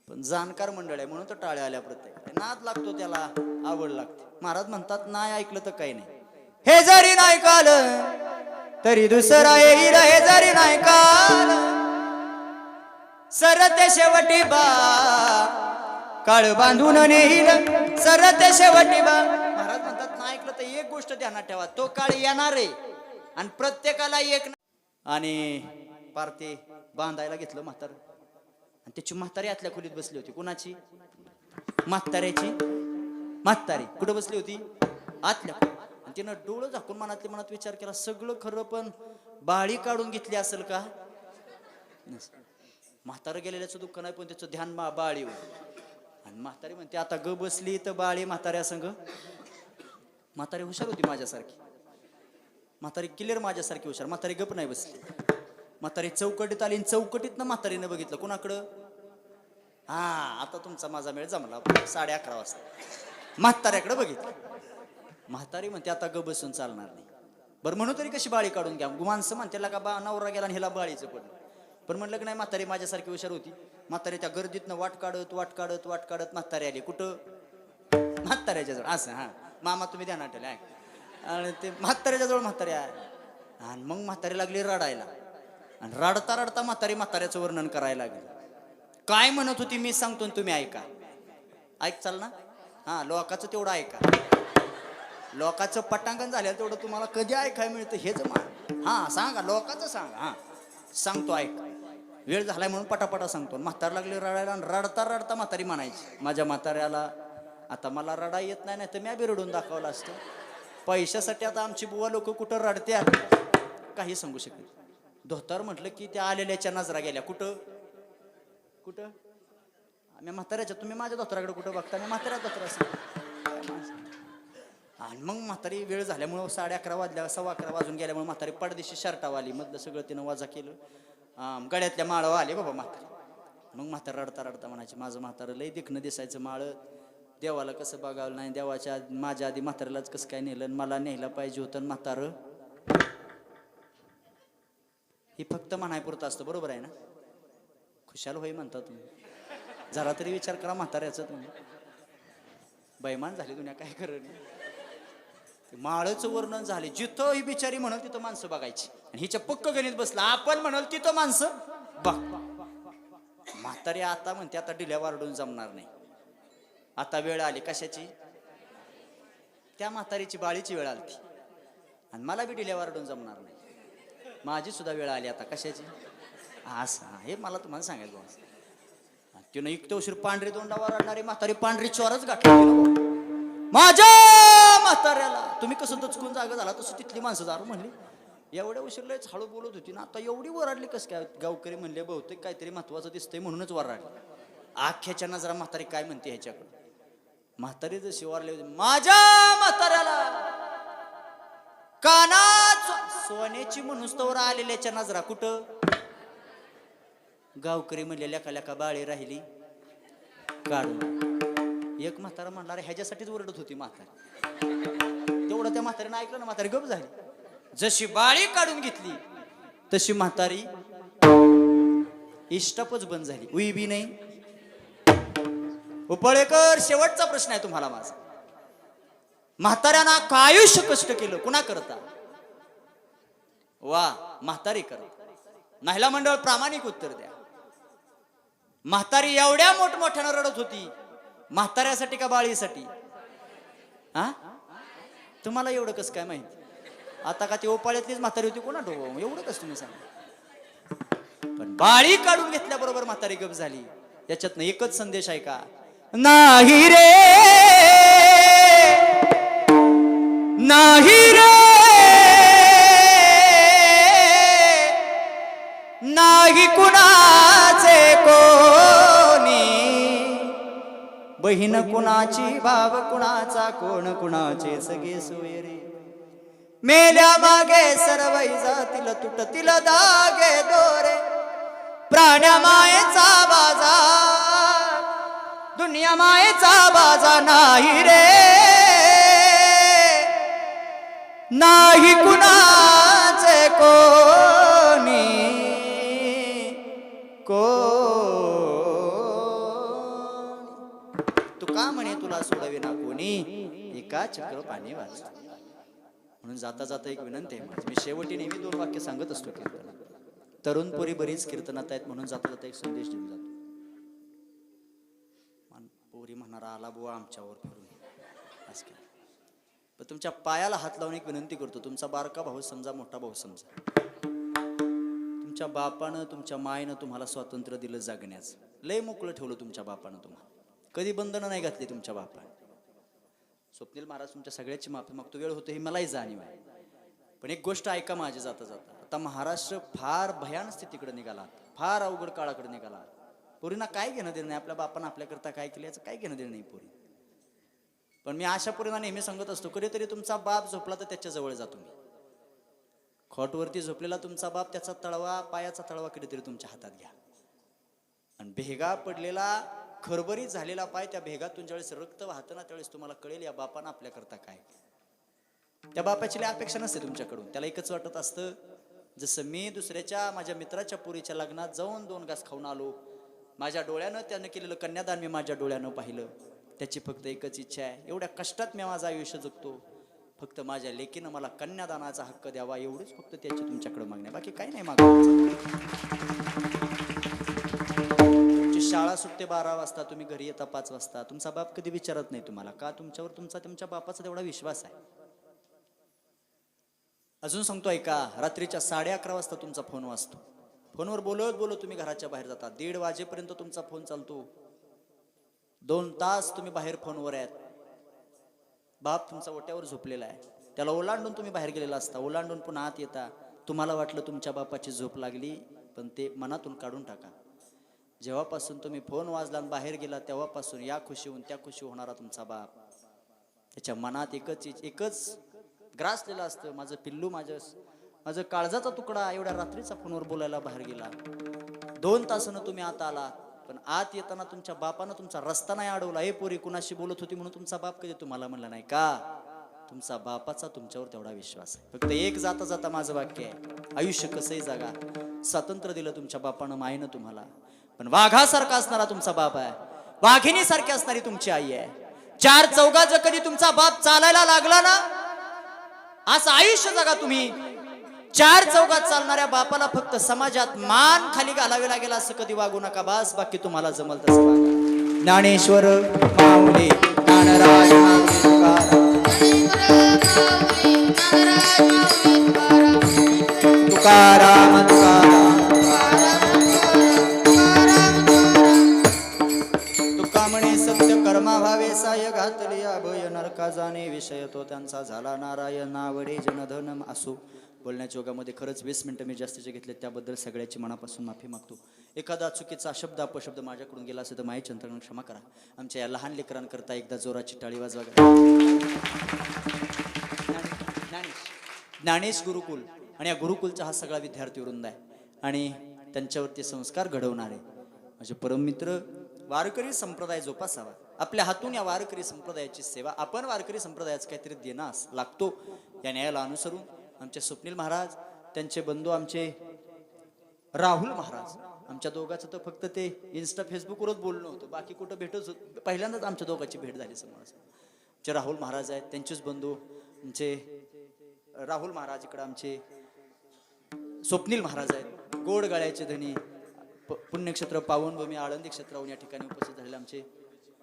पण जाणकार मंडळ आहे म्हणून तर टाळ्या आल्या. प्रत्येक नाद लागतो त्याला आवड लागते. महाराज म्हणतात नाही ऐकलं तर काही नाही. हे जरी नाही काल तरी दुसरा येईल. हे जरी नाही काल सरते शेवटी बा काळ बांधून नेईल. सरते शेवटी बा. महाराज म्हणतात नाही ऐकलं तर एक गोष्ट ध्यानात ठेवा. तो काळ येणार आहे आणि प्रत्येकाला एक. आणि पार ते बांधायला घेतलं म्हातार आणि त्याची म्हातारी आतल्या खोलीत बसली होती. कुणाची म्हाताऱ्याची. म्हातारी कुठं बसली होती आतल्या. आणि तिनं डोळं झाकून मनातल्या मनात विचार केला सगळं खरं पण बाळी काढून घेतली असेल का. म्हातारं गेलेल्याचं दुःख नाही पण त्याचं ध्यान बाळीवर. आणि म्हातारी म्हणते आता ग बसली तर बाळी म्हाताऱ्या संग. म्हातारी हुशार होती माझ्यासारखी. म्हातारी क्लिअर माझ्यासारखी हुशार. म्हातारी गप नाही बसली. म्हातारी चौकटीत आली. चौकटीत ना म्हातारीनं बघितलं कुणाकडं. हा आता तुमचा माझा मेळ जमला. 11:30 वाजता म्हाताऱ्याकडे बघितलं. म्हातारी म्हणते आता ग बसून चालणार नाही. बरं म्हणून तरी कशी बाळी काढून घ्या. माणसं म्हणते का बा नवरा गेला आणि ह्याला बाळीचं पडलं. पण म्हणलं की नाही म्हातारी माझ्यासारखी हुशार होती. म्हातारी त्या गर्दीतनं वाट काढत म्हातारी आली. कुठं म्हाताऱ्याच्या जवळ. असं हा मामा तुम्ही ध्यानात ठेवले. आणि ते म्हाताऱ्याच्या जवळ म्हातारी आहे. आणि मग म्हातारी लागली रडायला. आणि रडता रडता म्हाताऱ्याचं वर्णन करायला लागली. काय म्हणत होती मी सांगतो तुम्ही ऐका. चाल ना. हा लोकाचं तेवढं ऐका. लोकाचं पटांगण झालं तेवढं तुम्हाला कधी ऐकाय मिळतं हेच मान. हा सांगा लोकांचं सांगा. हा सांगतो ऐका. वेळ झालाय म्हणून पटापटा सांगतो. म्हातार लागली रडायला. आणि रडता रडता म्हातारी म्हणायची माझ्या म्हाताऱ्याला आता मला रडा येत नाही. नाही तर मी बी रडून दाखवलं असतं. पैशासाठी आता आमची बुवा लोक कुठं रडत्या काही सांगू शकत. धोतर म्हटलं की त्या आलेल्याच्या नजरा गेल्या. कुठं कुठं आम्ही म्हाताऱ्याच्या. तुम्ही माझ्या धोतराकडे कुठं बघता. मी म्हाताऱ्या धोतरा. आणि मग म्हातारी वेळ झाल्यामुळं 11:30 वाजल्या 11:15 वाजून गेल्यामुळे म्हातारी पडदेशी शर्टावाली मधलं सगळं तिनं वजा केलं. गळ्यातल्या माळं आले बाबा म्हातारी. मग म्हातारा रडता रडता म्हणायची माझं म्हातारं लय देखणं दिसायचं माळ. देवाला कसं बघावं नाही. देवाच्या माझ्या आधी म्हाताऱ्यालाच कसं काय नेलं. मला न्यायला पाहिजे होतं म्हातारं. ही फक्त म्हणायपुरतं असतं. बरोबर आहे ना. खुशाल होई म्हणता तुम्ही. जरा तरी विचार करा म्हाताऱ्याचं. तुम्ही बैमान झाली दुनिया काय करणं. माळचं वर्णन झाले. जिथं ही बिचारी म्हणाल तिथं माणसं बघायची. आणि हिच्या पक्क गणित बसला. आपण म्हणाल तिथं माणसं बघ. म्हातारी आता म्हणते आता डिल्या वारडून जमणार नाही. आता वेळ आली कशाची. त्या म्हातारीची बाळीची वेळ आली. आणि मला बी डिल्या वारडून जमणार नाही. माझी सुद्धा वेळ आली आता कशाची. असं हे मला तुम्हाला सांगायचं. तिनं इतकं उशीर पांढरी तोंडा वारडणारी म्हातारी पांढरी चोरच गाठली माझ्या म्हाताऱ्याला. तुम्ही कसं दचकून जागा झाला तसं तिथली माणसं दारू म्हणली एवढ्या उशीरलाच हळू बोलत होती ना. आता एवढी वराडली कसं काय. गावकरी म्हणले बहुतेक काहीतरी महत्वाचं दिसतंय म्हणूनच वराडली. आख्याच्या नजरा म्हातारी काय म्हणते ह्याच्याकडे. म्हातारी जशी वारली माझ्या म्हाताऱ्याला कानात सोन्याची म्हणून तोवर आलेल्याच्या नजरा कुठं. गावकरी म्हणले लेका लेका बाळी राहिली काढून. एक म्हातारा म्हणणार ह्याच्यासाठीच ओरडत होती म्हातारी. तेवढं त्या म्हातारीनं ऐकलं ना. म्हातारी गप झाली. जशी बाळी काढून घेतली तशी म्हातारी इष्टपच बंद झाली. उई बी नाही. उपळेकर शेवटचा प्रश्न आहे तुम्हाला माझा. म्हाताऱ्यानं काय आयुष्य कष्ट केलं कुणा करता. वा म्हातारी करता. महिला मंडळ प्रामाणिक उत्तर द्या. म्हातारी एवढ्या मोठमोठ्यानं रडत होती म्हाताऱ्यासाठी का बाळीसाठी. हा तुम्हाला एवढं कसं काय माहिती. आता का ती ओपाळ्यातलीच म्हातारी होती कोणा डोळ एवढं कसं तुम्ही सांगा. पण बाळी काढून घेतल्याबरोबर म्हातारी गप झाली. याच्यातनं एकच संदेश आहे का नाही रे नाही रे नाही कुणाचे कोणी बहीण कुणाची भाव कुणाचा कोण कुणाचे सगळे सोयरे मेल्या मागे सर्वई जातील तुटतील दागे दोरे प्राण्या मायेचा बाजार दुनिया मायेचा बाजार नाही रे नाही कुणाचे कोणी तू का म्हणे तुला सोडवे ना कोणी एका चक्र पाणी वाच म्हणून जाता जाता एक विनंती आहे माझी. मी शेवटी नेहमी 2 वाक्य सांगत असतो कीर्तनात. तरुण पोरी बरीच कीर्तनात आहेत म्हणून जाता जाता एक संदेश देऊन जातो. पोरी म्हणणारा आला बुवा आमच्यावर फिरून असं काय. पण तुमच्या पायाला हात लावून एक विनंती करतो. तुमचा बारका भाऊ समजा मोठा भाऊ समजा. तुमच्या बापानं तुमच्या मायनं तुम्हाला स्वातंत्र्य दिलं जगण्याचं. लय मोकळं ठेवलं तुमच्या बापानं तुम्हाला. कधी बंधनं नाही घातली तुमच्या बापाने. स्वप्नील महाराज तुमच्या सगळ्याची माफी मागतो. वेळ होतो ही मलाही जाणीव आहे. पण एक गोष्ट ऐका माझी जाता जाता. आता महाराष्ट्र फार भयान स्थितीकडे निघाला. फार अवघड काळाकडे निघाला. पोरींना काय घेणं देणं नाही. आपल्या बापानं आपल्याकरता काय केलं याचं काय घेणं देणं नाही पोरी. पण मी अशा पोरींना नेहमी सांगत असतो कधीतरी तुमचा बाप झोपला तर त्याच्या जवळ जातो मी. खोटवरती झोपलेला तुमचा बाप त्याचा तळवा पायाचा तळवा कधीतरी तुमच्या हातात घ्या. आणि भेगा पडलेला खरबरीत झालेला पाय त्या भेगातून ज्यावेळेस रक्त वाहतं ना त्यावेळेस तुम्हाला कळेल या बापानं आपल्याकरता काय. त्या बापाची लय अपेक्षा नसते तुमच्याकडून. त्याला एकच वाटत असतं जसं मी दुसऱ्याच्या माझ्या मित्राच्या पोरीच्या लग्नात जाऊन 2 घास खाऊन आलो. माझ्या डोळ्यानं त्यानं केलेलं कन्यादान मी माझ्या डोळ्यानं पाहिलं. त्याची फक्त एकच इच्छा आहे एवढ्या कष्टात मी माझं आयुष्य जगतो फक्त माझ्या लेकीनं मला कन्यादानाचा हक्क द्यावा एवढंच फक्त त्याची तुमच्याकडे मागणी. बाकी काही नाही मागणं. शाळा सुटते 12 वाजता तुम्ही घरी येता 5 वाजता. तुमचा बाप कधी विचारत नाही तुम्हाला का. तुमच्यावर तुमच्या बापाचा तेवढा विश्वास आहे. अजून सांगतो ऐका. रात्रीच्या 11:30 वाजता तुमचा फोन वाजतो. फोनवर बोलत बोलत तुम्ही घराच्या बाहेर जाता. 1:30 वाजेपर्यंत तुमचा फोन चालतो. 2 तास तुम्ही बाहेर फोनवर आहेत. बाप तुमचा ओट्यावर झोपलेला आहे. त्याला ओलांडून तुम्ही बाहेर गेलेला असता. ओलांडून पुन्हा आत येता. तुम्हाला वाटलं तुमच्या बापाची झोप लागली पण ते मनातून काढून टाका. जेव्हापासून तुम्ही फोन वाजला आणि बाहेर गेला तेव्हापासून या खुशीहून त्या खुशी होणारा तुमचा बाप त्याच्या मनात एकच ग्रासलेलं असतं. माझं पिल्लू माझं काळजाचा तुकडा एवढ्या रात्रीचा फोनवर बोलायला बाहेर गेला. 2 तासानं तुम्ही आत आला पण आत येताना तुमच्या बापानं तुमचा रस्ता नाही अडवला. हे पोरी कुणाशी बोलत होती म्हणून तुमचा बाप कधी तुम्हाला म्हणला नाही का. तुमचा बापाचा तुमच्यावर तेवढा विश्वास आहे. फक्त एक जाता जाता माझं वाक्य आहे. आयुष्य कसंही जागा. स्वातंत्र्य दिलं तुमच्या बापानं मायनं तुम्हाला. पण वाघासारखा असणारा तुमचा बाप आहे. वाघिणी सारखी असणारी तुमची आई आहे. 4 चौघात जर कधी तुमचा बाप चालायला लागला ना असं आयुष्य जगा तुम्ही. 4 चौघात चालणाऱ्या बापाला फक्त समाजात मान खाली घालावे लागेल असं कधी वागू नका. बास बाकी तुम्हाला जमल तसं वागा. ज्ञानेश्वर माऊली ज्ञानराज तुकाराम तुकाराम तुका म्हणे सत्य कर्मा भावे साय घातली अभय नरका जाणे विषय तो त्यांचा झाला नारायण नावडे जनधन असो. बोलण्याच्या योगामध्ये खरंच 20 मिनिटं मी जास्तीचे घेतले त्याबद्दल सगळ्याची मनापासून माफी मागतो. एखादा चुकीचा शब्द अपशब्द माझ्याकडून गेला असेल तर माहिती यंत्रणा क्षमा करा. आमच्या या लहान लेकरांकरता एकदा जोराची टाळी वाजवा. ज्ञानेश गुरुकुल आणि या गुरुकुलचा हा सगळा विद्यार्थी वृंद आहे आणि त्यांच्यावरती संस्कार घडवणारे माझे परममित्र. वारकरी संप्रदाय जोपासावा. आपल्या हातून या वारकरी संप्रदायाची सेवा आपण वारकरी संप्रदायाचं काहीतरी देणं लागतो. या न्यायाला अनुसरून आमचे स्वप्नील महाराज त्यांचे बंधू आमचे राहुल महाराज आमच्या दोघांचं तर फक्त ते इन्स्टा फेसबुकवरच बोलणं होतं. बाकी कुठं भेटच पहिल्यांदाच आमच्या दोघांची भेट झाली समोर. जे राहुल महाराज आहेत त्यांचेच बंधू आमचे राहुल महाराज. इकडं आमचे स्वप्नील महाराज आहेत. गोड गळ्याचे धनी पुण्यक्षेत्र पावनभूमी आळंदी क्षेत्राहून या ठिकाणी उपस्थित झालेले आमचे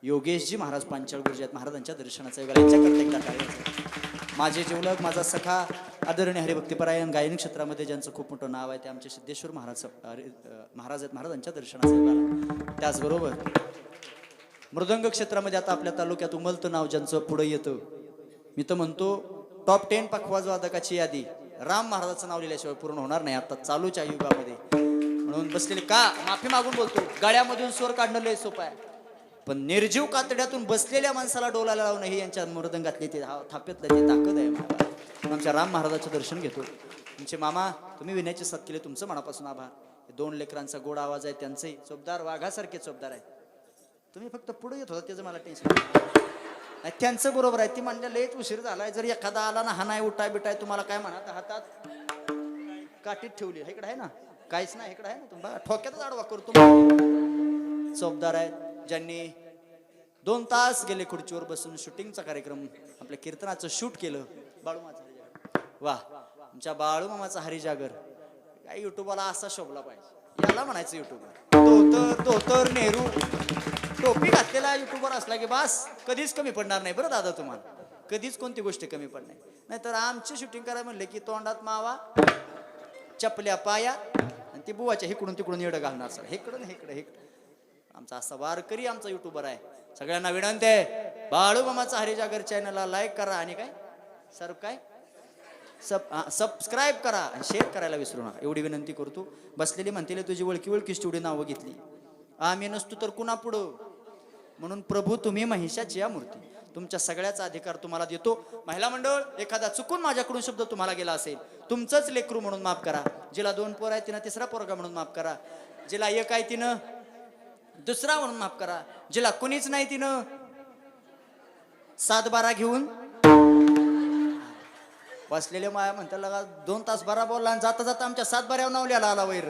योगेशजी महाराज पांचाळ गुरुजी आहेत. महाराजांच्या दर्शनाचा योग यांच्याकरता एकदा टाळी. माझे जीवलग माझा सखा आदरणीय हरिभक्तीपरायण गायन क्षेत्रामध्ये ज्यांचं खूप मोठं नाव आहे ते आमचे सिद्धेश्वर महाराज आहेत. महाराजांच्या दर्शनाचा योग आला. त्याचबरोबर मृदंग क्षेत्रामध्ये आता आपल्या तालुक्यात उमलतं नाव ज्यांचं पुढे येतं, मी तर म्हणतो टॉप 10 पखवाज वादकाची यादी राम महाराजांचं नाव लिहिल्याशिवाय पूर्ण होणार नाही आता चालूच्या युगामध्ये. म्हणून बसलेले का माफी मागून बोलतो, गळ्यामधून स्वर काढणं लय सोपं आहे, पण निर्जीव कातड्यातून बसलेल्या माणसाला डोलायला लावणं ही यांच्या मृदंगातली ते थाप्यातलं ते ताकद आहे. आमच्या राम महाराजाचं दर्शन घेतो. तुमचे मामा तुम्ही विनयाची साथ केली, तुमचं मनापासून आभार. 2 लेकरांचा गोड आवाज आहे, त्यांचंही चोपदार वाघासारखे चोपदार आहे. तुम्ही फक्त पुढे येत होता त्याचं मला टेन्शन नाही, त्यांचं बरोबर आहे. ती म्हणल्या लेट उशीर झालाय, जर एखादा आला ना हा नाही उठाय बिटाय तुम्हाला काय म्हणा, हातात काठीत ठेवली इकडे आहे ना, काहीच नाही इकडे आहे ना, तुम्हाला ठोक्यातच आडवा करतो. चोपदार आहेत ज्यांनी 2 तास गेले खुर्चीवर बसून शूटिंगचा कार्यक्रम आपल्या कीर्तनाचं शूट केलं. बाळूमाचा हरिजागर, वा आमच्या बाळूमामाचा हरिजागर काय युट्यूबला असा शोभला पाहिजे, याला म्हणायचं युट्यूबर. धोतर नेहरू टोपी घातलेला युट्यूबर असला की बास कधीच कमी पडणार नाही बरं दादा, तुम्हाला कधीच कोणती गोष्ट कमी पडणार नाही. तर आमची शूटिंग करायला म्हणले की तोंडात मावा, चपल्या पाया आणि ती बुवाच्या हिकडून तिकडून येडं घालणार सर, हेकडून हेकडं हेकडं. आमचा असा वारकरी आमचा युट्यूबर आहे. सगळ्यांना विनंती आहे, बाळूमामाचा हरिजागर चॅनलला लाईक करा आणि काय सबस्क्राईब करा आणि शेअर करायला विसरू नका, एवढी विनंती करतो. बसलेली म्हणतील तुझी वळकीच तेवढी नावं घेतली, आम्ही नसतो तर कुणा पुढं. म्हणून प्रभू तुम्ही महिषाची या मूर्ती, तुमच्या सगळ्याचा अधिकार तुम्हाला देतो. महिला मंडळ एखादा चुकून माझ्याकडून शब्द तुम्हाला गेला असेल, तुमचंच लेकरू म्हणून माफ करा. जिला 2 पोर आहे तिनं 3रा पोरगा म्हणून माफ करा. जिला 1 आहे तिनं 2रा म्हणून माफ करा. जिला कुणीच नाही तिनं 7-12 घेऊन बसलेले माया म्हणतात लगा 2 तास 12 बोलला आणि जाता जाता आमच्या 7-12 नाव लिहायला आला वैर.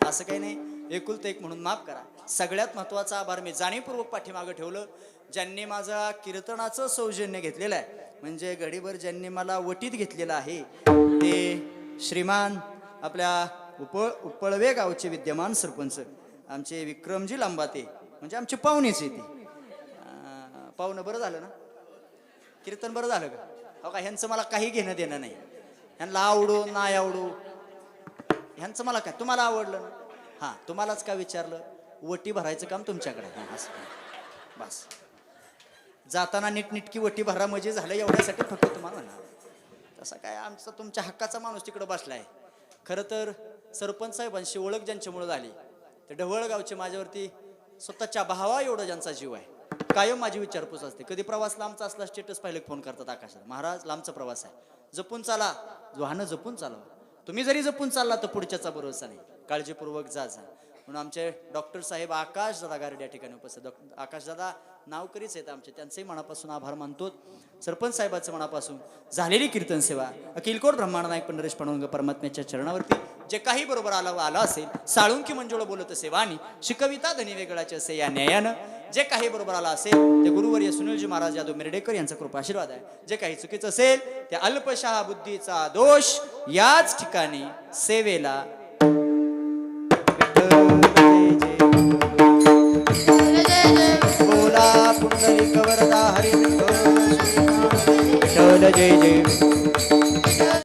असं काही नाही, एकुलतं एक म्हणून माफ करा. सगळ्यात महत्वाचा आभार मी जाणीवपूर्वक पाठीमागं ठेवलं, ज्यांनी माझा कीर्तनाचं सौजन्य घेतलेलं आहे, म्हणजे घडीभर ज्यांनी मला वटीत घेतलेलं आहे ते श्रीमान आपल्या उपळवे गावचे विद्यमान सरपंच आमचे विक्रमजी लांबाते, म्हणजे आमचे पाहुणेच येते. पाहुणं बरं झालं ना, कीर्तन बरं झालं का? हो का, ह्यांचं मला काही घेणं देणं नाही, ह्यांना आवडो नाही आवडो ह्यांचं मला काय. तुम्हाला आवडलं ना, हां तुम्हालाच का विचारलं, वटी भरायचं काम तुमच्याकडे. हां असं बस, जाताना नीटनीटकी वटी भरा म्हणजे झालं एवढ्यासाठी फक्त तुम्हाला म्हणा. तसं काय आमचा तुमच्या हक्काचा माणूस तिकडं बसलाय. खरं तर सरपंच साहेबांशी ओळख ज्यांच्यामुळे झाली ते ढवळगावचे माझ्यावरती स्वतःच्या भावा एवढं ज्यांचा जीव आहे, कायम माझी विचारपूस असते. कधी प्रवास लांबचा असला स्टेटस पाहिले फोन करतात, आकाशात महाराज लांबचा प्रवास आहे, जपून चाला, वाहनं जपून चालवा. तुम्ही जरी जपून चालला तर पुढच्याचा भरोसा नाही, काळजीपूर्वक जा. म्हणून आमचे डॉक्टर साहेब आकाश दादा गारडे या ठिकाणी उपस्थित. आकाश दादा नावकरीच आहेत आमचे, त्यांचेही मनापासून आभार मानतो. सरपंच साहेबांचं मनापासून झालेली कीर्तन सेवा अखिलकोट ब्रह्मांड नायक पंढरेश पांडुरंग परमात्म्याच्या चरणावरती जे काही बरोबर आला असेल, साळुंकी मंजुळ बोलत असे वाणी, शिकविता धनी वेगळाचे असे या न्यायानं जे काही बरोबर आला असेल ते गुरुवर्य सुनीलजी महाराज यादव मिरडेकर यांचा कृपा आशीर्वाद आहे. जे काही चुकीचं असेल त्या अल्पशहा बुद्धीचा दोष याच ठिकाणी सेवेला. बोला पुंडलिक वरदा हरी विठ्ठल जय जय.